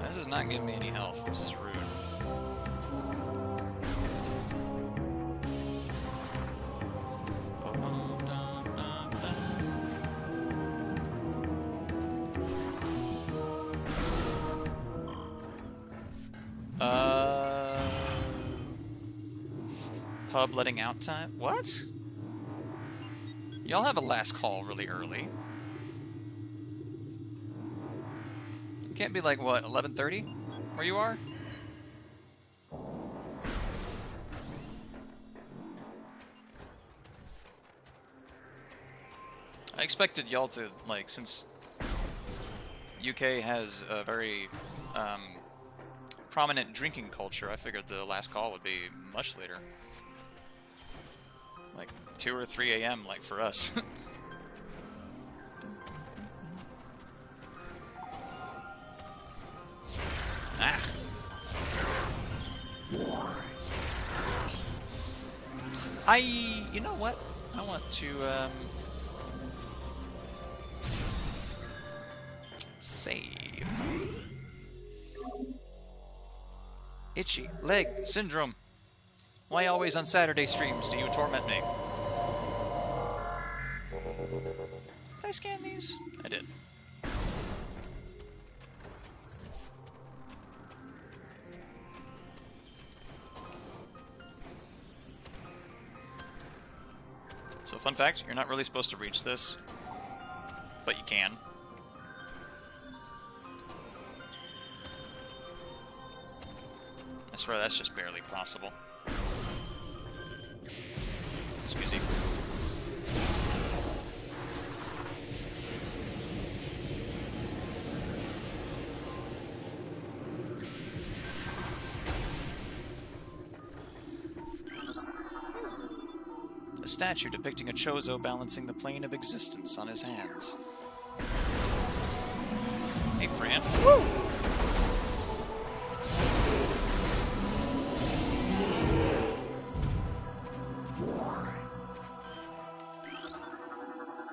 This is not giving me any health. This is rude. Pub letting out time? What? Y'all have a last call really early. It can't be like, what, 11:30? Where you are? I expected y'all to, like, since UK has a very prominent drinking culture, I figured the last call would be much later. Like 2 or 3 a.m. like for us. You know what? I want to, save. Itchy leg syndrome. Why always on Saturday streams do you torment me? Did I scan these? I did. So fun fact, you're not really supposed to reach this, but you can. I swear that's just barely possible. Excuse me. A statue depicting a Chozo balancing the plane of existence on his hands. Hey, Fran. Woo!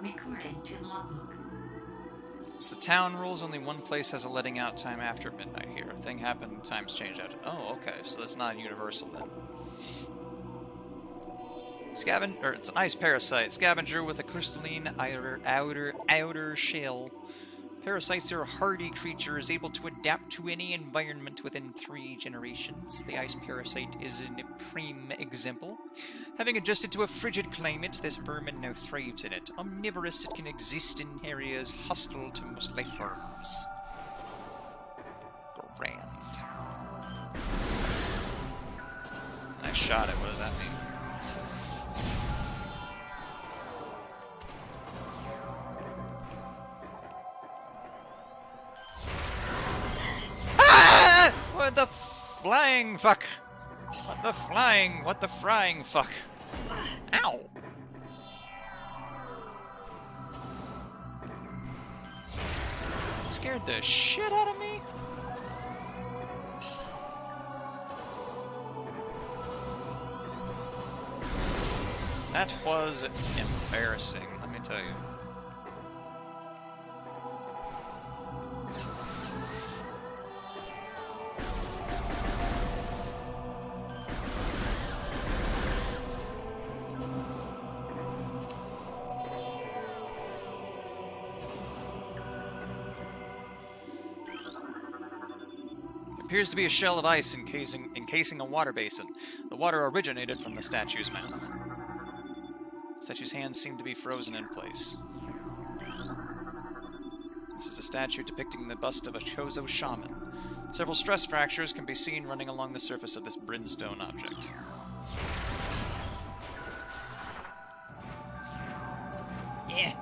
Recorded to logbook. It's the town rules, only one place has a letting out time after midnight here. A thing happened, times change out. Oh, okay, so that's not universal then. It's an ice parasite. Scavenger with a crystalline outer shell. Parasites are hardy creatures able to adapt to any environment within 3 generations. The ice parasite is a prime example. Having adjusted to a frigid climate, this vermin now thrives in it. Omnivorous, it can exist in areas hostile to most life forms. Grand. Nice shot at what does that mean? What the flying fuck? What the frying fuck? Ow! Scared the shit out of me? That was embarrassing, let me tell you. Appears to be a shell of ice encasing a water basin. The water originated from the statue's mouth. The statue's hands seem to be frozen in place. This is a statue depicting the bust of a Chozo shaman. Several stress fractures can be seen running along the surface of this brimstone object. Yeah.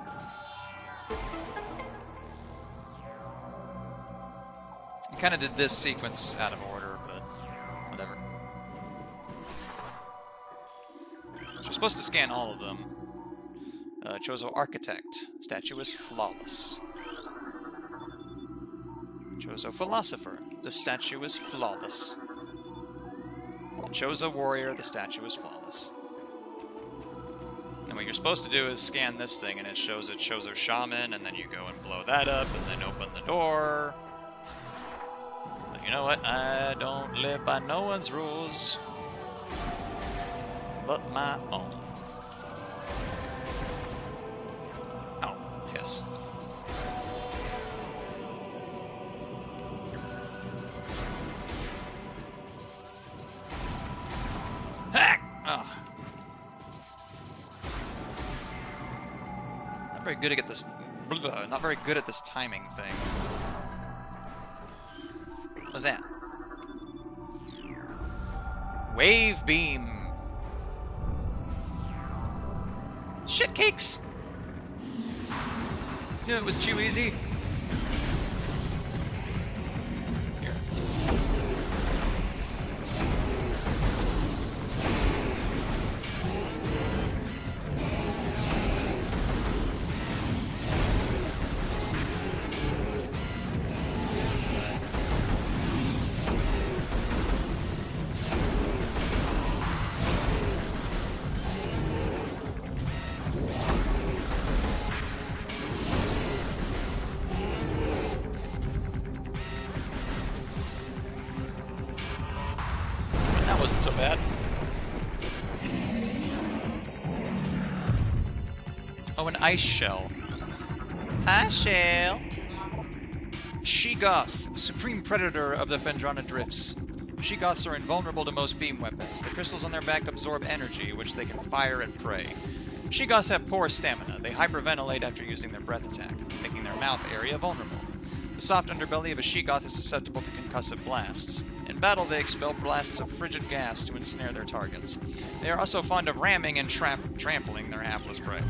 I kind of did this sequence out of order, but whatever. So we're supposed to scan all of them. Chozo Architect. Statue is flawless. Chozo Philosopher. The statue is flawless. Chozo Warrior. The statue is flawless. And what you're supposed to do is scan this thing, and it shows a Chozo Shaman, and then you go and blow that up, and then open the door. But you know what? I don't live by no one's rules, but my own. Oh, piss. Heck! Oh. Not very good at this. Not very good at this timing thing. What's that? Wave beam. Shit cakes. Knew it was too easy. Here. That wasn't so bad. Oh, an ice shell. Ice shell. Sheegoth, supreme predator of the Phendrana Drifts. Sheegoths are invulnerable to most beam weapons. The crystals on their back absorb energy, which they can fire at prey. Sheegoths have poor stamina. They hyperventilate after using their breath attack, making their mouth area vulnerable. The soft underbelly of a Sheegoth is susceptible to concussive blasts. In battle, they expel blasts of frigid gas to ensnare their targets. They are also fond of ramming and trampling their hapless prey.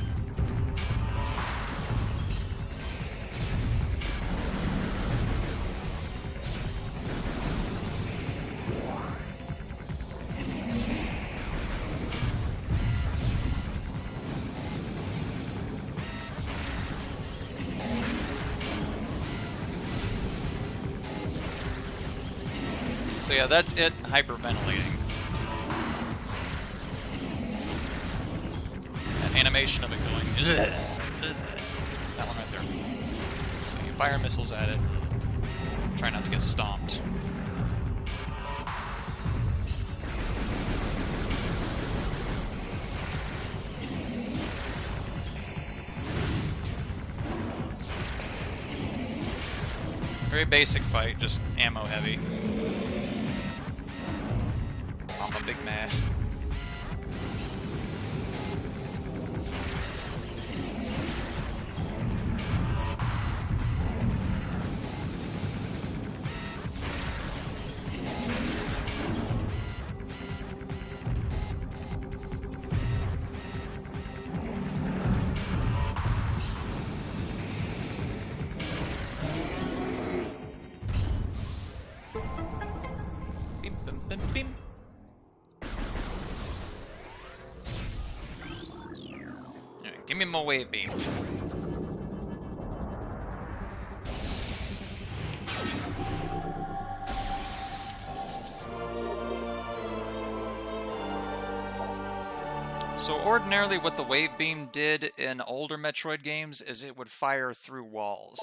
So yeah, that's it, hyperventilating. That animation of it going... That one right there. So you fire missiles at it. Try not to get stomped. Very basic fight, just ammo heavy. I'm a big man. Bim, bim, bim, bim. Alright, give me my wave beam. So ordinarily what the wave beam did in older Metroid games is it would fire through walls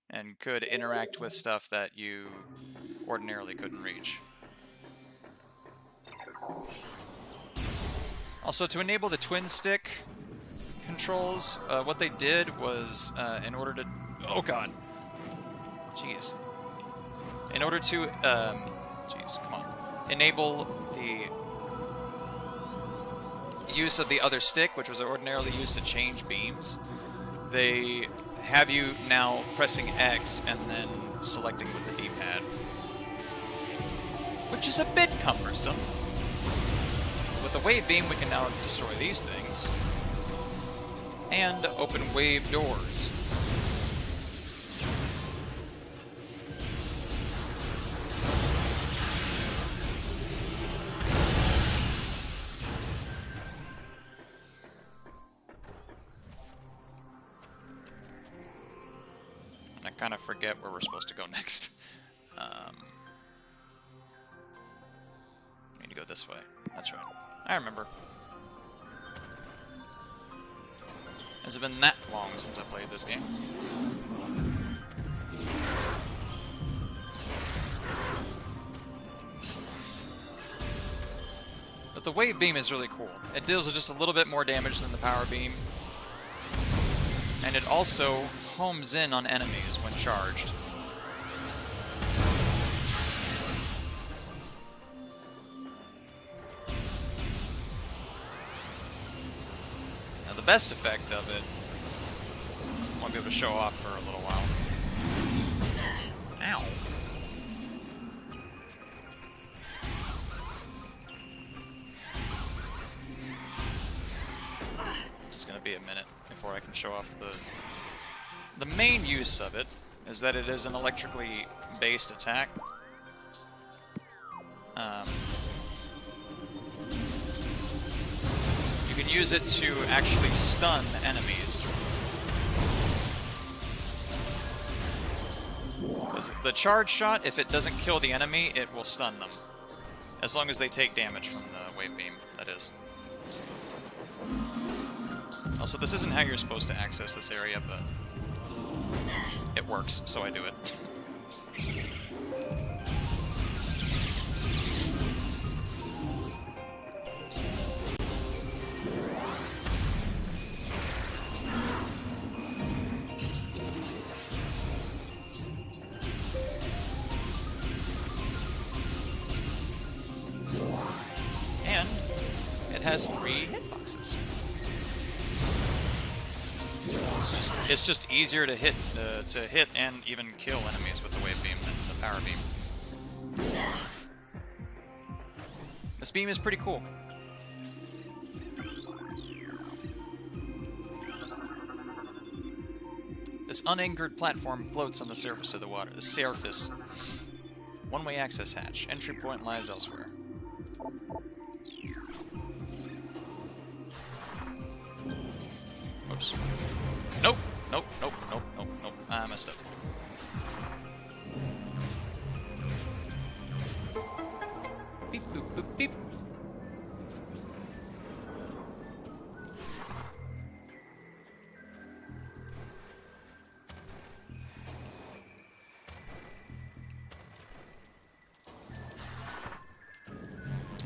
and could interact with stuff that you ordinarily couldn't reach. Also, to enable the twin stick controls, what they did was, in order to... Oh god. Jeez. In order to, jeez, come on. Enable the use of the other stick, which was ordinarily used to change beams, they have you now pressing X and then selecting with the D-pad. Which is a bit cumbersome. With the wave beam, we can now destroy these things. And open wave doors. And I kind of forget where we're supposed to go next. We need to go this way. That's right. I remember. Has it been that long since I played this game? But the wave beam is really cool. It deals just a little bit more damage than the power beam. And it also homes in on enemies when charged. The best effect of it, I won't be able to show off for a little while. Ow. It's gonna be a minute before I can show off the main use of it is that it is an electrically based attack. You can use it to actually stun enemies. Because the charge shot, if it doesn't kill the enemy, it will stun them. As long as they take damage from the wave beam, that is. Also, this isn't how you're supposed to access this area, but it works, so I do it. has 3 hitboxes. So it's just easier to hit and even kill enemies with the wave beam than the power beam. This beam is pretty cool. This unanchored platform floats on the surface of the water. The surface. One-way access hatch. Entry point lies elsewhere. Oops. Nope. Nope. Nope. Nope. Nope. Nope. I messed up. Beep. Boop. Boop. Beep.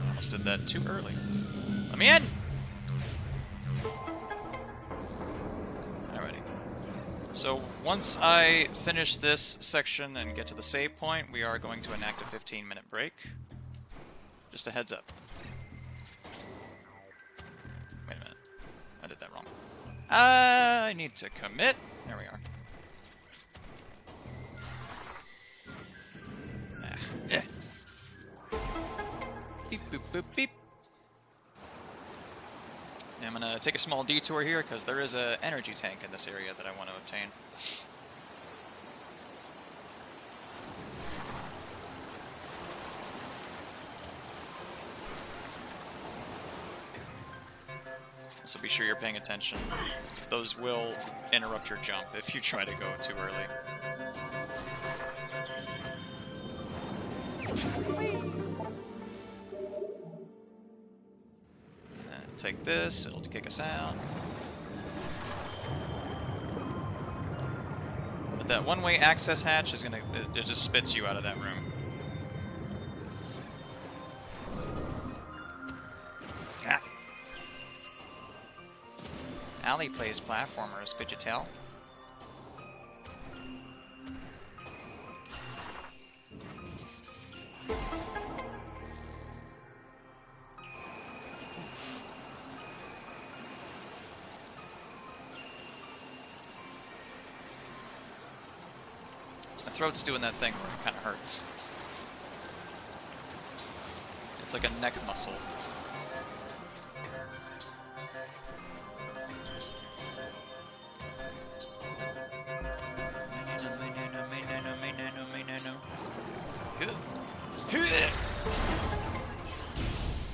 Almost did that too early. Let me in! Alrighty. So, once I finish this section and get to the save point, we are going to enact a 15-minute break. Just a heads up. Wait a minute. I did that wrong. I need to commit. There we are. Yeah. Beep, boop, boop, beep. Now I'm going to take a small detour here because there is an energy tank in this area that I want to obtain. So be sure you're paying attention. Those will interrupt your jump if you try to go too early. Take this, it'll kick us out. But that one-way access hatch is gonna, it just spits you out of that room. Ah. Allie plays platformers, could you tell? My throat's doing that thing where it kind of hurts. It's like a neck muscle.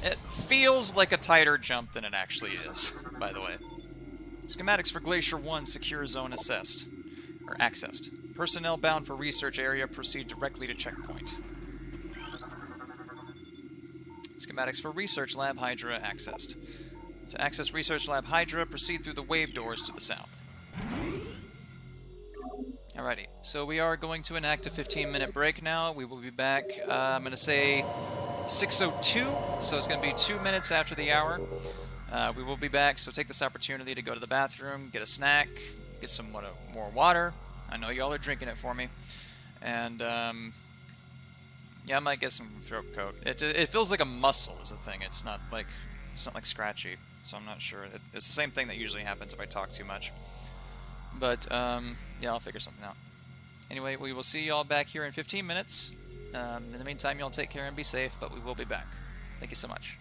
It feels like a tighter jump than it actually is, by the way. Schematics for Glacier 1 secure zone assessed. Or accessed. Personnel bound for research area proceed directly to checkpoint. Schematics for Research Lab Hydra accessed. To access Research Lab Hydra, proceed through the wave doors to the south. Alrighty, so we are going to enact a 15-minute break now. We will be back, I'm going to say 6:02, so it's going to be 2 minutes after the hour. We will be back, so take this opportunity to go to the bathroom, get a snack, get some more water. I know y'all are drinking it for me. And, yeah, I might get some throat coat. It feels like a muscle is the thing. It's not like scratchy, so I'm not sure. It's the same thing that usually happens if I talk too much. But, yeah, I'll figure something out. Anyway, we will see y'all back here in 15 minutes. In the meantime, y'all take care and be safe, but we will be back. Thank you so much.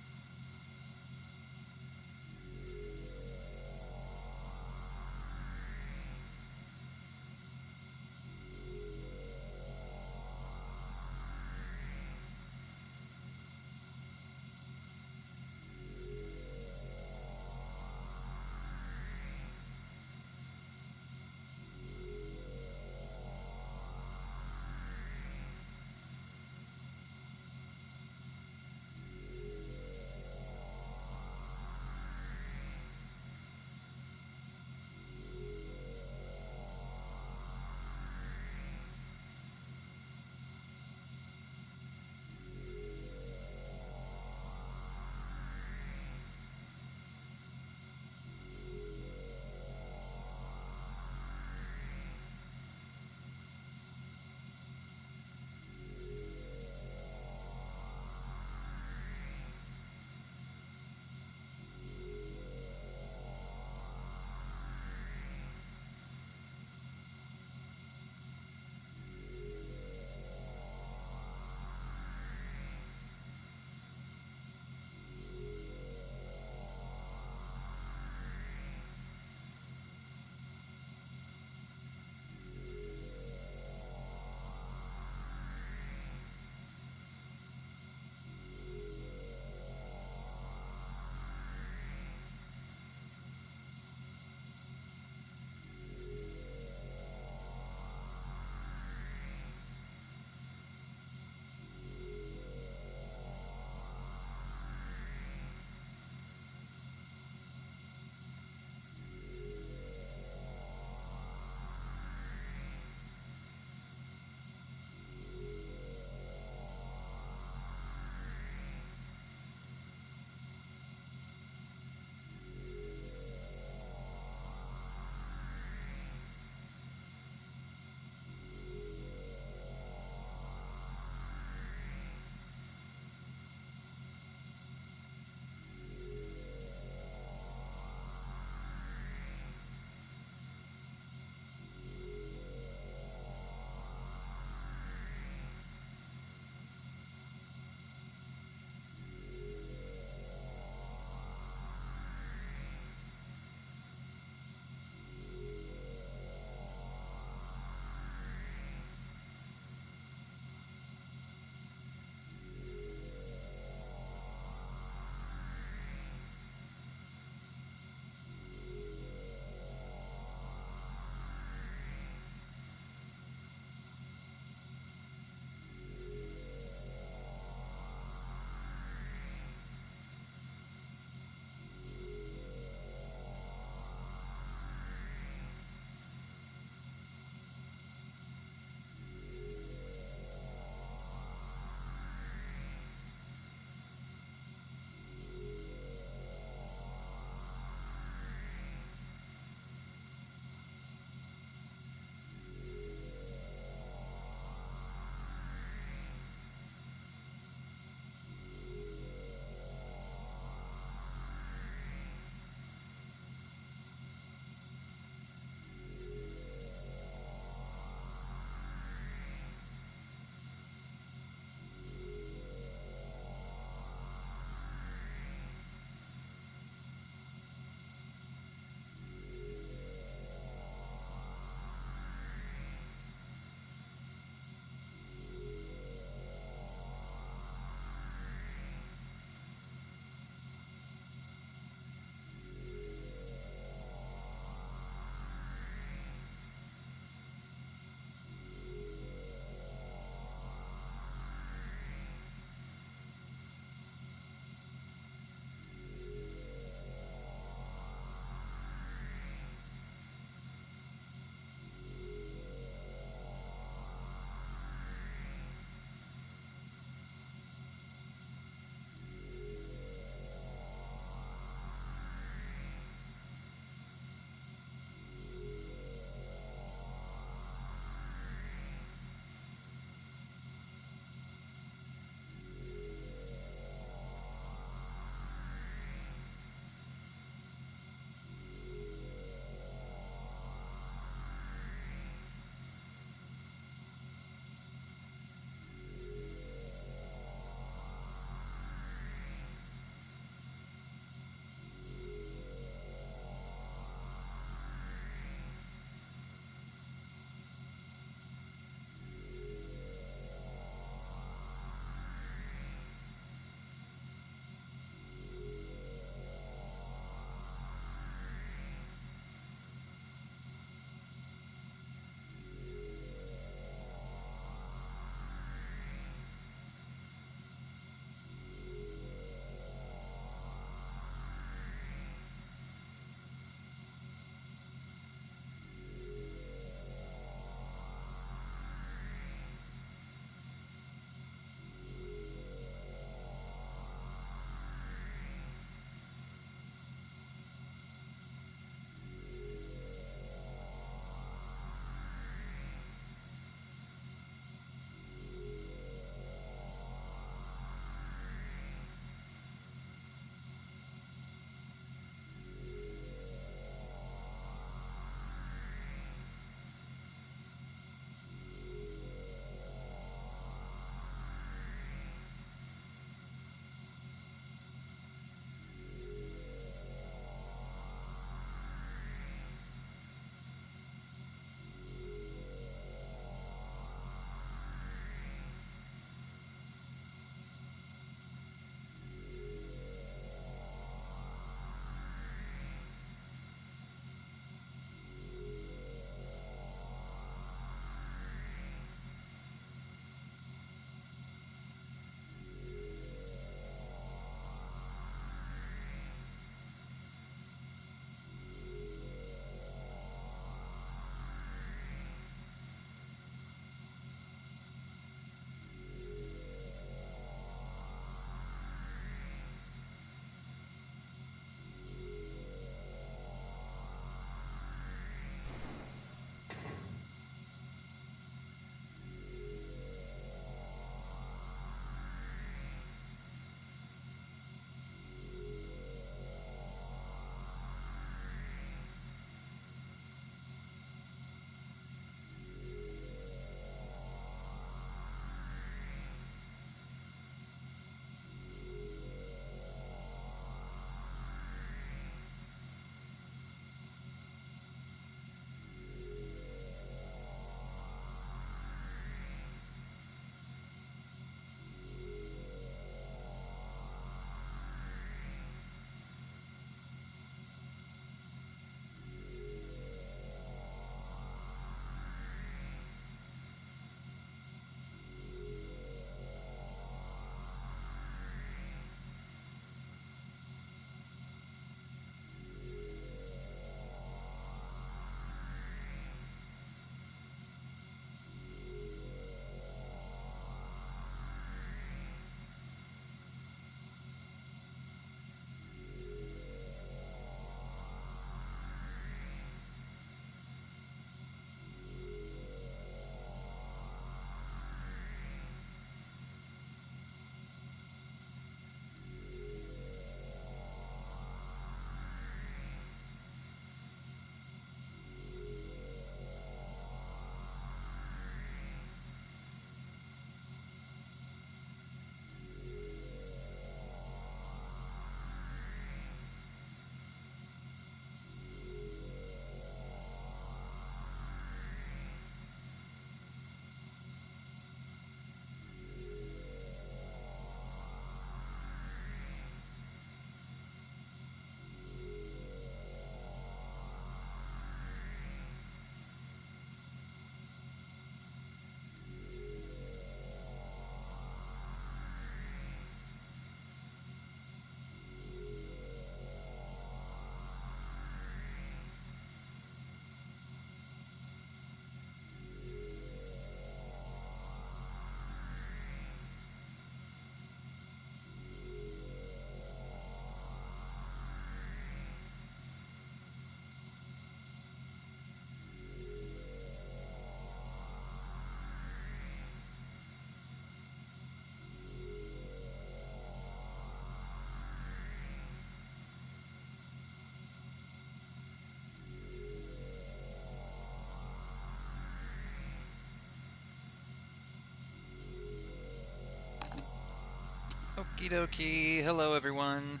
Okie dokie. Hello, everyone.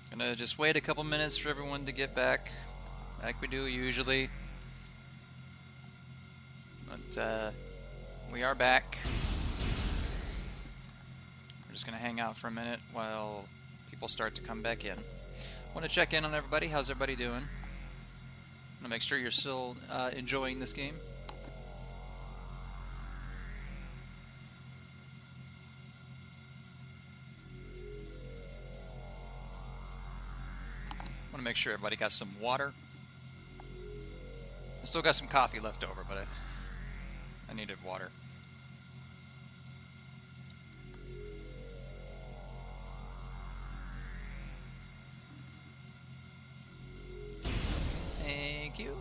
Gonna just wait a couple minutes for everyone to get back, like we do usually. But we are back. We're just gonna hang out for a minute while people start to come back in. Want to check in on everybody. How's everybody doing? Want to make sure you're still enjoying this game. Want to make sure everybody got some water. I still got some coffee left over, but I needed water. Thank you.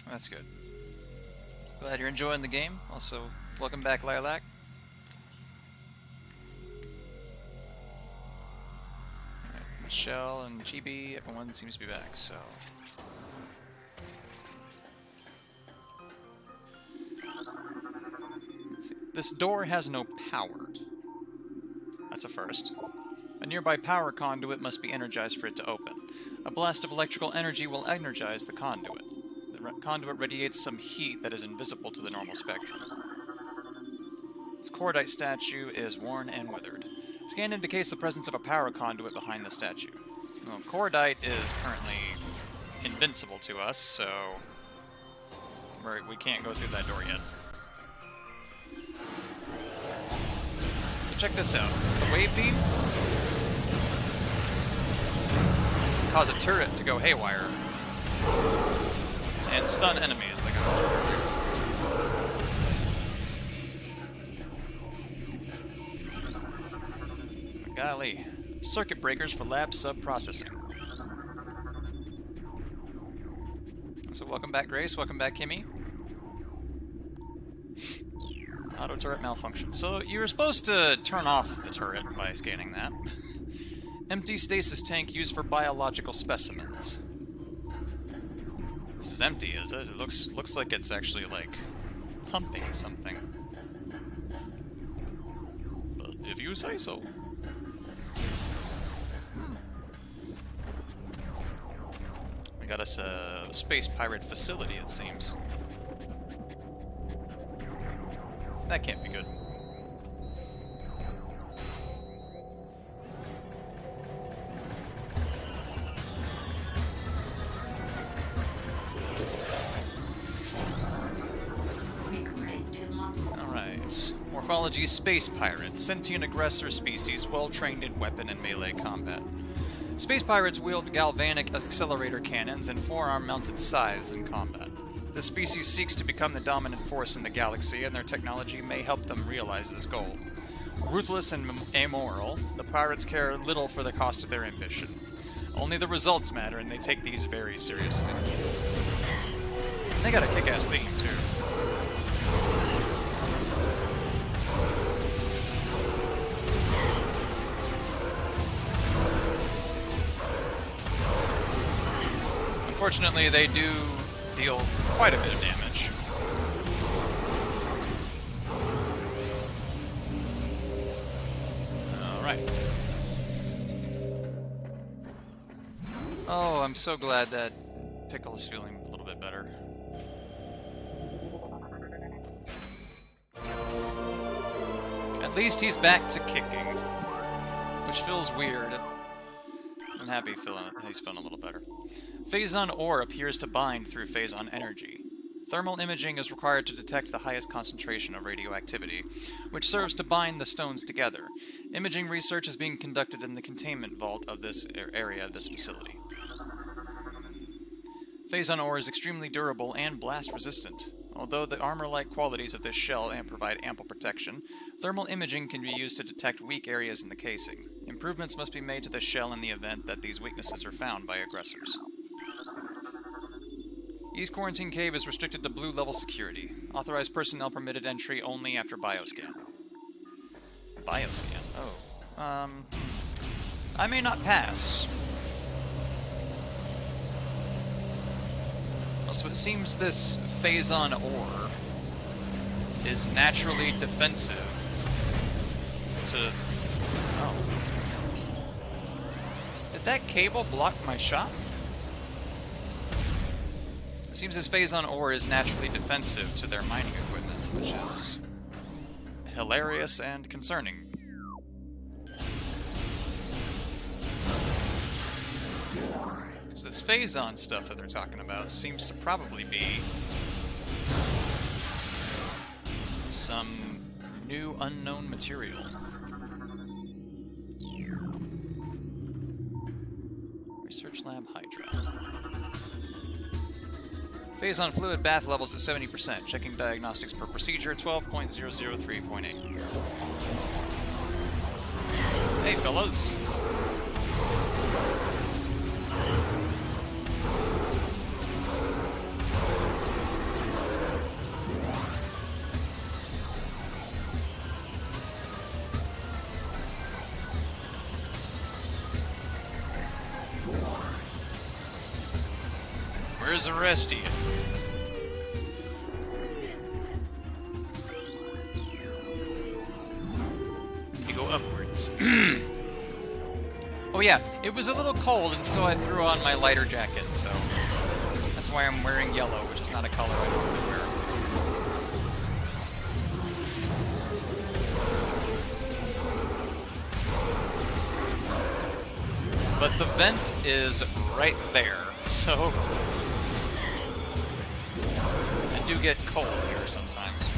That's good. Glad you're enjoying the game. Also, welcome back, Lilac. Alright, Michelle and Chibi, everyone seems to be back, so... Let's see. This door has no power. That's a first. A nearby power conduit must be energized for it to open. A blast of electrical energy will energize the conduit. The conduit radiates some heat that is invisible to the normal spectrum. This cordite statue is worn and withered. Scan indicates the presence of a power conduit behind the statue. Well, cordite is currently invincible to us, so we can't go through that door yet. So check this out. The wave beam cause a turret to go haywire and stun enemies like a... Golly. Circuit breakers for lab sub-processing. So welcome back, Grace. Welcome back, Kimmy. Auto turret malfunction. So you were supposed to turn off the turret by scanning that. Empty stasis tank used for biological specimens. This is empty, is it? It looks like it's actually, like, pumping something. But if you say so. We got us a space pirate facility, it seems. That can't be good. Morphology: Space Pirates, sentient aggressor species, well-trained in weapon and melee combat. Space Pirates wield galvanic accelerator cannons and forearm-mounted scythes in combat. This species seeks to become the dominant force in the galaxy, and their technology may help them realize this goal. Ruthless and amoral, the pirates care little for the cost of their ambition. Only the results matter, and they take these very seriously. They got a kick-ass theme, too. Unfortunately, they do deal quite a bit of damage. Alright. Oh, I'm so glad that Pickle is feeling a little bit better. At least he's back to kicking, which feels weird. I'm happy he's feeling a little better. Phazon ore appears to bind through Phazon energy. Thermal imaging is required to detect the highest concentration of radioactivity, which serves to bind the stones together. Imaging research is being conducted in the containment vault of this area of this facility. Phazon ore is extremely durable and blast resistant. Although the armor-like qualities of this shell provide ample protection, thermal imaging can be used to detect weak areas in the casing. Improvements must be made to the shell in the event that these weaknesses are found by aggressors. East Quarantine Cave is restricted to blue level security. Authorized personnel permitted entry only after bioscan. Bioscan? Oh. I may not pass. Also, it seems this Phazon ore is naturally defensive to... Oh. Did that cable block my shot? It seems this Phazon ore is naturally defensive to their mining equipment, which is hilarious and concerning. Because this Phazon stuff that they're talking about seems to probably be some new unknown material. Research Lab Hydra. Phazon fluid bath levels at 70%. Checking diagnostics per procedure, 12.003.8. Hey, fellas. Where's the rest of you? You go upwards. Oh yeah, it was a little cold, and so I threw on my lighter jacket, so that's why I'm wearing yellow, which is not a color I normally wear. But the vent is right there, so I do get cold here sometimes.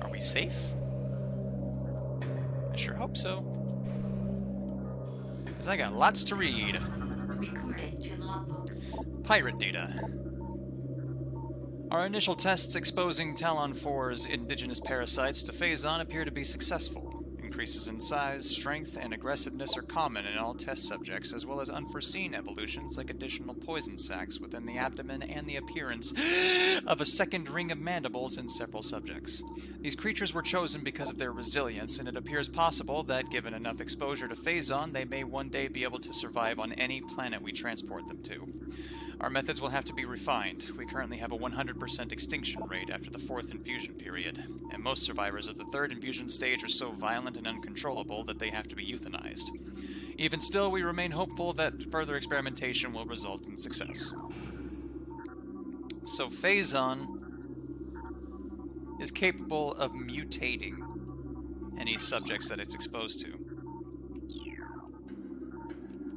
Are we safe? I sure hope so. Because I got lots to read. Recorded to logbook. Pirate data. Our initial tests exposing Talon 4's indigenous parasites to Phazon appear to be successful. Increases in size, strength, and aggressiveness are common in all test subjects, as well as unforeseen evolutions like additional poison sacs within the abdomen and the appearance of a second ring of mandibles in several subjects. These creatures were chosen because of their resilience, and it appears possible that, given enough exposure to Phazon, they may one day be able to survive on any planet we transport them to. Our methods will have to be refined. We currently have a 100% extinction rate after the 4th infusion period, and most survivors of the 3rd infusion stage are so violent and uncontrollable that they have to be euthanized. Even still, we remain hopeful that further experimentation will result in success. So Phazon is capable of mutating any subjects that it's exposed to.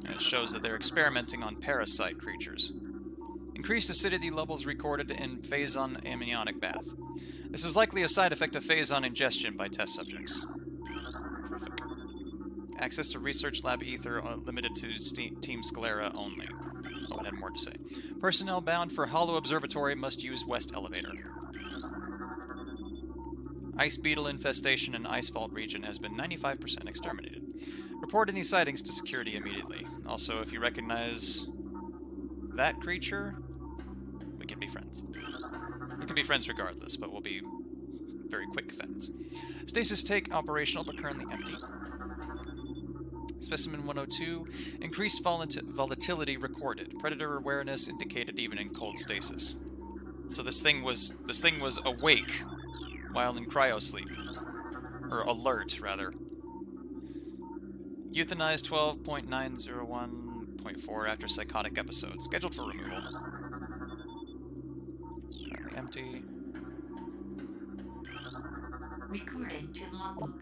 And it shows that they're experimenting on parasite creatures. Increased acidity levels recorded in Phazon amniotic bath. This is likely a side effect of Phazon ingestion by test subjects. Terrific. Access to Research Lab Ether limited to Team Sclera only. Oh, it had more to say. Personnel bound for Hollow Observatory must use West Elevator. Ice beetle infestation in Ice Fault region has been 95% exterminated. Report any sightings to security immediately. Also, if you recognize that creature, we can be friends. We can be friends regardless, but we'll be very quick friends. Stasis tank operational, but currently empty. Specimen 102, increased volatility recorded. Predator awareness indicated even in cold stasis. So this thing was awake while in cryosleep, or alert rather. Euthanized 12.901.4 after psychotic episode. Scheduled for removal. Currently empty. Recorded to logbook.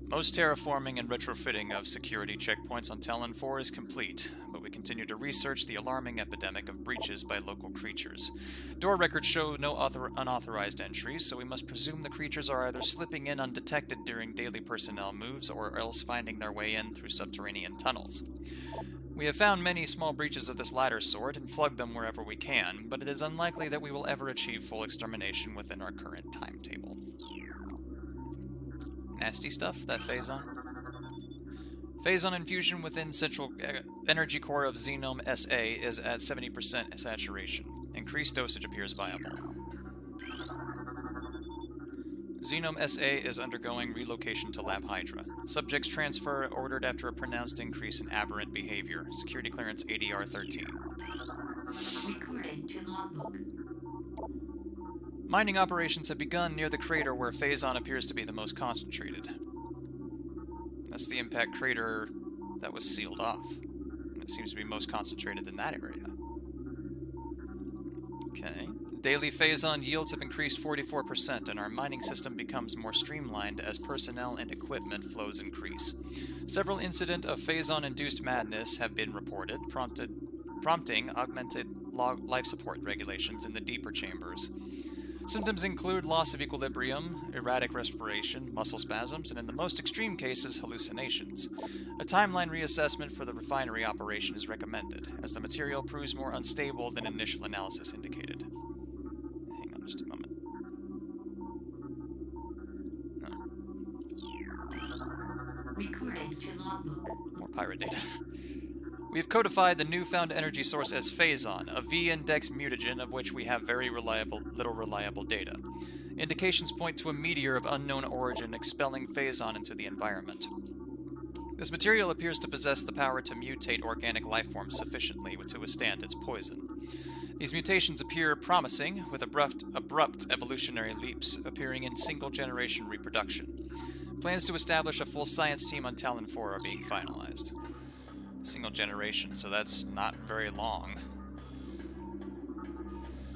Most terraforming and retrofitting of security checkpoints on Talon 4 is complete, but we continue to research the alarming epidemic of breaches by local creatures. Door records show no unauthorized entries, so we must presume the creatures are either slipping in undetected during daily personnel moves or else finding their way in through subterranean tunnels. We have found many small breaches of this latter sort and plugged them wherever we can, but it is unlikely that we will ever achieve full extermination within our current timetable. Nasty stuff, that Phazon. Phazon infusion within central energy core of Xenome SA is at 70% saturation. Increased dosage appears viable. Xenome SA is undergoing relocation to Lab Hydra. Subjects transfer ordered after a pronounced increase in aberrant behavior. Security clearance ADR 13. Recorded to logbook. Mining operations have begun near the crater where Phazon appears to be the most concentrated. That's the impact crater that was sealed off. It seems to be most concentrated in that area. Okay. Daily Phazon yields have increased 44%, and our mining system becomes more streamlined as personnel and equipment flows increase. Several incidents of Phazon-induced madness have been reported, prompting augmented life support regulations in the deeper chambers. Symptoms include loss of equilibrium, erratic respiration, muscle spasms, and in the most extreme cases, hallucinations. A timeline reassessment for the refinery operation is recommended, as the material proves more unstable than initial analysis indicated. Hang on just a moment. Recorded to logbook. More pirate data. We have codified the newfound energy source as Phazon, a V-index mutagen of which we have very little reliable data. Indications point to a meteor of unknown origin expelling Phazon into the environment. This material appears to possess the power to mutate organic life forms sufficiently to withstand its poison. These mutations appear promising, with abrupt evolutionary leaps appearing in single-generation reproduction. Plans to establish a full science team on Talon 4 are being finalized. Single generation, so that's not very long.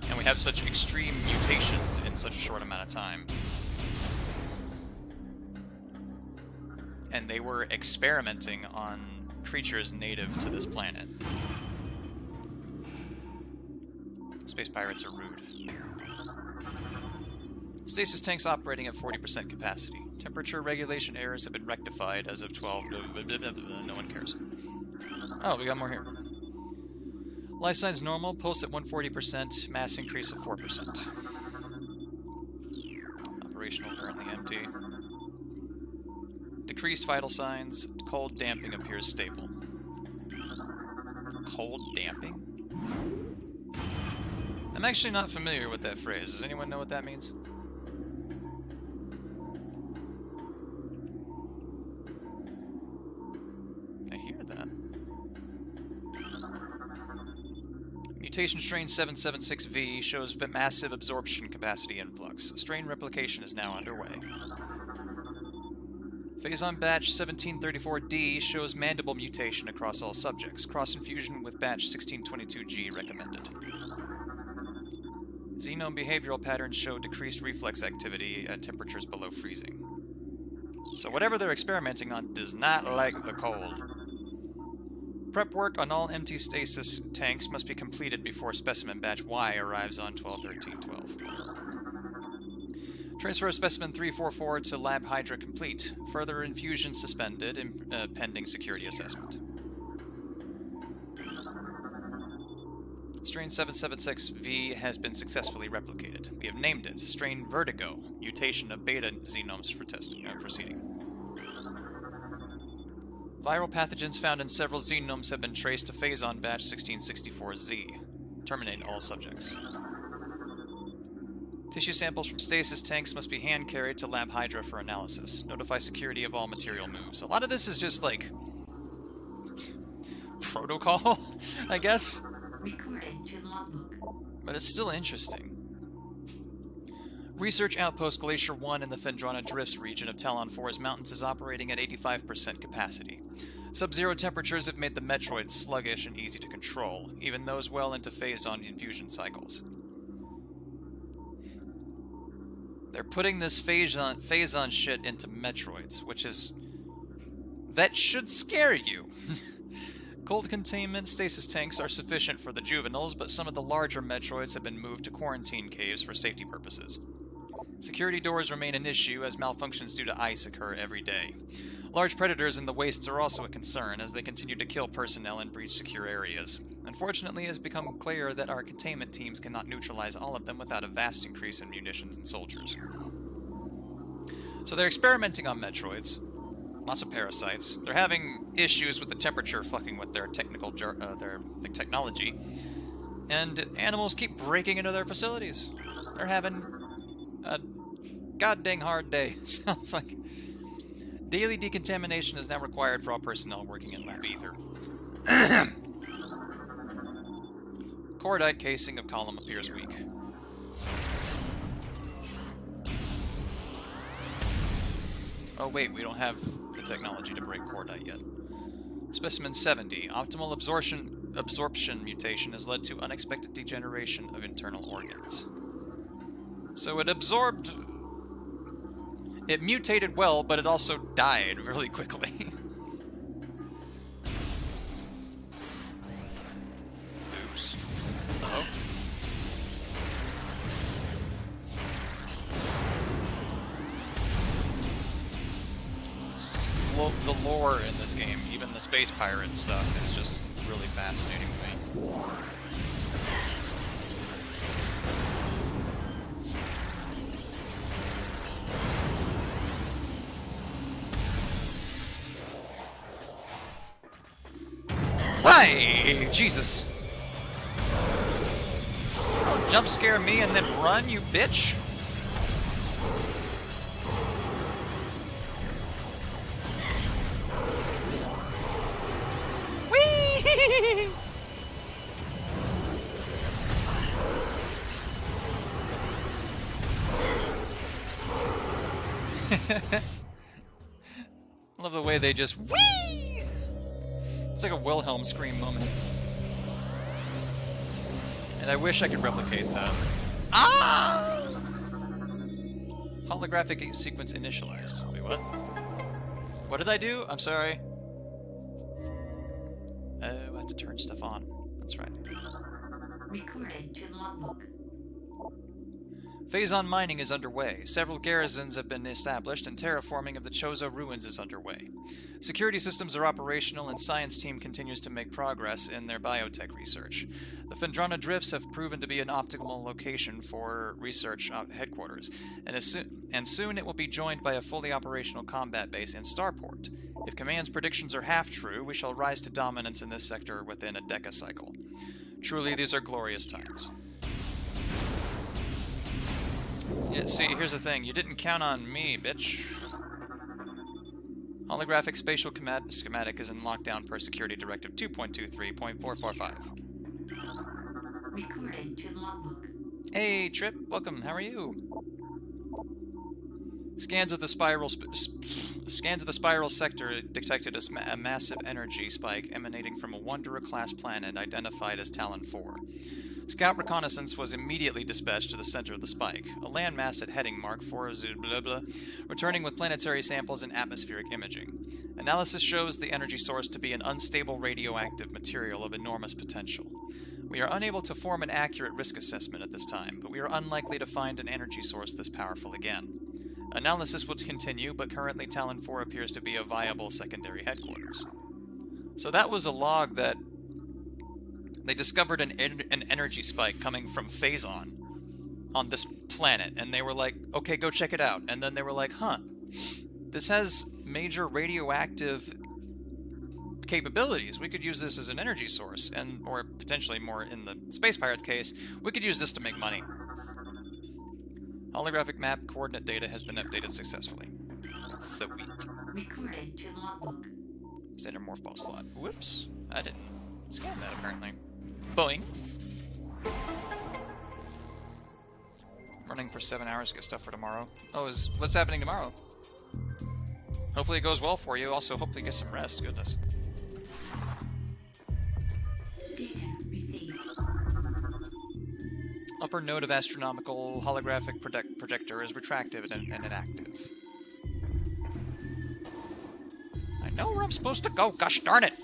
And we have such extreme mutations in such a short amount of time. And they were experimenting on creatures native to this planet. Space pirates are rude. Stasis tanks operating at 40% capacity. Temperature regulation errors have been rectified as of 12... No one cares. Oh, we got more here. Life signs normal, pulse at 140%, mass increase of 4%. Operational currently empty. Decreased vital signs, cold damping appears stable. Cold damping? I'm actually not familiar with that phrase. Does anyone know what that means? I hear that. Mutation strain 776V shows massive absorption capacity influx. Strain replication is now underway. Phazon batch 1734D shows mandible mutation across all subjects. Cross-infusion with batch 1622G recommended. Xenome behavioral patterns show decreased reflex activity at temperatures below freezing. So whatever they're experimenting on does not like the cold. Prep work on all empty stasis tanks must be completed before specimen batch Y arrives on 12/13/12. Transfer of specimen 344 to Lab Hydra complete. Further infusion suspended pending security assessment. Strain 776V has been successfully replicated. We have named it Strain Vertigo, mutation of beta xenomes for testing proceeding. Viral pathogens found in several xenomes have been traced to Phazon batch 1664Z. Terminate all subjects. Tissue samples from stasis tanks must be hand-carried to Lab Hydra for analysis. Notify security of all material moves. A lot of this is just, like, protocol, I guess? Recorded to logbook. But it's still interesting. Research Outpost Glacier 1 in the Phendrana Drifts region of Talon 4's mountains is operating at 85% capacity. Sub-zero temperatures have made the Metroid sluggish and easy to control, even those well into Phazon infusion cycles. They're putting this Phazon shit into Metroids, which is... that should scare you! Cold containment stasis tanks are sufficient for the juveniles, but some of the larger Metroids have been moved to quarantine caves for safety purposes. Security doors remain an issue as malfunctions due to ice occur every day. Large predators in the wastes are also a concern as they continue to kill personnel and breach secure areas. Unfortunately, it has become clear that our containment teams cannot neutralize all of them without a vast increase in munitions and soldiers. So they're experimenting on Metroids. Lots of parasites. They're having issues with the temperature fucking with their technology. And animals keep breaking into their facilities. They're having a goddamn hard day. Sounds like daily decontamination is now required for all personnel working in lab ether. Cordite casing of column appears weak. Oh wait, we don't have the technology to break cordite yet. Specimen 70. Optimal absorption mutation has led to unexpected degeneration of internal organs. So it absorbed... It mutated well, but it also died really quickly. Oops. Uh-oh. The lore in this game, even the space pirate stuff, is just really fascinating to me. Why? Jesus. Don't jump scare me and then run, you bitch. Love the way they just whee! It's like a Wilhelm scream moment. And I wish I could replicate that. Ah! Holographic sequence initialized. Wait, what? What did I do? I'm sorry. Oh, I have to turn stuff on. That's right. Recorded to logbook. Phase-on mining is underway. Several garrisons have been established, and terraforming of the Chozo ruins is underway. Security systems are operational, and science team continues to make progress in their biotech research. The Phendrana Drifts have proven to be an optimal location for research headquarters, and soon it will be joined by a fully operational combat base in Starport. If Command's predictions are half true, we shall rise to dominance in this sector within a decacycle. Truly, these are glorious times. Yeah, see, here's the thing. You didn't count on me, bitch. Holographic spatial schematic is in lockdown per Security Directive 2.23.445. Recorded to logbook. Hey, Trip. Welcome. How are you? Scans of the spiral sector detected a massive energy spike emanating from a Wanderer-class planet identified as Talon 4. Scout reconnaissance was immediately dispatched to the center of the spike, a landmass at heading mark 40 blah blah, returning with planetary samples and atmospheric imaging. Analysis shows the energy source to be an unstable radioactive material of enormous potential. We are unable to form an accurate risk assessment at this time, but we are unlikely to find an energy source this powerful again. Analysis will continue, but currently Talon 4 appears to be a viable secondary headquarters. So that was a log that they discovered an energy spike coming from Phazon on this planet, and they were like, okay, go check it out. And then they were like, huh, this has major radioactive capabilities. We could use this as an energy source, and or potentially more in the Space Pirates case, we could use this to make money. Holographic map coordinate data has been updated successfully. Sweet. Recorded to logbook. Standard morph ball slot. Whoops. I didn't scan that apparently. Boing. Running for 7 hours to get stuff for tomorrow. Oh, what's happening tomorrow? Hopefully it goes well for you. Also, hopefully get some rest. Goodness. Data received. Upper node of astronomical holographic projector is retractive and inactive. I know where I'm supposed to go. Gosh darn it!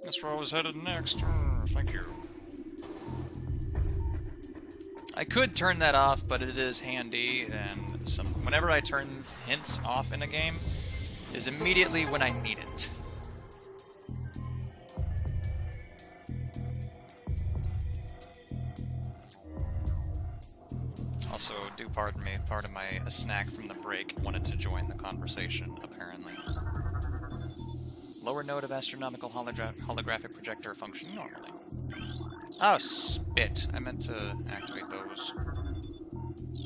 That's where I was headed next. Thank you. I could turn that off, but it is handy, and whenever I turn hints off in a game, is immediately when I need it. Also, do pardon me, part of my snack from the break wanted to join the conversation, apparently. Lower node of astronomical holographic projector function normally. Oh, spit. I meant to activate those.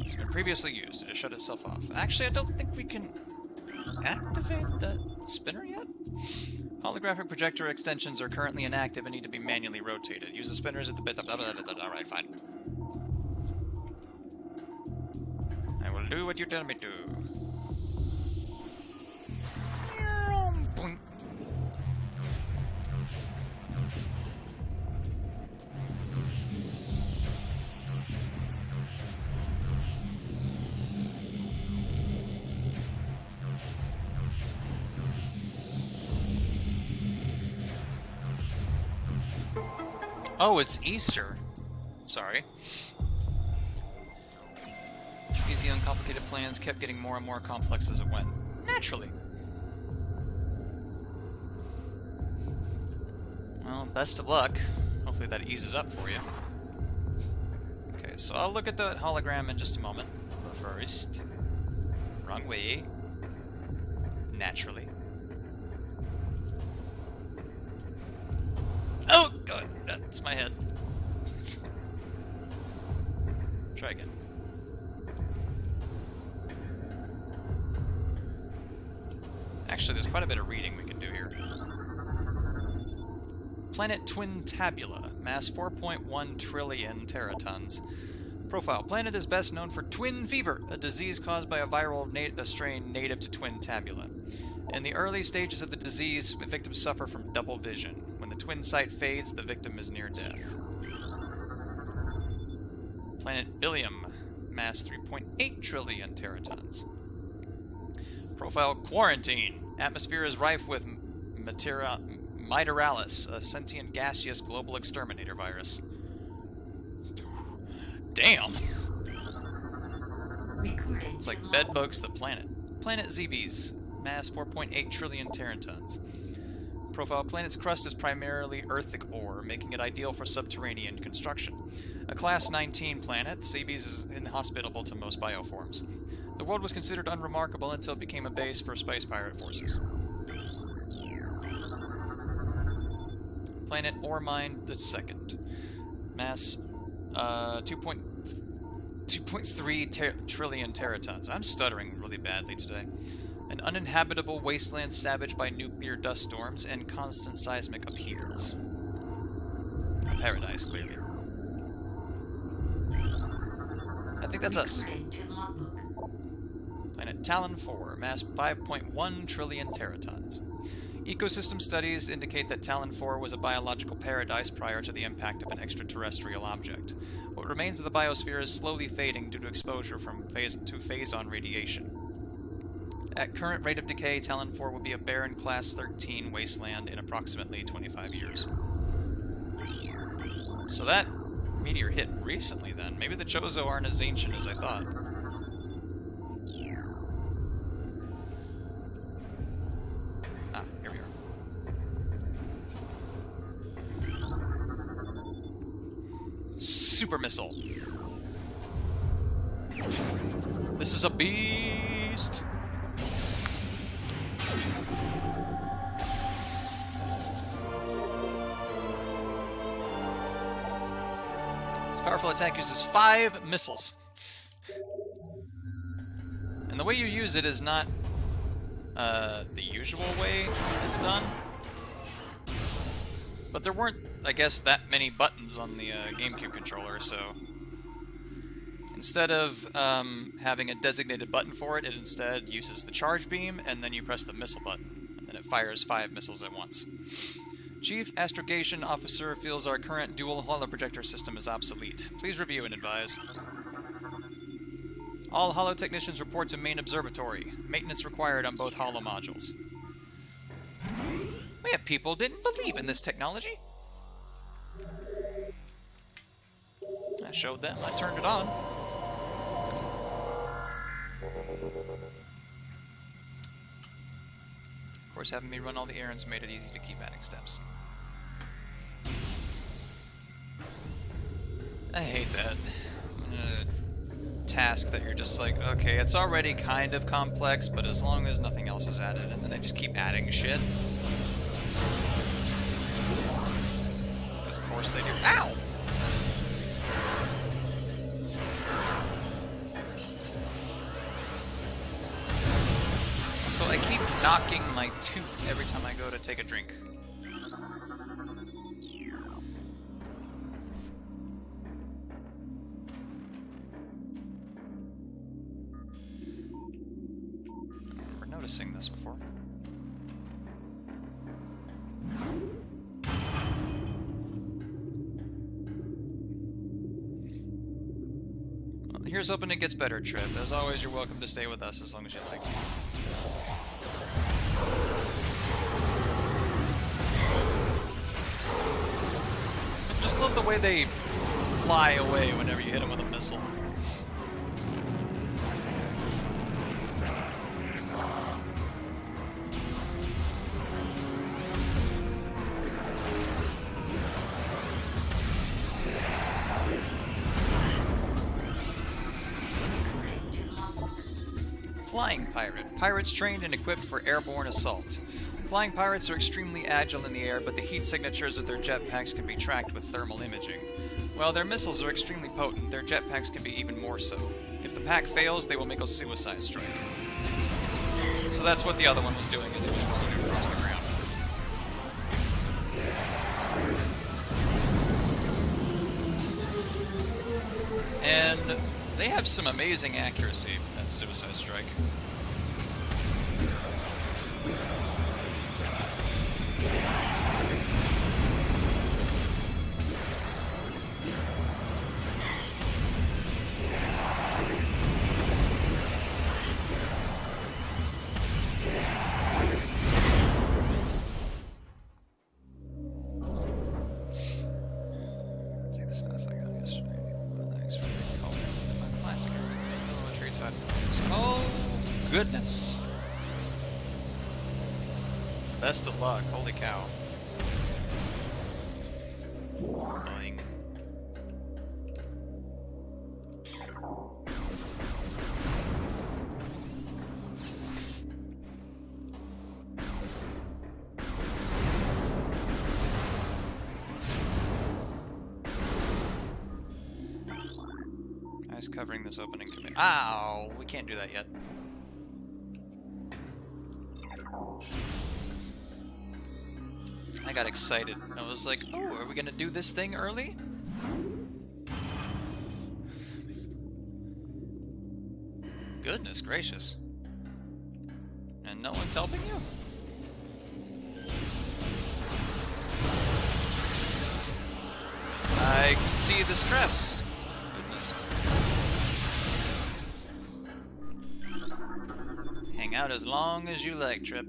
It's been previously used. It just shut itself off. Actually, I don't think we can activate the spinner yet? Holographic projector extensions are currently inactive and need to be manually rotated. Use the spinners at the bit. Alright, fine. I will do what you tell me to. Boink. Oh, it's Easter. Sorry. Easy, uncomplicated plans kept getting more and more complex as it went. Naturally. Well, best of luck. Hopefully that eases up for you. Okay, so I'll look at the hologram in just a moment. But first... Wrong way. Naturally. Oh, God, that's my head. Try again. Actually, there's quite a bit of reading we can do here. Planet Twin Tabula, mass 4.1 trillion teratons. Profile. Planet is best known for twin fever, a disease caused by a viral strain native to Twin Tabula. In the early stages of the disease, victims suffer from double vision. When the twin sight fades, the victim is near death. Planet Billium, mass 3.8 trillion teratons. Profile. Quarantine. Atmosphere is rife with Miteralis, a sentient gaseous global exterminator virus. Damn! It's like bedbugs the planet. Planet Zebes, mass 4.8 trillion teratons. Profile. Planet's crust is primarily earthic ore, making it ideal for subterranean construction. A Class 19 planet, Zebes is inhospitable to most bioforms. The world was considered unremarkable until it became a base for space pirate forces. Planet Ore Mine the Second. Mass 2.3 trillion teratons. I'm stuttering really badly today. An uninhabitable wasteland savaged by nuclear dust storms and constant seismic upheavals. A paradise, clearly. I think that's us. Planet Talon 4, mass 5.1 trillion teratons. Ecosystem studies indicate that Talon 4 was a biological paradise prior to the impact of an extraterrestrial object. What remains of the biosphere is slowly fading due to exposure from phazon radiation. At current rate of decay, Talon 4 will be a barren Class 13 wasteland in approximately 25 years. So that meteor hit recently then. Maybe the Chozo aren't as ancient as I thought. Ah, here we are. Super missile. This is a beast. This powerful attack uses 5 missiles. And the way you use it is not the usual way it's done. But there weren't, I guess, that many buttons on the GameCube controller, so... Instead of having a designated button for it, it instead uses the charge beam, and then you press the missile button, and then it fires 5 missiles at once. Chief Astrogation Officer feels our current dual holoprojector system is obsolete. Please review and advise. All holo technicians report to main observatory. Maintenance required on both holo modules. We have people didn't believe in this technology. showed them. I turned it on. Of course, having me run all the errands made it easy to keep adding steps. I hate that task that you're just like, okay, it's already kind of complex, but as long as nothing else is added, and then they just keep adding shit. Because of course they do. Ow! So I keep knocking my tooth every time I go to take a drink. Noticing this before. Well, here's hoping it gets better, Trip. As always, you're welcome to stay with us as long as you like. I just love the way they fly away whenever you hit them with a missile. Flying Pirate. Pirates trained and equipped for airborne assault. Flying pirates are extremely agile in the air, but the heat signatures of their jetpacks can be tracked with thermal imaging. While their missiles are extremely potent, their jetpacks can be even more so. If the pack fails, they will make a suicide strike. So that's what the other one was doing, as it was rolling across the ground. And they have some amazing accuracy, that suicide strike. Take the stuff I got yesterday. Thanks for the call. My plastic. Oh, goodness. Best of luck. Holy cow. Annoying. Nice covering this opening commit. Ow! We can't do that yet. I got excited. I was like, oh, are we gonna do this thing early? Goodness gracious. And no one's helping you? I can see the stress. Goodness. Hang out as long as you like, Trip.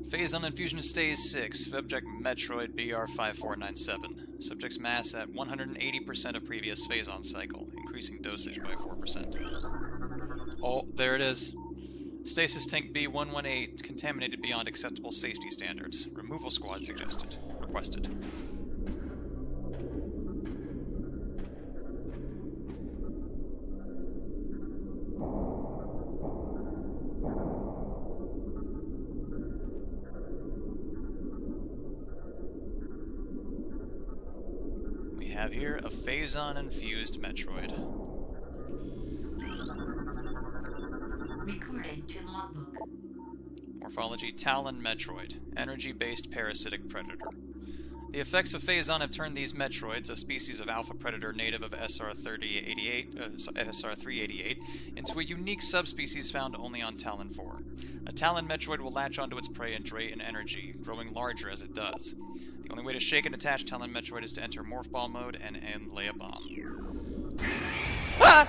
Phase-on infusion stage 6, Subject Metroid BR5497. Subject's mass at 180% of previous phase-on cycle, increasing dosage by 4%. Oh, there it is. Stasis tank B118, contaminated beyond acceptable safety standards. Removal squad suggested. Requested. Have here a phase-on infused Metroid. Recorded to logbook. Morphology Talon Metroid, energy-based parasitic predator. The effects of phase-on have turned these Metroids, a species of alpha predator native of SR388, into a unique subspecies found only on Talon 4. A Talon Metroid will latch onto its prey and drain energy, growing larger as it does. The only way to shake and attach Talon Metroid is to enter Morph Ball mode and lay a bomb. Ah!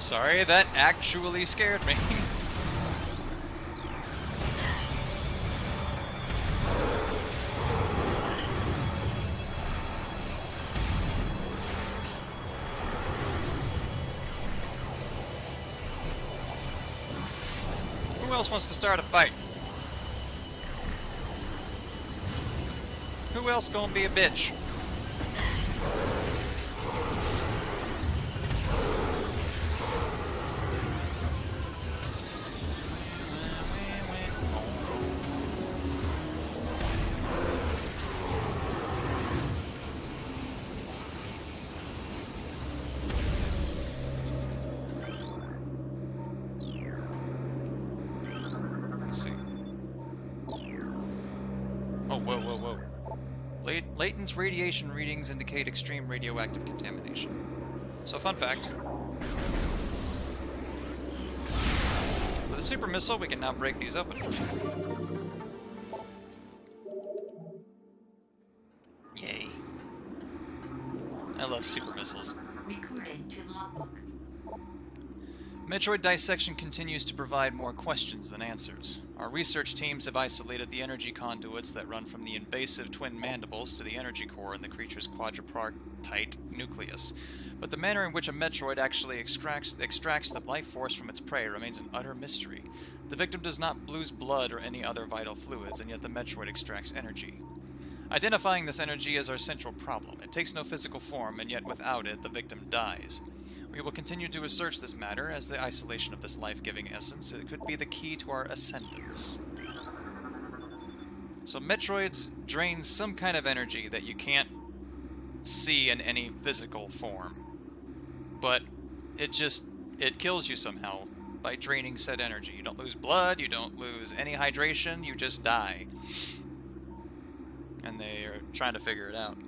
Sorry, that actually scared me. Who else wants to start a fight? Who else gonna be a bitch? Let's see. Oh, whoa, whoa, whoa. Latent radiation readings indicate extreme radioactive contamination. So, fun fact. With a super missile, we can now break these open. Yay. I love super missiles. Recorded to logbook. Metroid dissection continues to provide more questions than answers. Our research teams have isolated the energy conduits that run from the invasive twin mandibles to the energy core in the creature's quadripartite nucleus. But the manner in which a Metroid actually extracts the life force from its prey remains an utter mystery. The victim does not lose blood or any other vital fluids, and yet the Metroid extracts energy. Identifying this energy is our central problem. It takes no physical form, and yet without it, the victim dies. We will continue to research this matter, as the isolation of this life-giving essence could be the key to our ascendance. So Metroids drain some kind of energy that you can't see in any physical form. But it kills you somehow by draining said energy. You don't lose blood, you don't lose any hydration, you just die. And they are trying to figure it out.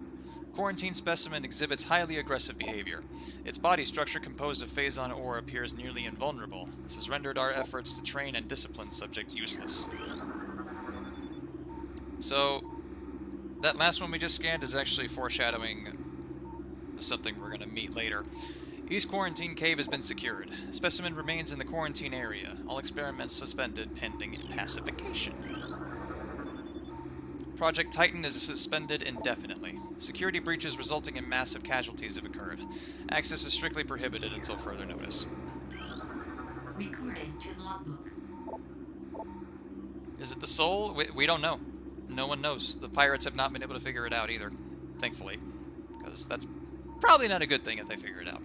Quarantine specimen exhibits highly aggressive behavior. Its body structure, composed of phazon ore, appears nearly invulnerable. This has rendered our efforts to train and discipline subject useless. So, that last one we just scanned is actually foreshadowing something we're going to meet later. East Quarantine Cave has been secured. Specimen remains in the quarantine area. All experiments suspended pending pacification. Project Titan is suspended indefinitely. Security breaches resulting in massive casualties have occurred. Access is strictly prohibited until further notice. Recorded to logbook. Is it the soul? We don't know. No one knows. The pirates have not been able to figure it out either, thankfully. Because that's probably not a good thing if they figure it out.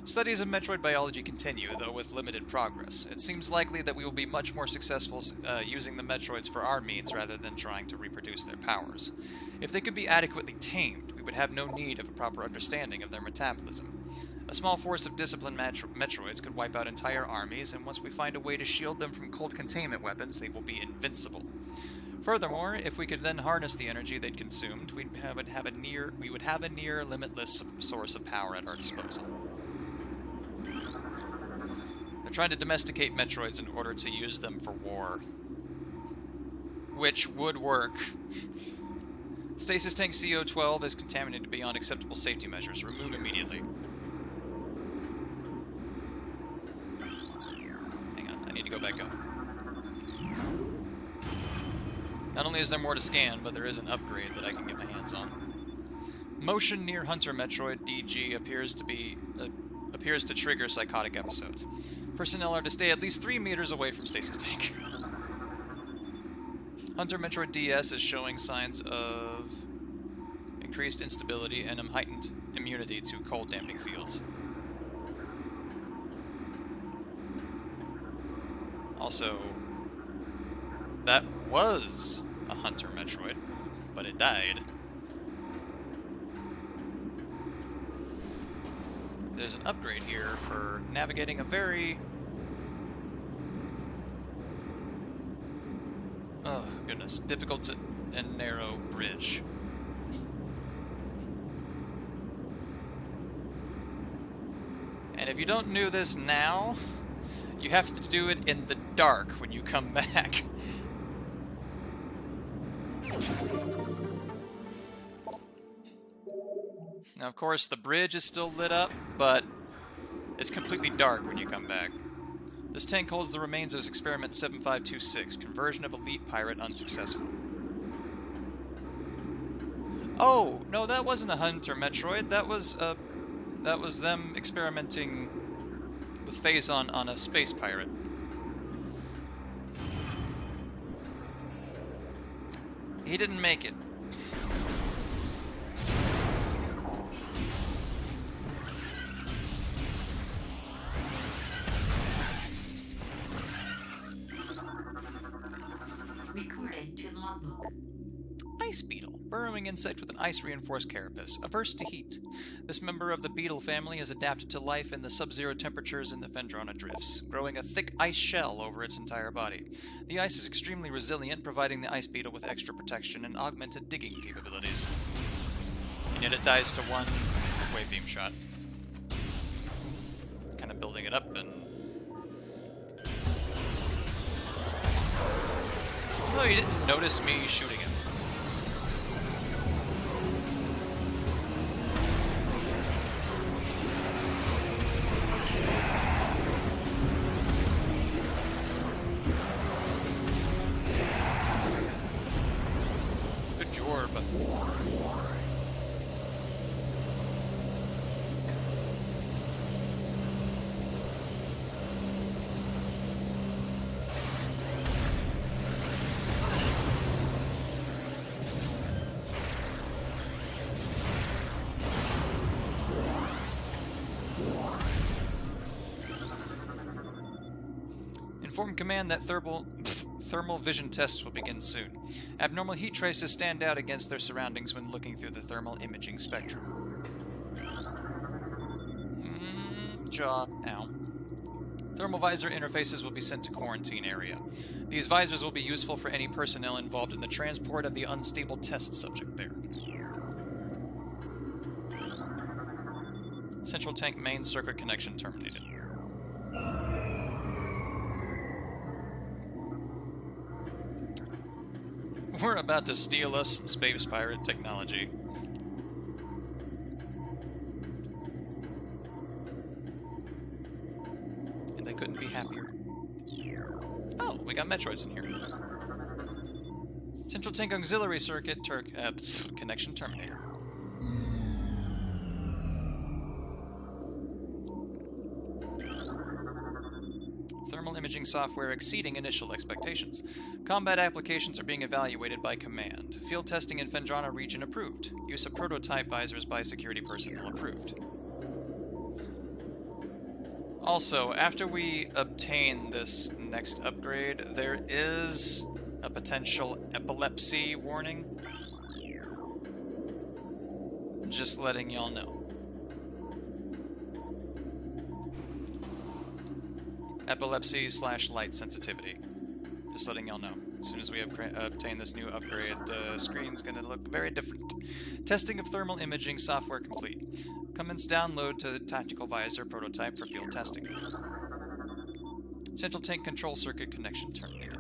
Studies of Metroid biology continue, though with limited progress. It seems likely that we will be much more successful using the Metroids for our means rather than trying to reproduce their powers. If they could be adequately tamed, we would have no need of a proper understanding of their metabolism. A small force of disciplined Metroids could wipe out entire armies, and once we find a way to shield them from cold containment weapons, they will be invincible. Furthermore, if we could then harness the energy they'd consumed, we would have a near limitless source of power at our disposal. They're trying to domesticate Metroids in order to use them for war. Which would work. Stasis tank CO-12 is contaminated beyond acceptable safety measures. Remove immediately. Hang on, I need to go back up. Not only is there more to scan, but there is an upgrade that I can get my hands on. Motion near Hunter Metroid DG appears to trigger psychotic episodes. Personnel are to stay at least 3 meters away from Stasis Tank. Hunter Metroid DS is showing signs of increased instability and heightened immunity to cold damping fields. Also, that was a Hunter Metroid, but it died. There's an upgrade here for navigating a very... oh, goodness. Difficult and narrow bridge. And if you don't know this now, you have to do it in the dark when you come back. Now, of course, the bridge is still lit up, but It's completely dark when you come back. This tank holds the remains of Experiment 7526. Conversion of elite pirate unsuccessful. Oh, no, that wasn't a Hunter Metroid. That was them experimenting with Phazon on a space pirate. He didn't make it. Recorded to logbook. Ice beetle, burrowing insect with an ice-reinforced carapace, averse to heat. This member of the beetle family is adapted to life in the sub-zero temperatures in the Phendrana drifts, growing a thick ice shell over its entire body. The ice is extremely resilient, providing the ice beetle with extra protection and augmented digging capabilities. And yet it dies to one wave beam shot. Kind of building it up and... Oh, you didn't notice me shooting him. Good job. Inform command that thermal vision tests will begin soon. Abnormal heat traces stand out against their surroundings when looking through the thermal imaging spectrum. Jaw. Ow. Thermal visor interfaces will be sent to quarantine area. These visors will be useful for any personnel involved in the transport of the unstable test subject there. Central tank main circuit connection terminated. We're about to steal us some space pirate technology. And I couldn't be happier. Oh, we got Metroids in here. Central tank auxiliary circuit connection terminated. Thermal imaging software exceeding initial expectations. Combat applications are being evaluated by command. Field testing in Phendrana region approved. Use of prototype visors by security personnel approved. Also, after we obtain this next upgrade, there is a potential epilepsy warning. Just letting y'all know. Epilepsy / light sensitivity. Just letting y'all know. As soon as we obtain this new upgrade, the screen's gonna look very different. Testing of thermal imaging software complete. Commence download to the tactical visor prototype for field testing. Central tank control circuit connection terminated.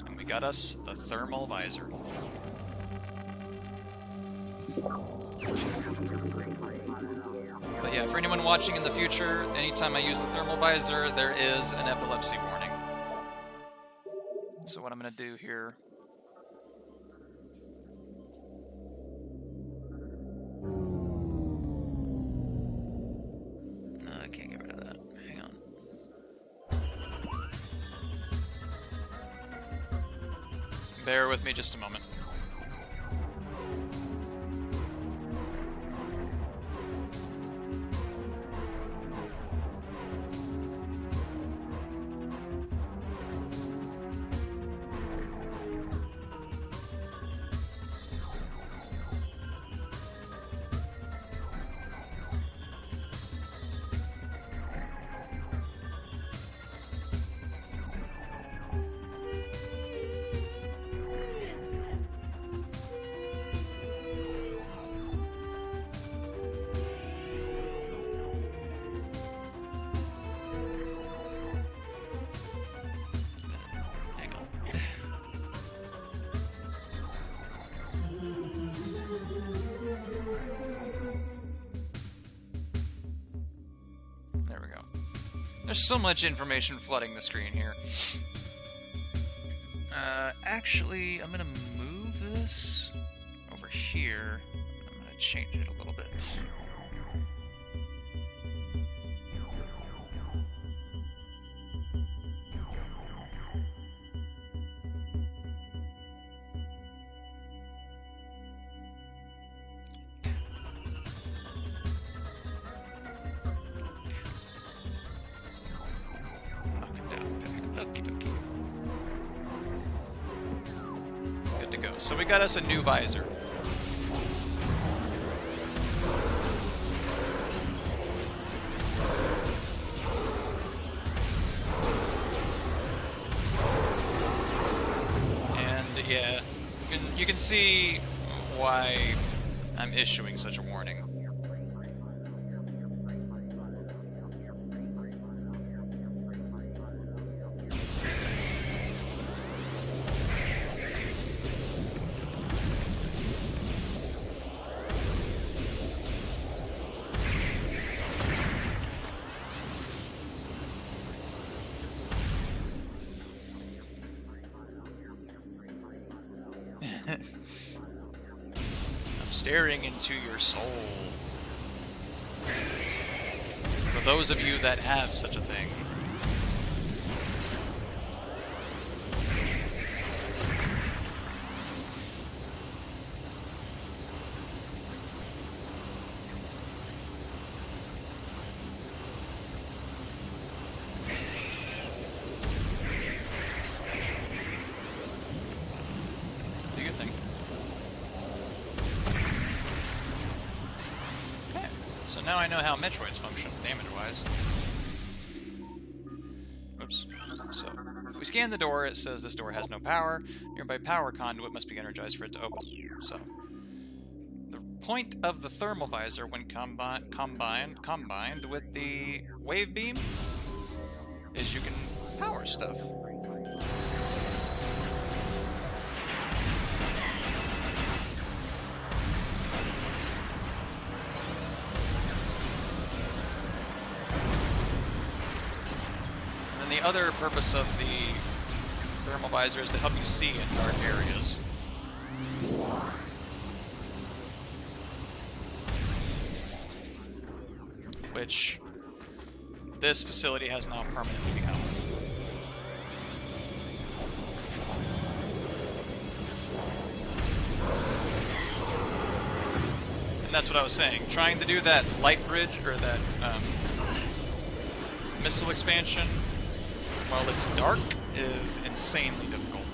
And we got us the thermal visor. But yeah, for anyone watching in the future, anytime I use the thermal visor, there is an epilepsy warning. So what I'm going to do here... No, I can't get rid of that. Hang on. Bear with me just a moment. There's so much information flooding the screen here. Actually, I'm gonna move this over here. I'm gonna change it a little bit. Good to go. So we got us a new visor. And yeah, you can see why I'm issuing such a warning. I'm staring into your soul. For those of you that have such a thing. Do your thing. Okay, so now I know how Metroids function, damage-wise. Oops. So, if we scan the door, it says this door has no power. Nearby power conduit must be energized for it to open. So, the point of the thermal visor, when combined with the wave beam, is you can power stuff. And the other purpose of the thermal visor is to help you see in dark areas. Which this facility has now permanently become. And that's what I was saying. Trying to do that light bridge, or that missile expansion, while it's dark, is insanely difficult.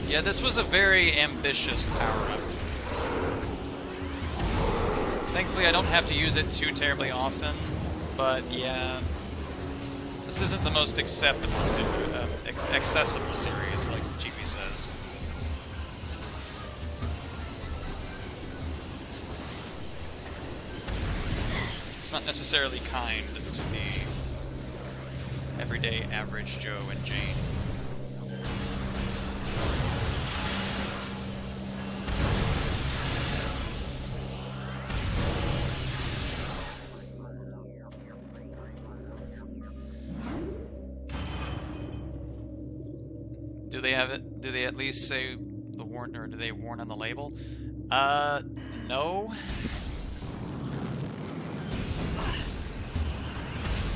Yeah, this was a very ambitious power-up. Thankfully, I don't have to use it too terribly often, but yeah, this isn't the most accessible series, like GB says. It's not necessarily kind to the everyday average Joe and Jane. Do they have it? Do they at least say the warn, or do they warn on the label? No.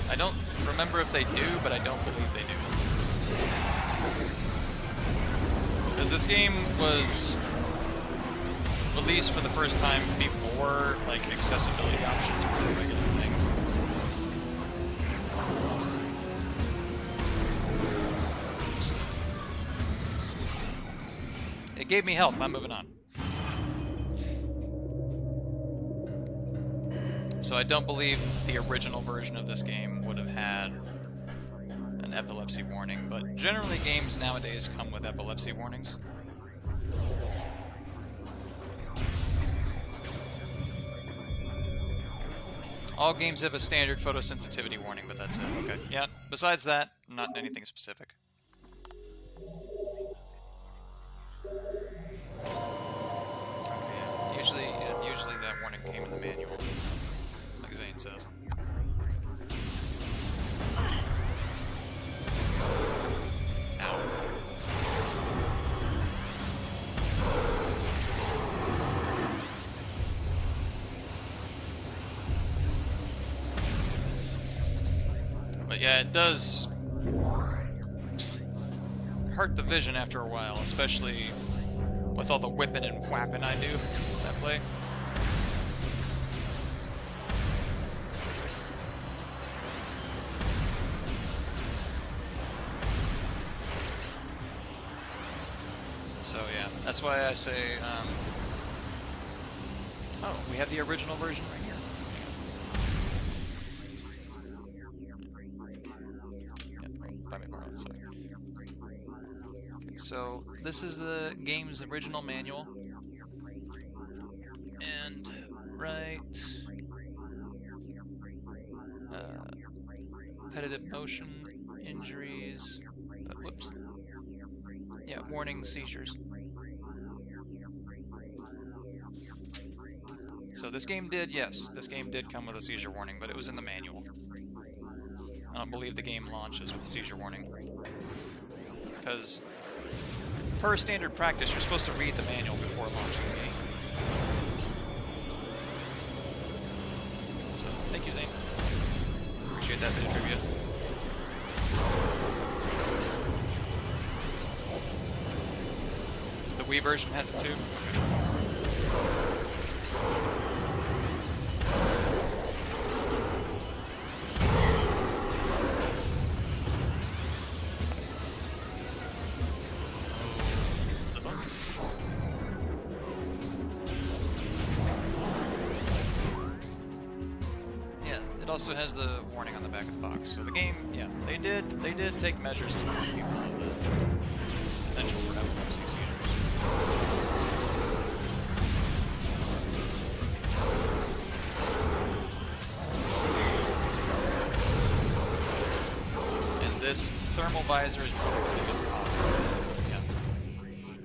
I don't remember if they do, but I don't believe they do. Because this game was released for the first time before, like, accessibility options were a regular thing. It gave me health. I'm moving on. So I don't believe the original version of this game would have had an epilepsy warning, but generally games nowadays come with epilepsy warnings. All games have a standard photosensitivity warning, but that's it. Okay, yeah, besides that, not anything specific. Usually that warning came in the manual, like Zane says. Ow. But yeah, it does hurt the vision after a while, especially with all the whipping and whapping I do that play. So yeah, that's why I say, oh, we have the original version right here. So this is the game's original manual, and right, repetitive motion, injuries, whoops, yeah, warning seizures. So this game did, yes, this game did come with a seizure warning, but it was in the manual. I don't believe the game launches with a seizure warning, because per standard practice, you're supposed to read the manual before launching the game. So, thank you, Zane. Appreciate that bit of trivia. The Wii version has it too. It also has the warning on the back of the box. So the game, yeah, they did take measures to warn people of the potential for epilepsy seizures. And this thermal visor is probably the biggest positive.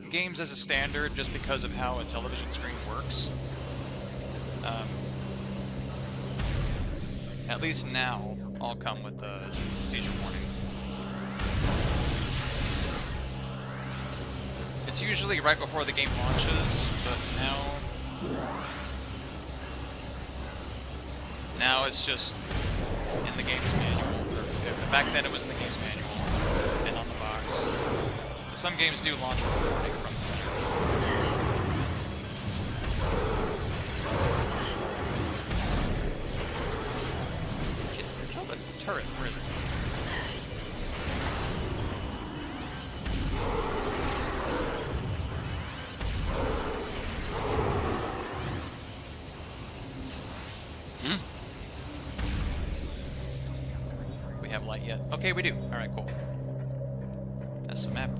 Yeah. Games as a standard, just because of how a television screen works, at least now, all come with the seizure warning. It's usually right before the game launches, but now it's just in the game's manual. Back then it was in the game's manual and on the box. Some games do launch with a warning from the center. Turret, where is it? We have light yet? Okay, we do. Alright, cool. That's the map.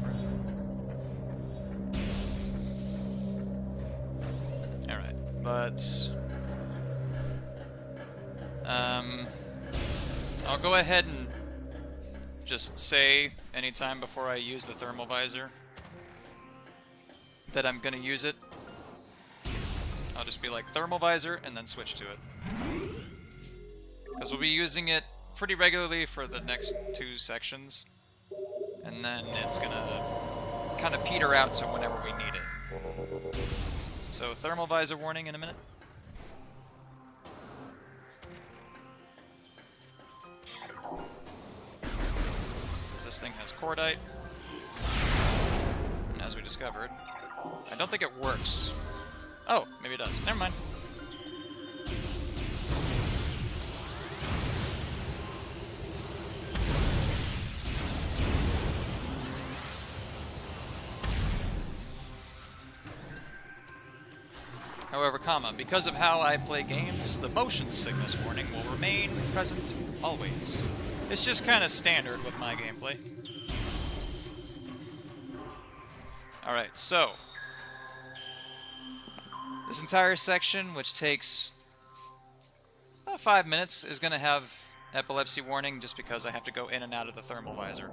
Alright, but I'll go ahead and just say anytime before I use the thermal visor that I'm going to use it. I'll just be like thermal visor and then switch to it. Because we'll be using it pretty regularly for the next 2 sections. And then it's going to kind of peter out to whenever we need it. So thermal visor warning in a minute. This thing has cordite, and as we discovered, I don't think it works. Oh, maybe it does. Never mind. However, because of how I play games, the motion sickness warning will remain present always. It's just kind of standard with my gameplay. Alright, so this entire section, which takes about 5 minutes, is going to have epilepsy warning just because I have to go in and out of the thermal visor.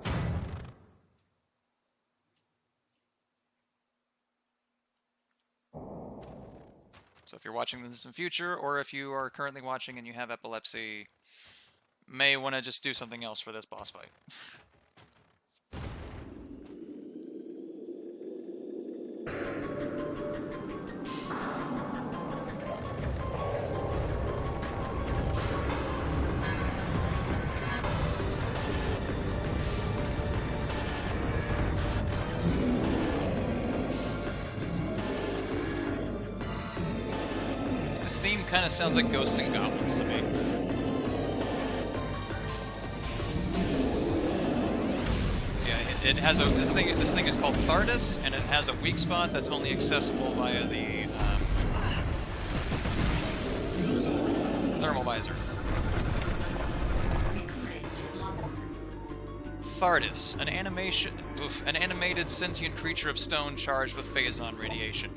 So if you're watching this in the future, or if you are currently watching and you have epilepsy, may want to just do something else for this boss fight. This theme kind of sounds like Ghosts and Goblins to me. So yeah, it has a this thing is called Thardus, and it has a weak spot that's only accessible via the thermal visor. Thardus, an animated sentient creature of stone charged with phazon radiation.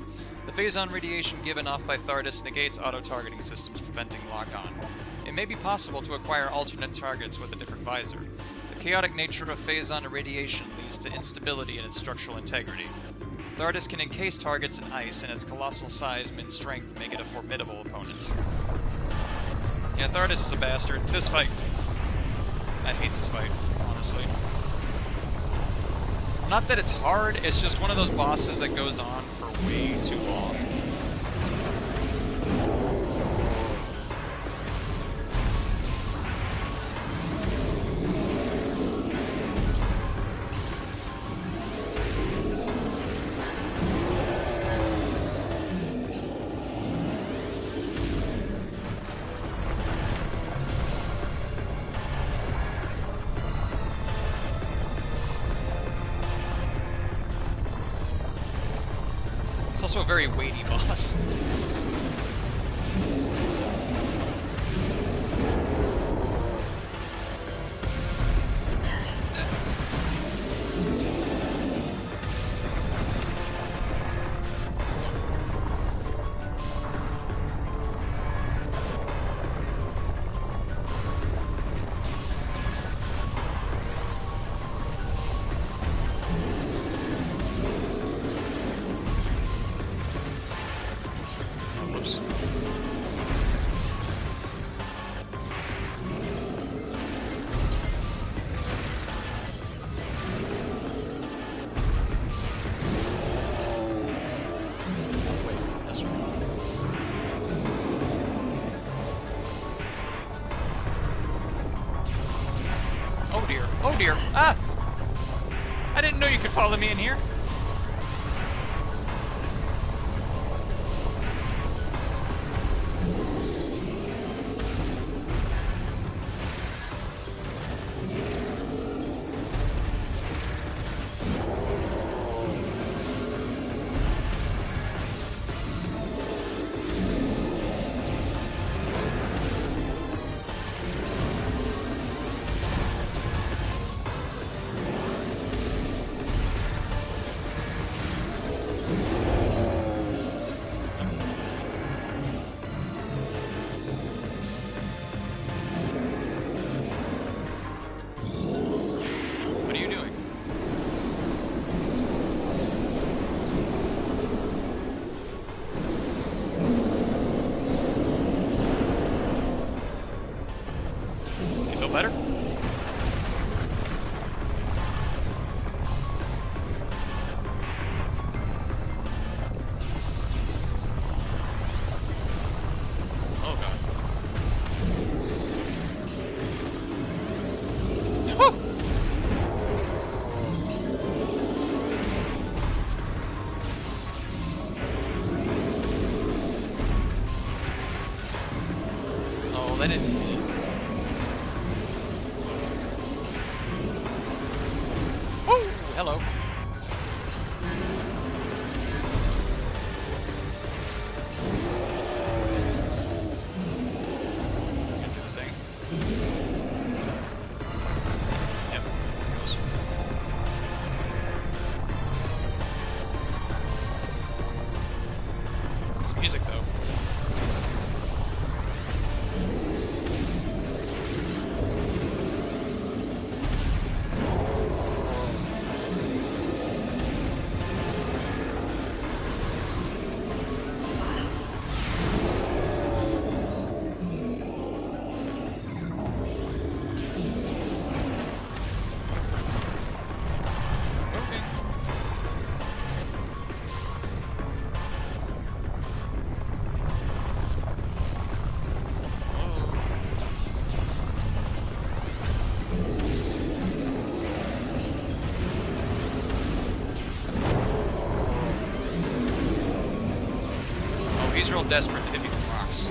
The phazon radiation given off by Thardus negates auto-targeting systems, preventing lock-on. It may be possible to acquire alternate targets with a different visor. The chaotic nature of phazon irradiation leads to instability in its structural integrity. Thardus can encase targets in ice, and its colossal size and strength make it a formidable opponent. Yeah, Thardus is a bastard. This fight... I hate this fight, honestly. Not that it's hard, it's just one of those bosses that goes on for way too long. It's also a very weighty boss. Oh dear. Oh dear. Ah! I didn't know you could follow me in here. What are you doing? You feel better? Oh god. Woo! Oh, that didn't... Oh, hello. Get to the thing. Yep, there it goes. It's music, though. desperate to hit me with rocks.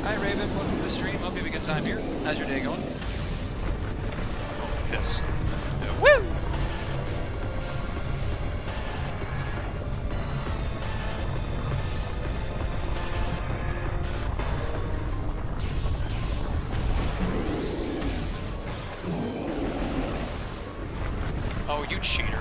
Hi Raven, welcome to the stream. Hope you have a good time here. How's your day going? Oh, piss. Woo! Oh, you cheater.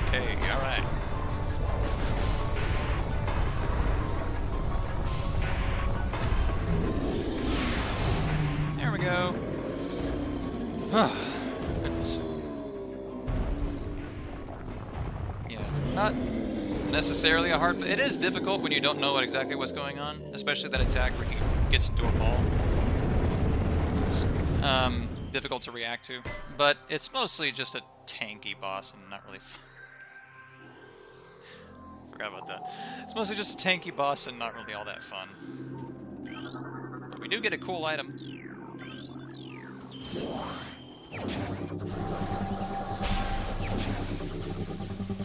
Okay, alright. There we go. Goodness. Yeah, not necessarily a hard... It is difficult when you don't know exactly what's going on, especially that attack where he gets into a ball. So it's difficult to react to. But it's mostly just a tanky boss and not really fun. Forgot about that. It's mostly just a tanky boss and not really all that fun. But we do get a cool item.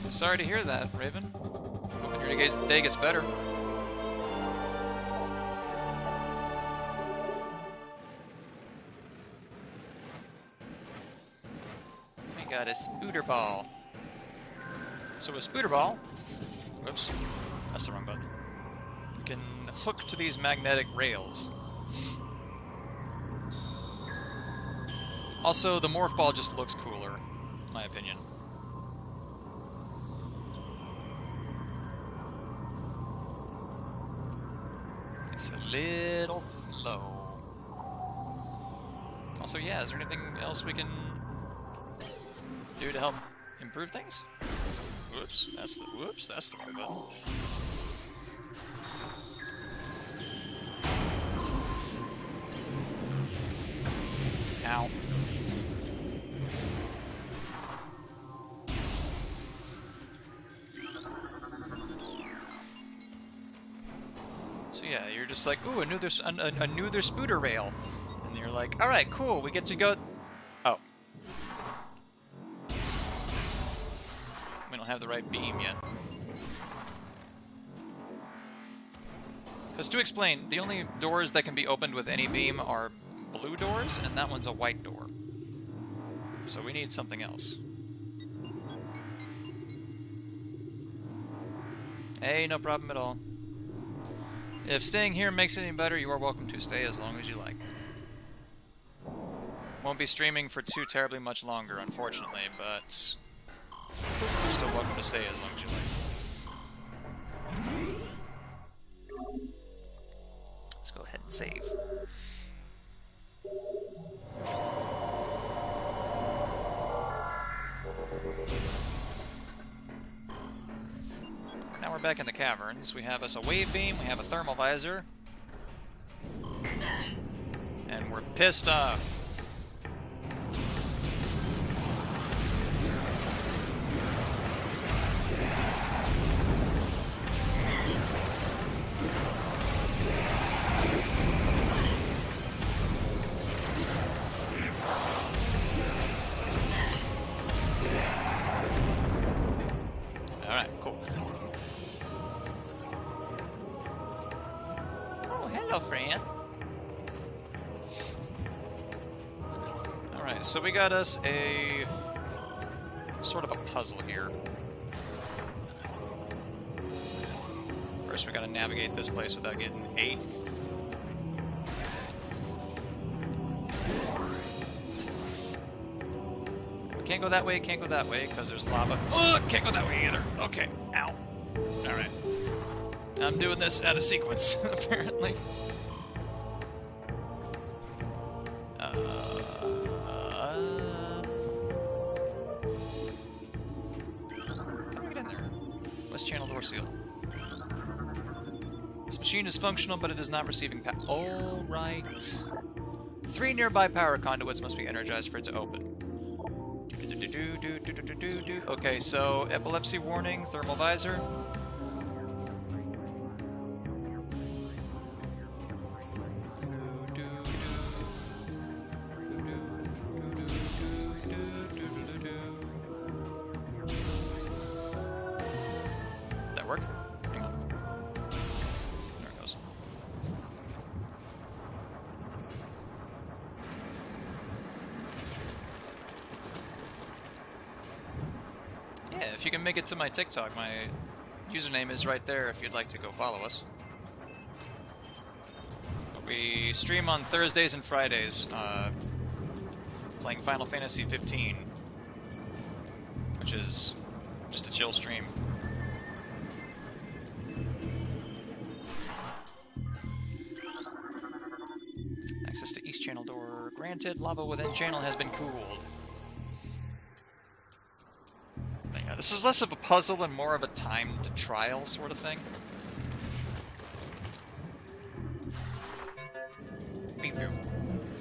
Sorry to hear that, Raven. Hoping your day gets better. We got a spooter ball. So a spooter ball, whoops, that's the wrong button. You can hook to these magnetic rails. Also, the morph ball just looks cooler, in my opinion. It's a little slow. Also, yeah, is there anything else we can do to help improve things? Whoops, that's the wrong button. Ow. So yeah, you're just like, ooh, a new there's spooter rail, and you're like, all right, cool, we get to go. Oh, we don't have the right beam yet. Because to explain, the only doors that can be opened with any beam are blue doors, and that one's a white door. So we need something else. Hey, no problem at all. If staying here makes it any better, you are welcome to stay as long as you like. Won't be streaming for too terribly much longer, unfortunately, but you're still welcome to stay as long as you like. Let's go ahead and save. Now we're back in the caverns. We have us a wave beam, we have a thermal visor, and we're pissed off. Alright, cool. Oh, hello, friend. Alright, so we got us a sort of a puzzle here. First we gotta navigate this place without getting ate. Can't go that way, can't go that way, because there's lava. Ugh, can't go that way either. Okay, ow. Alright. I'm doing this out of sequence, apparently. How do we get in there? West channel door seal. This machine is functional, but it is not receiving power. All right. 3 nearby power conduits must be energized for it to open. Okay, so epilepsy warning, thermal visor. That work? Hang on. There it goes. Yeah, if you can make it to my TikTok, my username is right there if you'd like to go follow us. We stream on Thursdays and Fridays, playing Final Fantasy 15, which is just a chill stream. Access to East Channel door granted. Lava within channel has been cooled. But yeah, this is less of a puzzle and more of a timed trial sort of thing. Beep boop.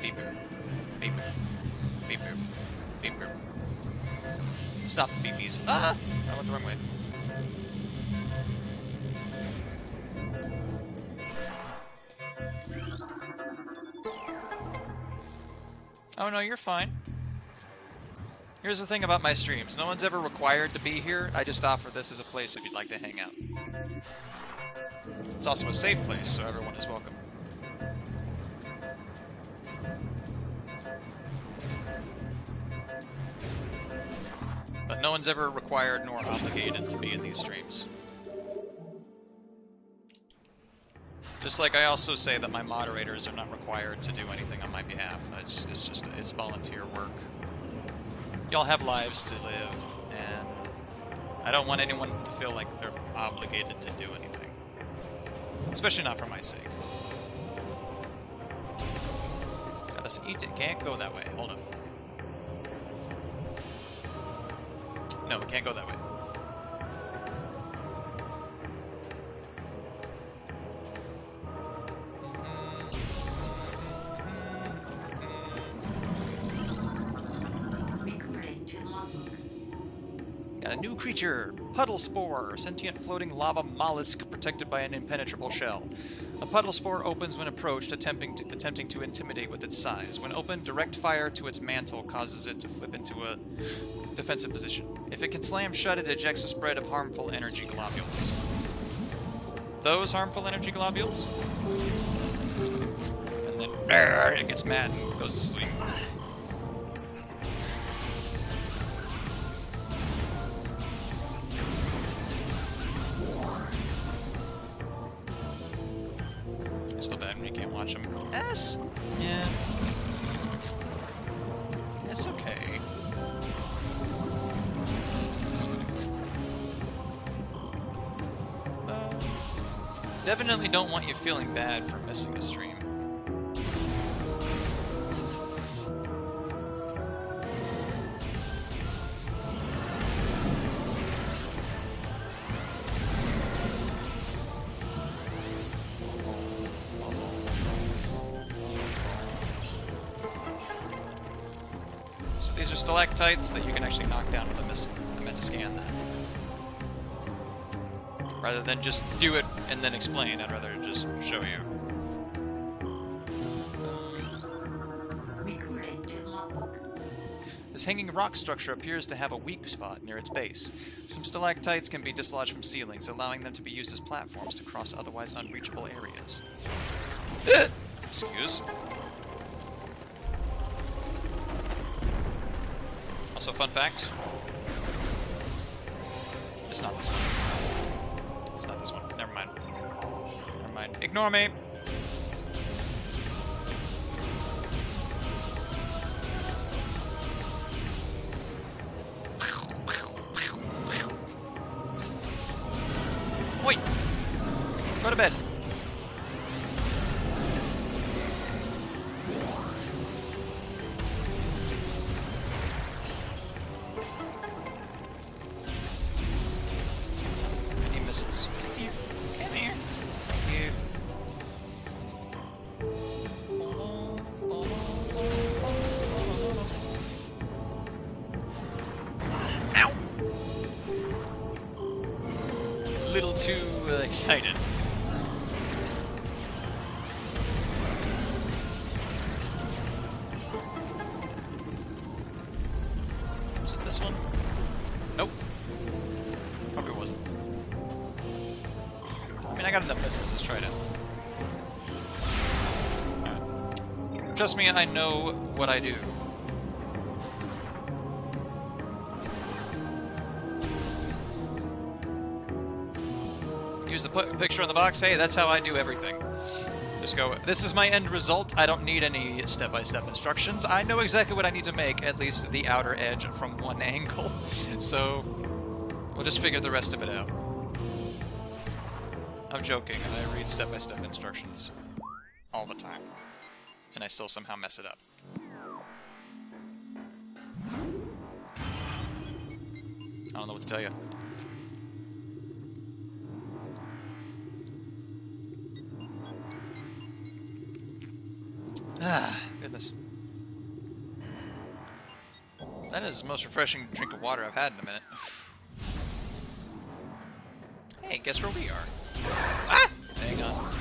Beep boop. Beep boop. Beep boop. Beep boop. Stop the beepies. Ah! I went the wrong way. Oh no, you're fine. Here's the thing about my streams. No one's ever required to be here. I just offer this as a place if you'd like to hang out. It's also a safe place, so everyone is welcome. But no one's ever required nor obligated to be in these streams. Just like I also say that my moderators are not required to do anything on my behalf. It's volunteer work. Y'all have lives to live, and I don't want anyone to feel like they're obligated to do anything. Especially not for my sake. Gotta eat it. Can't go that way. Hold up. No, we can't go that way. Got a new creature, Puddle Spore, sentient floating lava mollusk protected by an impenetrable shell. A puddle spore opens when approached, attempting to intimidate with its size. When opened, direct fire to its mantle causes it to flip into a defensive position. If it can slam shut, it ejects a spread of harmful energy globules. Those harmful energy globules? And then it gets mad and goes to sleep. It's so bad when you can't watch them. Yes. Yeah. It's okay. Definitely don't want you feeling bad for missing a stream. So these are stalactites that you can actually knock down with a missile. I meant to scan that. Rather than just do it and then explain, I'd rather just show you. This hanging rock structure appears to have a weak spot near its base. Some stalactites can be dislodged from ceilings, allowing them to be used as platforms to cross otherwise unreachable areas. Excuse. Also, fun fact. It's not this one. It's not this one. Never mind. Never mind. Ignore me! too excited. Was it this one? Nope. Probably wasn't. I mean, I got enough missiles. Let's try it out. Trust me, I know what I do. Use the picture on the box. Hey, that's how I do everything. Just go, this is my end result. I don't need any step-by-step instructions. I know exactly what I need to make, at least the outer edge from one angle. So, we'll just figure the rest of it out. I'm joking. I read step-by-step instructions all the time. And I still somehow mess it up. I don't know what to tell you. Ah, goodness. That is the most refreshing drink of water I've had in a minute. Hey, guess where we are? Ah! Hang on.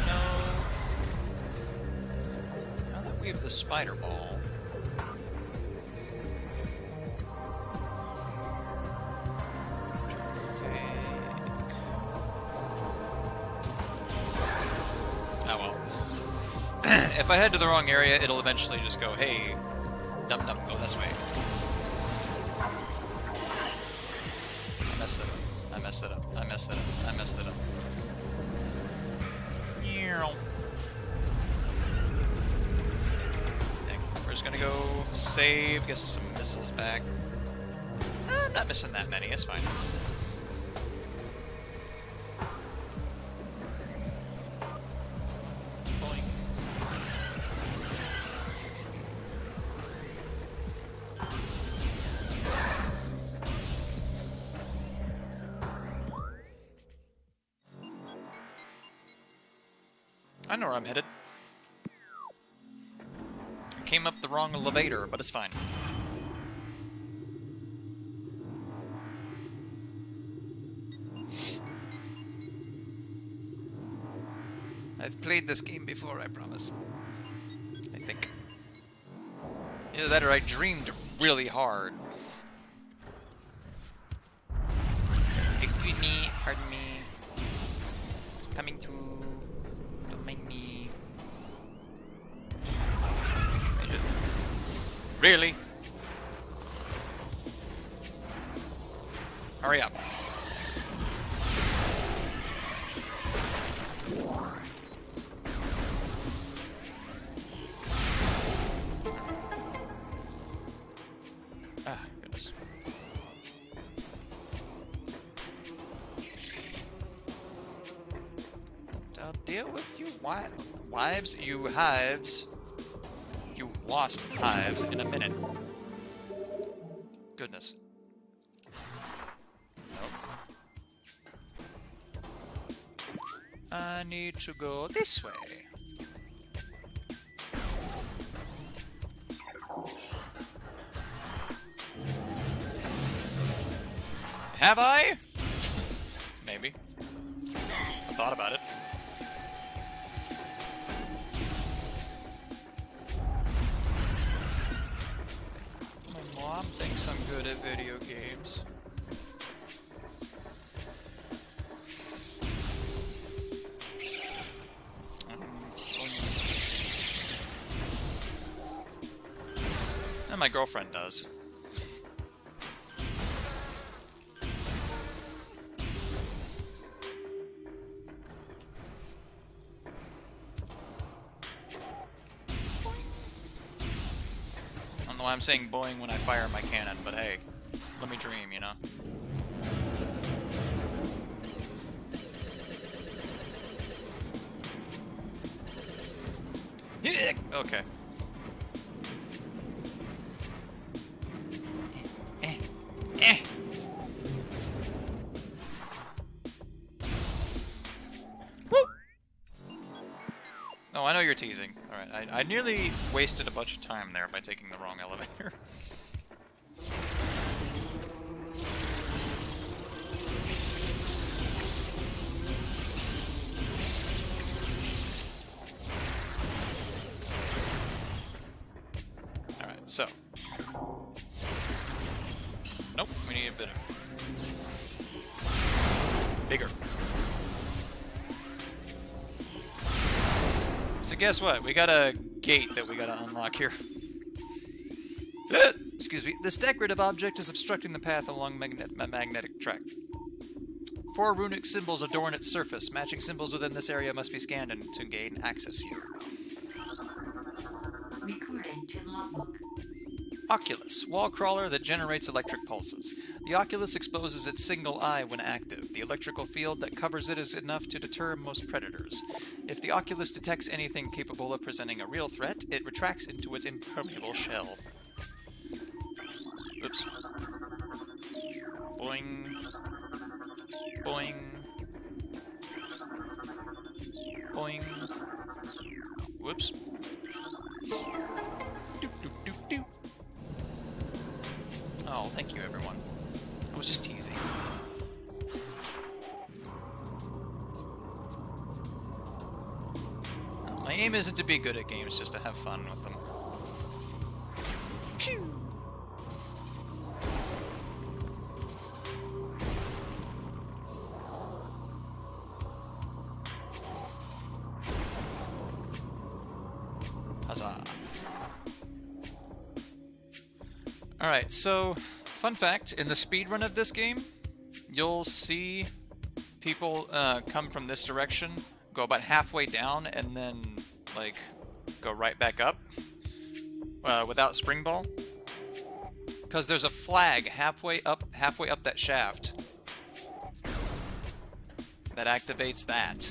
No. Now that we have the spider ball. If I head to the wrong area, it'll eventually just go, hey, dum dum, go this way. I messed it up. I messed it up. I messed it up. I messed it up. We're just gonna go save, get some missiles back. I'm not missing that many, it's fine. I know where I'm headed. I came up the wrong elevator, but it's fine. I've played this game before, I promise. I think. Either that or I dreamed really hard. Excuse me, pardon me. Coming through. Really? Hurry up. Ah, goodness. I'll deal with you wives, you hives. You wasp hives in a minute. Goodness. Nope. I need to go this way. Have I? Maybe. I thought about it. Mom thinks I'm good at video games. And my girlfriend does. I'm saying boing when I fire my cannon, but hey, let me dream, you know? Okay. Woo! Oh, I know you're teasing. Alright. Alright, I nearly wasted a bunch of time there by taking the wrong elevator. Alright, so. Nope, we need a bit of... bigger. So guess what? We got a gate that we gotta unlock here. Excuse me. This decorative object is obstructing the path along magnetic track. 4 runic symbols adorn its surface. Matching symbols within this area must be scanned to gain access here. Recording to logbook. Oculus, wall crawler that generates electric pulses. The oculus exposes its single eye when active. The electrical field that covers it is enough to deter most predators. If the oculus detects anything capable of presenting a real threat, it retracts into its impermeable shell. Oops. Boing. Boing. Boing. Whoops. Doop, doop, doop, doop. Oh, thank you, everyone. I was just teasing. My aim isn't to be good at games, just to have fun with them. Phew. Huzzah. Alright, so, fun fact, in the speedrun of this game, you'll see people come from this direction, go about halfway down, and then, like, go right back up without spring ball. Because there's a flag halfway up that shaft that activates that.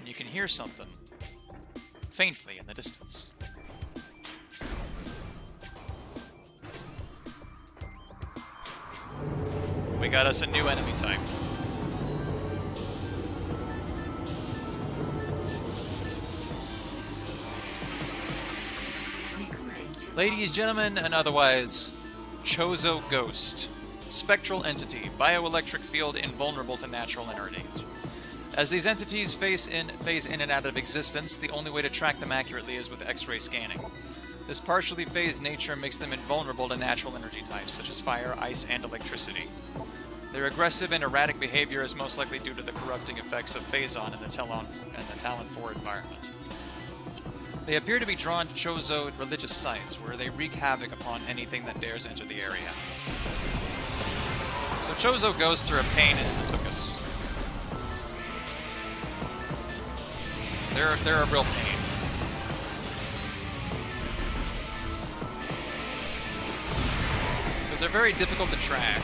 You can hear something faintly in the distance. We got us a new enemy type. Ladies, gentlemen, and otherwise, Chozo Ghost. Spectral entity, bioelectric field invulnerable to natural energies. As these entities phase in and out of existence, the only way to track them accurately is with X-ray scanning. This partially phased nature makes them invulnerable to natural energy types, such as fire, ice, and electricity. Their aggressive and erratic behavior is most likely due to the corrupting effects of Phazon in the Talon 4 environment. They appear to be drawn to Chozo religious sites, where they wreak havoc upon anything that dares enter the area. So Chozo ghosts are a pain in the tuchus. They're a real pain. Because they're very difficult to track.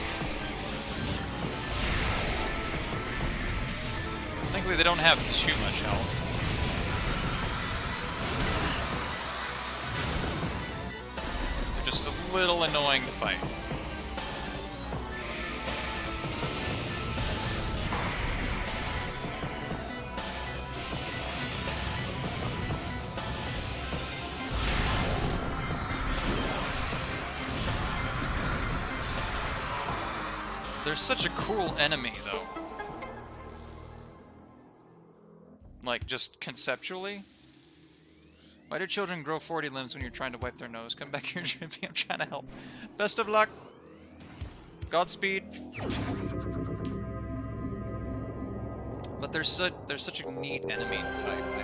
Thankfully, they don't have too much health. They're just a little annoying to fight. They're such a cool enemy, though. Like, just conceptually. Why do children grow 40 limbs when you're trying to wipe their nose? Come back here, Drippy. I'm trying to help. Best of luck. Godspeed. But they're such a neat enemy type, I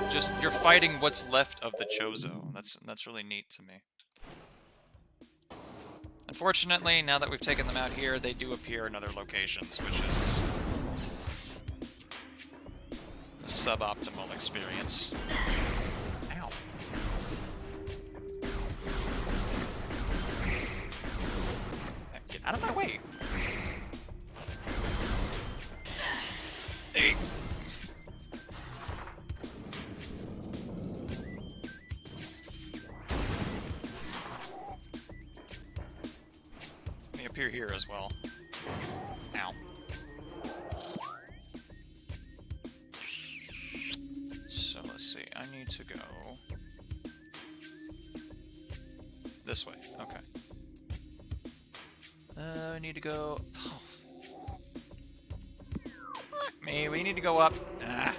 think. Just, you're fighting what's left of the Chozo. That's really neat to me. Unfortunately, now that we've taken them out here, they do appear in other locations, which is a suboptimal experience. Ow. Get out of my way! Hey. here as well. Ow. So let's see. I need to go this way. Okay. I need to go. Oh. Fuck me. We need to go up. Ah.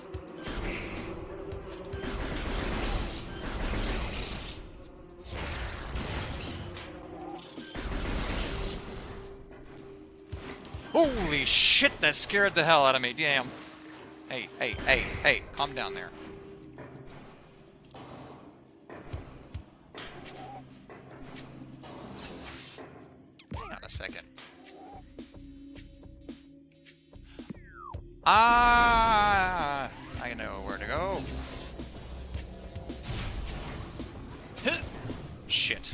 Holy shit, that scared the hell out of me, damn. Hey, hey, hey, hey, calm down there. Hang on a second. Ah, I know where to go. Shit.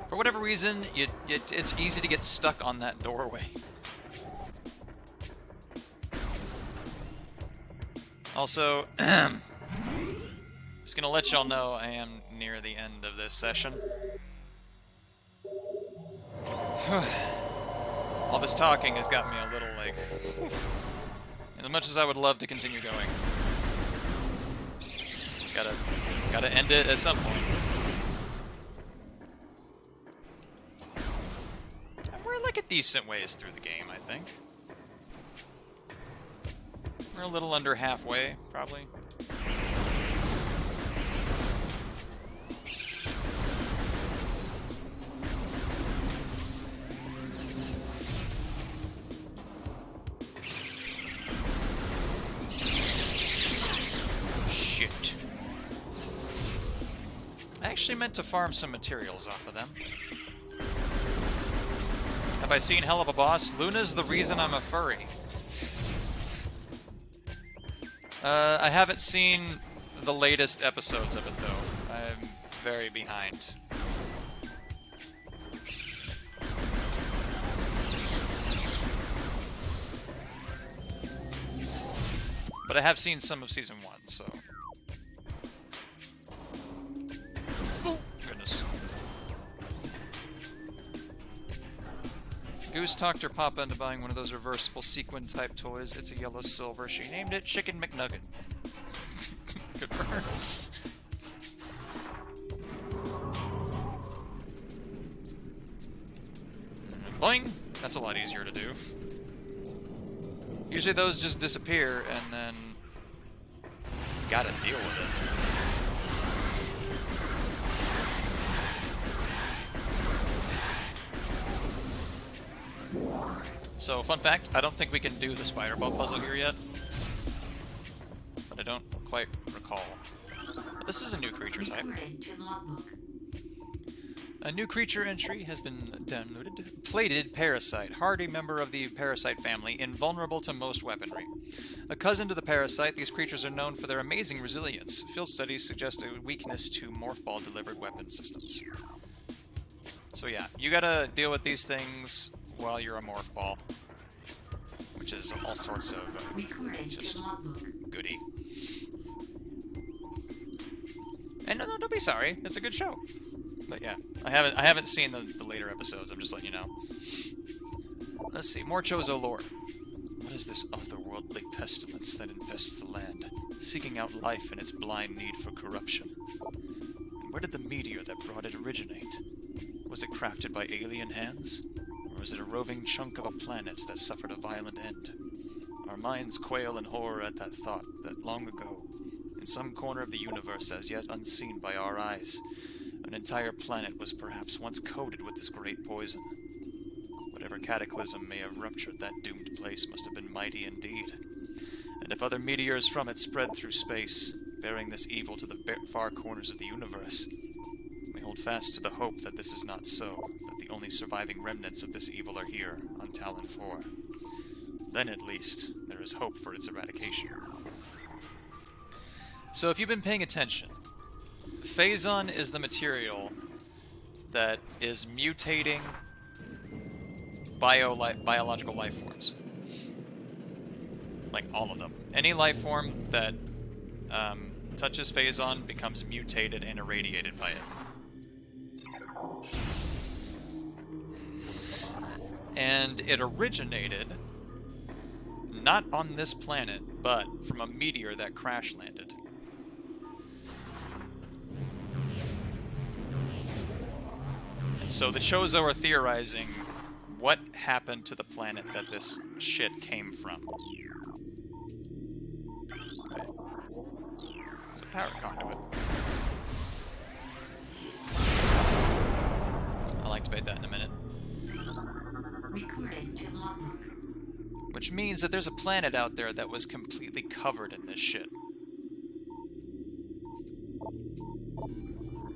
For whatever reason, it's easy to get stuck on that doorway. Also, just gonna let y'all know I am near the end of this session. All this talking has got me a little like... as much as I would love to continue going. Gotta end it at some point. Like a decent ways through the game, I think. We're a little under halfway, probably. Shit. I actually meant to farm some materials off of them. Have I seen Hell of a Boss? Luna's the reason I'm a furry. I haven't seen the latest episodes of it, though. I'm very behind. But I have seen some of Season 1, so... Oh, goodness. Goose talked her papa into buying one of those reversible sequin-type toys. It's a yellow-silver. She named it Chicken McNugget. Good for her. Boing! That's a lot easier to do. Usually those just disappear, and then... gotta deal with it. So, fun fact, I don't think we can do the spider ball puzzle here yet. But I don't quite recall. But this is a new creature type. A new creature entry has been downloaded. Plated Parasite. Hardy member of the parasite family, invulnerable to most weaponry. A cousin to the parasite, these creatures are known for their amazing resilience. Field studies suggest a weakness to morph ball delivered weapon systems. So yeah, you gotta deal with these things while you're a morph ball, which is all sorts of just goody. And no, don't be sorry. It's a good show. But yeah, I haven't seen the later episodes. I'm just letting you know. Let's see, more Chozo lore. What is this otherworldly pestilence that infests the land, seeking out life in its blind need for corruption? And where did the meteor that brought it originate? Was it crafted by alien hands? Or was it a roving chunk of a planet that suffered a violent end? Our minds quail in horror at that thought that long ago, in some corner of the universe as yet unseen by our eyes, an entire planet was perhaps once coated with this great poison. Whatever cataclysm may have ruptured that doomed place must have been mighty indeed. And if other meteors from it spread through space, bearing this evil to the far corners of the universe, we hold fast to the hope that this is not so, that the only surviving remnants of this evil are here, on Talon 4. Then, at least, there is hope for its eradication. So if you've been paying attention, Phazon is the material that is mutating biological life forms. Like, all of them. Any life form that touches Phazon, becomes mutated and irradiated by it. And it originated not on this planet, but from a meteor that crash landed. And so the Chozo are theorizing what happened to the planet that this shit came from. Right. There's a power conduit. I'll activate that in a minute. Recording to logbook. Which means that there's a planet out there that was completely covered in this shit.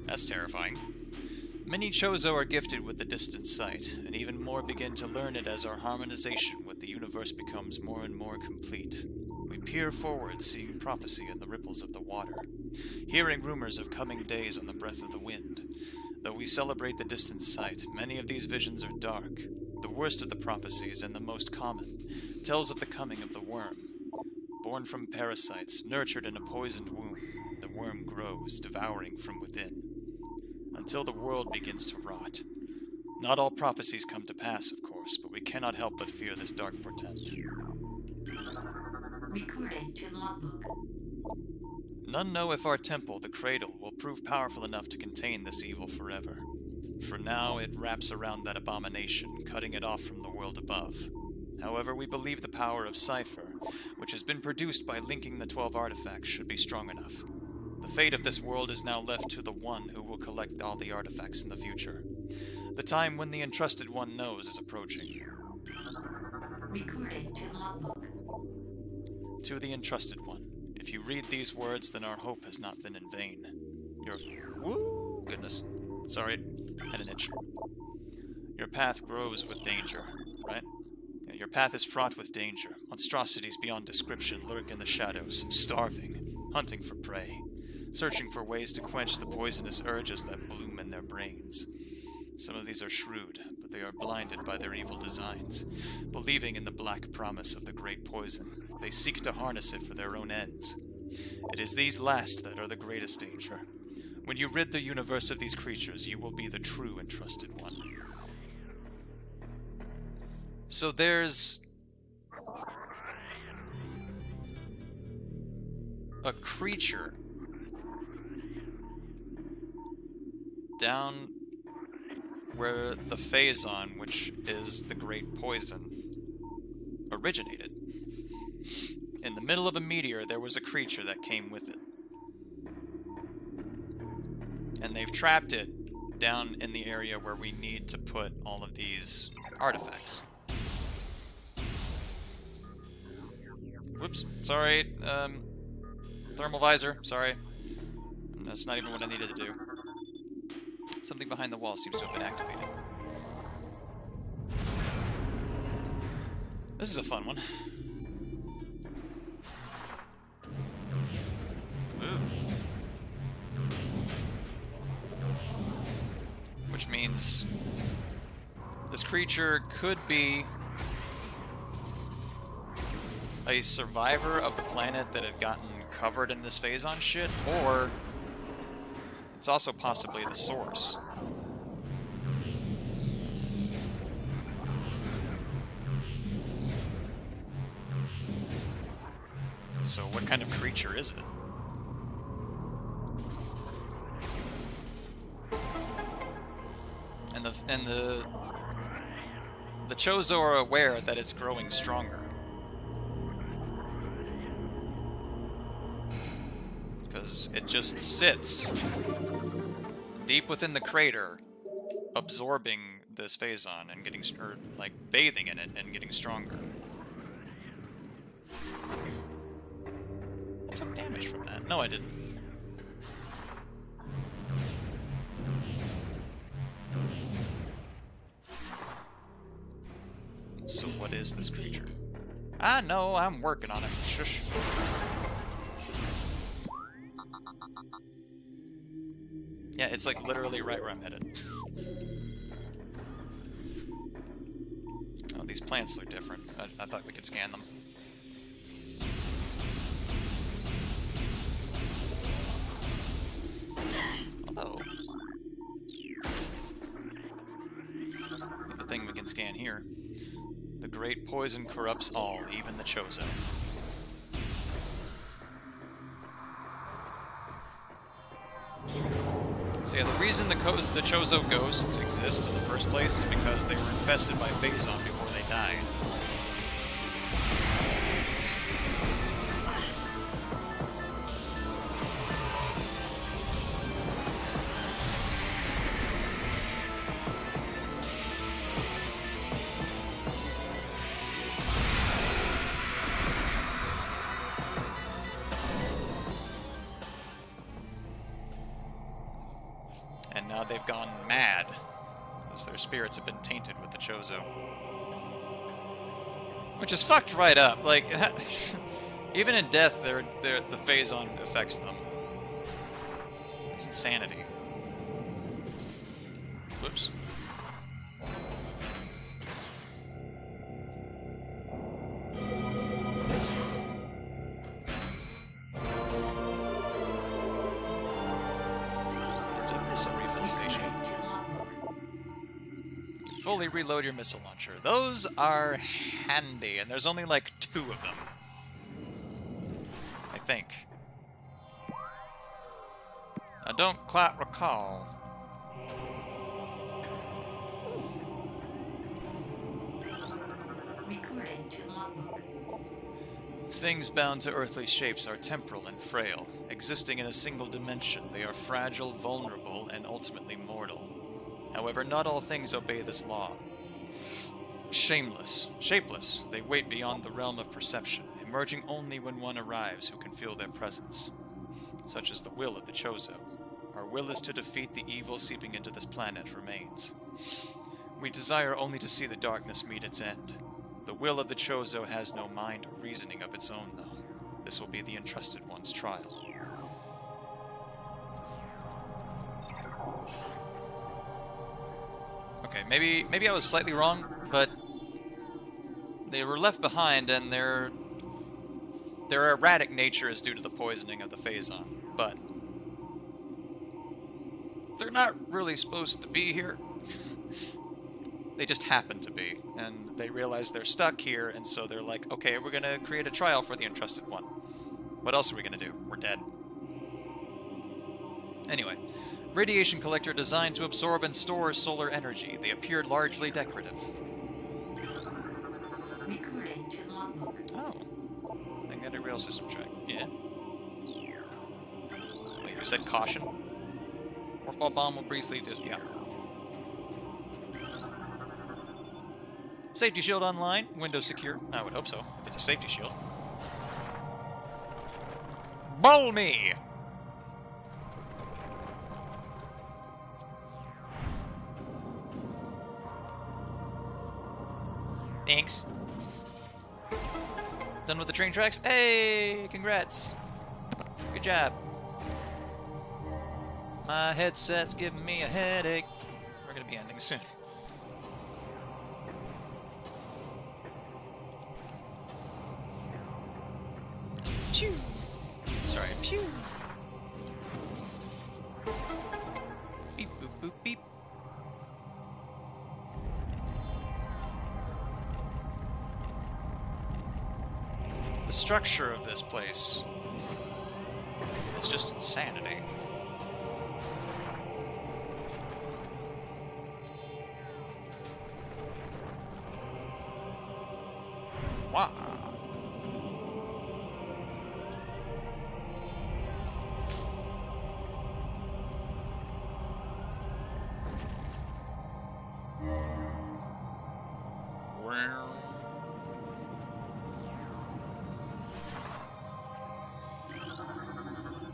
That's terrifying. Many Chozo are gifted with the distant sight, and even more begin to learn it as our harmonization with the universe becomes more and more complete. We peer forward, seeing prophecy in the ripples of the water, hearing rumors of coming days on the breath of the wind. Though we celebrate the distant sight, many of these visions are dark. The worst of the prophecies, and the most common, tells of the coming of the worm. Born from parasites, nurtured in a poisoned womb, the worm grows, devouring from within, until the world begins to rot. Not all prophecies come to pass, of course, but we cannot help but fear this dark portent. Recording to logbook. None know if our temple, the Cradle, will prove powerful enough to contain this evil forever. For now, it wraps around that abomination, cutting it off from the world above. However, we believe the power of Cipher, which has been produced by linking the 12 artifacts, should be strong enough. The fate of this world is now left to the One who will collect all the artifacts in the future. The time when the Entrusted One knows is approaching. Recording to logbook. To the Entrusted One. If you read these words, then our hope has not been in vain. Woo! Goodness. Sorry, had an itch. Your path grows with danger, right? Yeah, your path is fraught with danger. Monstrosities beyond description lurk in the shadows, starving, hunting for prey, searching for ways to quench the poisonous urges that bloom in their brains. Some of these are shrewd, but they are blinded by their evil designs. Believing in the black promise of the great poison, they seek to harness it for their own ends. It is these last that are the greatest danger. When you rid the universe of these creatures, you will be the true Entrusted One. So there's a creature down where the Phazon, which is the great poison, originated. In the middle of a meteor, there was a creature that came with it. And they've trapped it down in the area where we need to put all of these artifacts. Whoops, sorry, thermal visor, sorry. That's not even what I needed to do. Something behind the wall seems to have been activated. This is a fun one. Ooh. Which means this creature could be a survivor of the planet that had gotten covered in this Phazon shit, or it's also possibly the source. So what kind of creature is it? And the Chozo are aware that it's growing stronger. Because it just sits deep within the crater, absorbing this Phazon and getting, or like bathing in it and getting stronger. I took damage from that. No, I didn't. So what is this creature? I know, I'm working on it. Shush. Yeah, it's like literally right where I'm headed. Oh, these plants look different. I thought we could scan them. thing we can scan here. The great poison corrupts all, even the chosen. So yeah, the reason the Chozo ghosts exist in the first place is because they were infested by Phazon before they died. And now they've gone mad, because their spirits have been tainted with the Chozo. Which is fucked right up. Like, even in death, the Phazon affects them. It's insanity. Whoops. Station. You fully reload your missile launcher. Those are handy, and there's only like 2 of them. I think. I don't quite recall. Recording to logbook. Things bound to earthly shapes are temporal and frail. Existing in a single dimension, they are fragile, vulnerable, and ultimately mortal. However, not all things obey this law. Shapeless, they wait beyond the realm of perception, emerging only when one arrives who can feel their presence. Such is the will of the Chozo. Our will is to defeat the evil seeping into this planet remains. We desire only to see the darkness meet its end. The will of the Chozo has no mind or reasoning of its own, though. This will be the Entrusted One's trial. Okay, maybe I was slightly wrong, but they were left behind, and their erratic nature is due to the poisoning of the Phazon. But they're not really supposed to be here. They just happen to be, and they realize they're stuck here, and so they're like, okay, we're gonna create a trial for the Entrusted One. What else are we gonna do? We're dead. Anyway, radiation collector designed to absorb and store solar energy. They appeared largely decorative. Recording to logbook. Oh. Magnetic rail system check. Yeah. Wait, you said caution? Morphball bomb will briefly yeah. Safety shield online. Windows secure. I would hope so, if it's a safety shield. Ball me! Thanks. Done with the train tracks? Hey! Congrats! Good job. My headset's giving me a headache. We're gonna be ending soon. Pew! Sorry, pew! Beep, boop, boop, beep. The structure of this place is just insanity. Wow.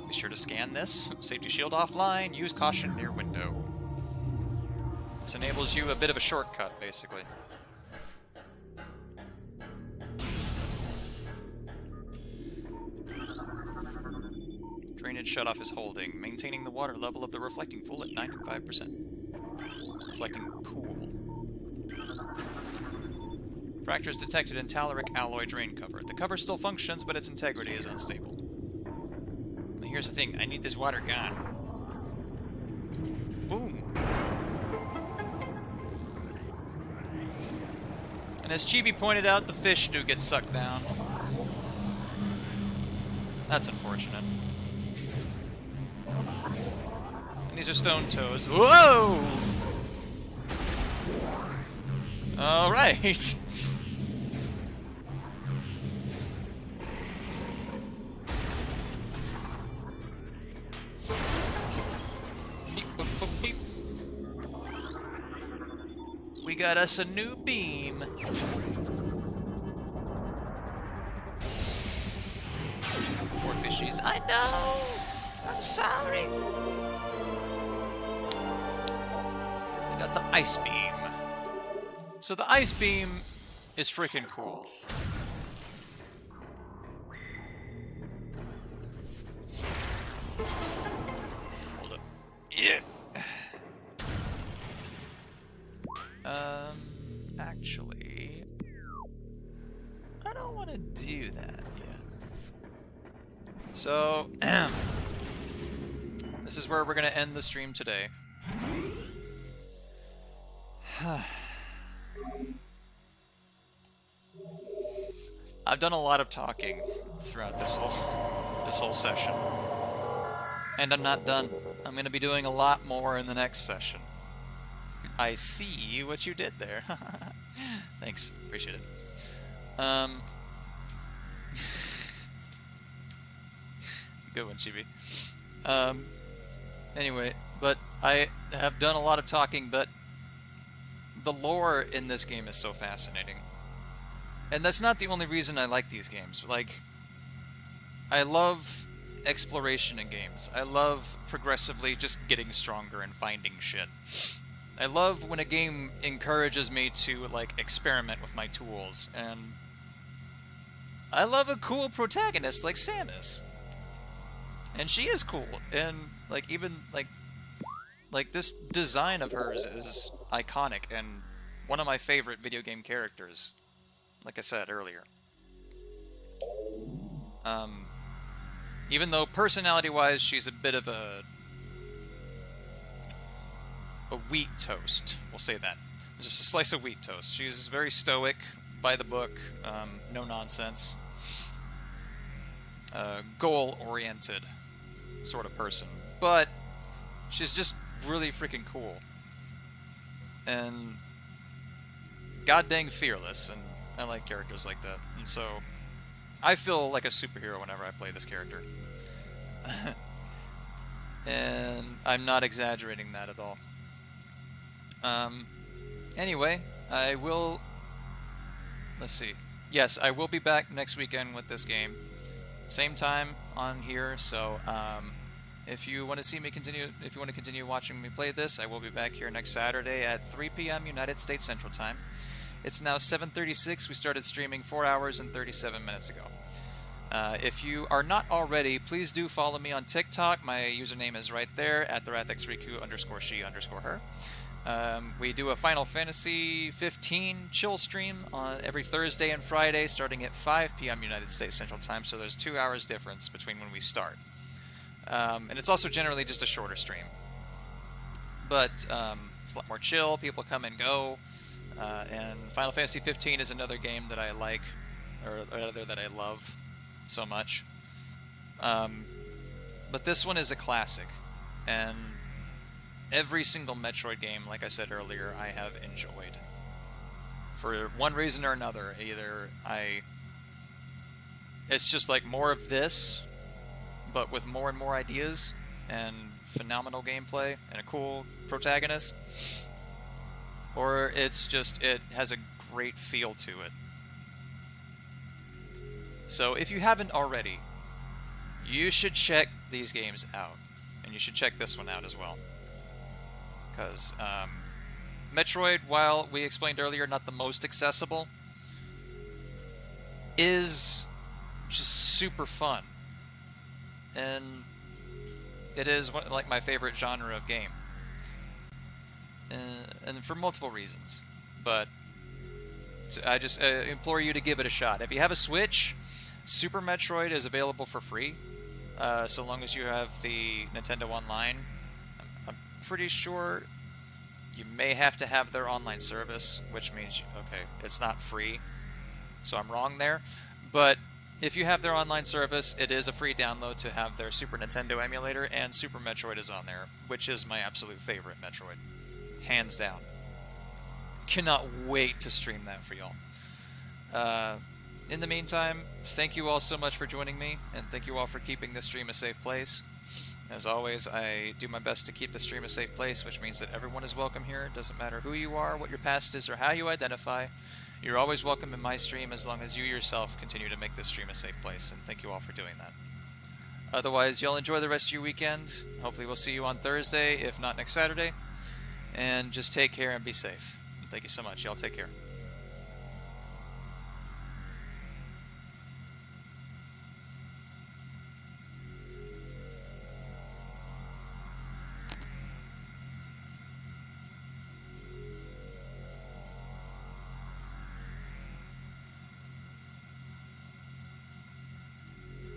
Be sure to scan this. Safety shield offline. Use caution near window. This enables you a bit of a shortcut, basically. Drainage shutoff is holding, maintaining the water level of the reflecting pool at 95%. Reflecting pool. Fractures detected in telluric alloy drain cover. The cover still functions, but its integrity is unstable. Now here's the thing, I need this water gone. Boom! And as Chibi pointed out, the fish do get sucked down. That's unfortunate. And these are stone toads. Whoa! Alright. We got us a new beam. Poor fishies. I know! I'm sorry. We got the ice beam. So the ice beam is freaking cool. Hold up. Yeah. Actually, I don't want to do that yet. So, this is where we're going to end the stream today. I've done a lot of talking throughout this whole session. And I'm not done. I'm going to be doing a lot more in the next session. I see what you did there. Thanks. Appreciate it. Good one, Chibi. Anyway, but I have done a lot of talking, but the lore in this game is so fascinating. And that's not the only reason I like these games. Like, I love exploration in games. I love progressively just getting stronger and finding shit. I love when a game encourages me to, like, experiment with my tools, and I love a cool protagonist like Samus. And she is cool, and, like, even, like this design of hers is iconic, and one of my favorite video game characters, like I said earlier. Even though personality-wise she's a bit of a wheat toast, we'll say that. Just a slice of wheat toast. She's very stoic, by the book, no nonsense, goal-oriented sort of person. But she's just really freaking cool. And god dang fearless, and I like characters like that. And so I feel like a superhero whenever I play this character. And I'm not exaggerating that at all. Anyway, I will... Let's see. Yes, I will be back next weekend with this game. Same time on here, so if you want to see me continue, if you want to continue watching me play this, I will be back here next Saturday at 3 p.m. United States Central Time. It's now 7:36. We started streaming 4 hours and 37 minutes ago. If you are not already, please do follow me on TikTok. My username is right there, at TheWrathXRiku_she_her. We do a Final Fantasy 15 chill stream on every Thursday and Friday, starting at 5 p.m. United States Central Time, so there's 2 hours difference between when we start. And it's also generally just a shorter stream. But it's a lot more chill, people come and go, and Final Fantasy 15 is another game that I like, or rather that I love so much. But this one is a classic, and every single Metroid game, like I said earlier, I have enjoyed. For one reason or another. Either it's just like more of this, but with more and more ideas, and phenomenal gameplay, and a cool protagonist. Or it's just, it has a great feel to it. So if you haven't already, you should check these games out. And you should check this one out as well. Because Metroid, while we explained earlier, not the most accessible, is just super fun. And it is like my favorite genre of game. And for multiple reasons. But I just implore you to give it a shot. If you have a Switch, Super Metroid is available for free. So long as you have the Nintendo Online. I'm pretty sure You may have to have their online service, which means, okay, it's not free, so I'm wrong there. But if you have their online service, it is a free download to have their Super Nintendo emulator, and Super Metroid is on there, which is my absolute favorite Metroid. Hands down. Cannot wait to stream that for y'all. In the meantime, thank you all so much for joining me, and thank you all for keeping this stream a safe place. As always, I do my best to keep the stream a safe place, which means that everyone is welcome here. It doesn't matter who you are, what your past is, or how you identify. You're always welcome in my stream as long as you yourself continue to make this stream a safe place, and thank you all for doing that. Otherwise, y'all enjoy the rest of your weekend. Hopefully we'll see you on Thursday, if not next Saturday. And just take care and be safe. Thank you so much. Y'all take care.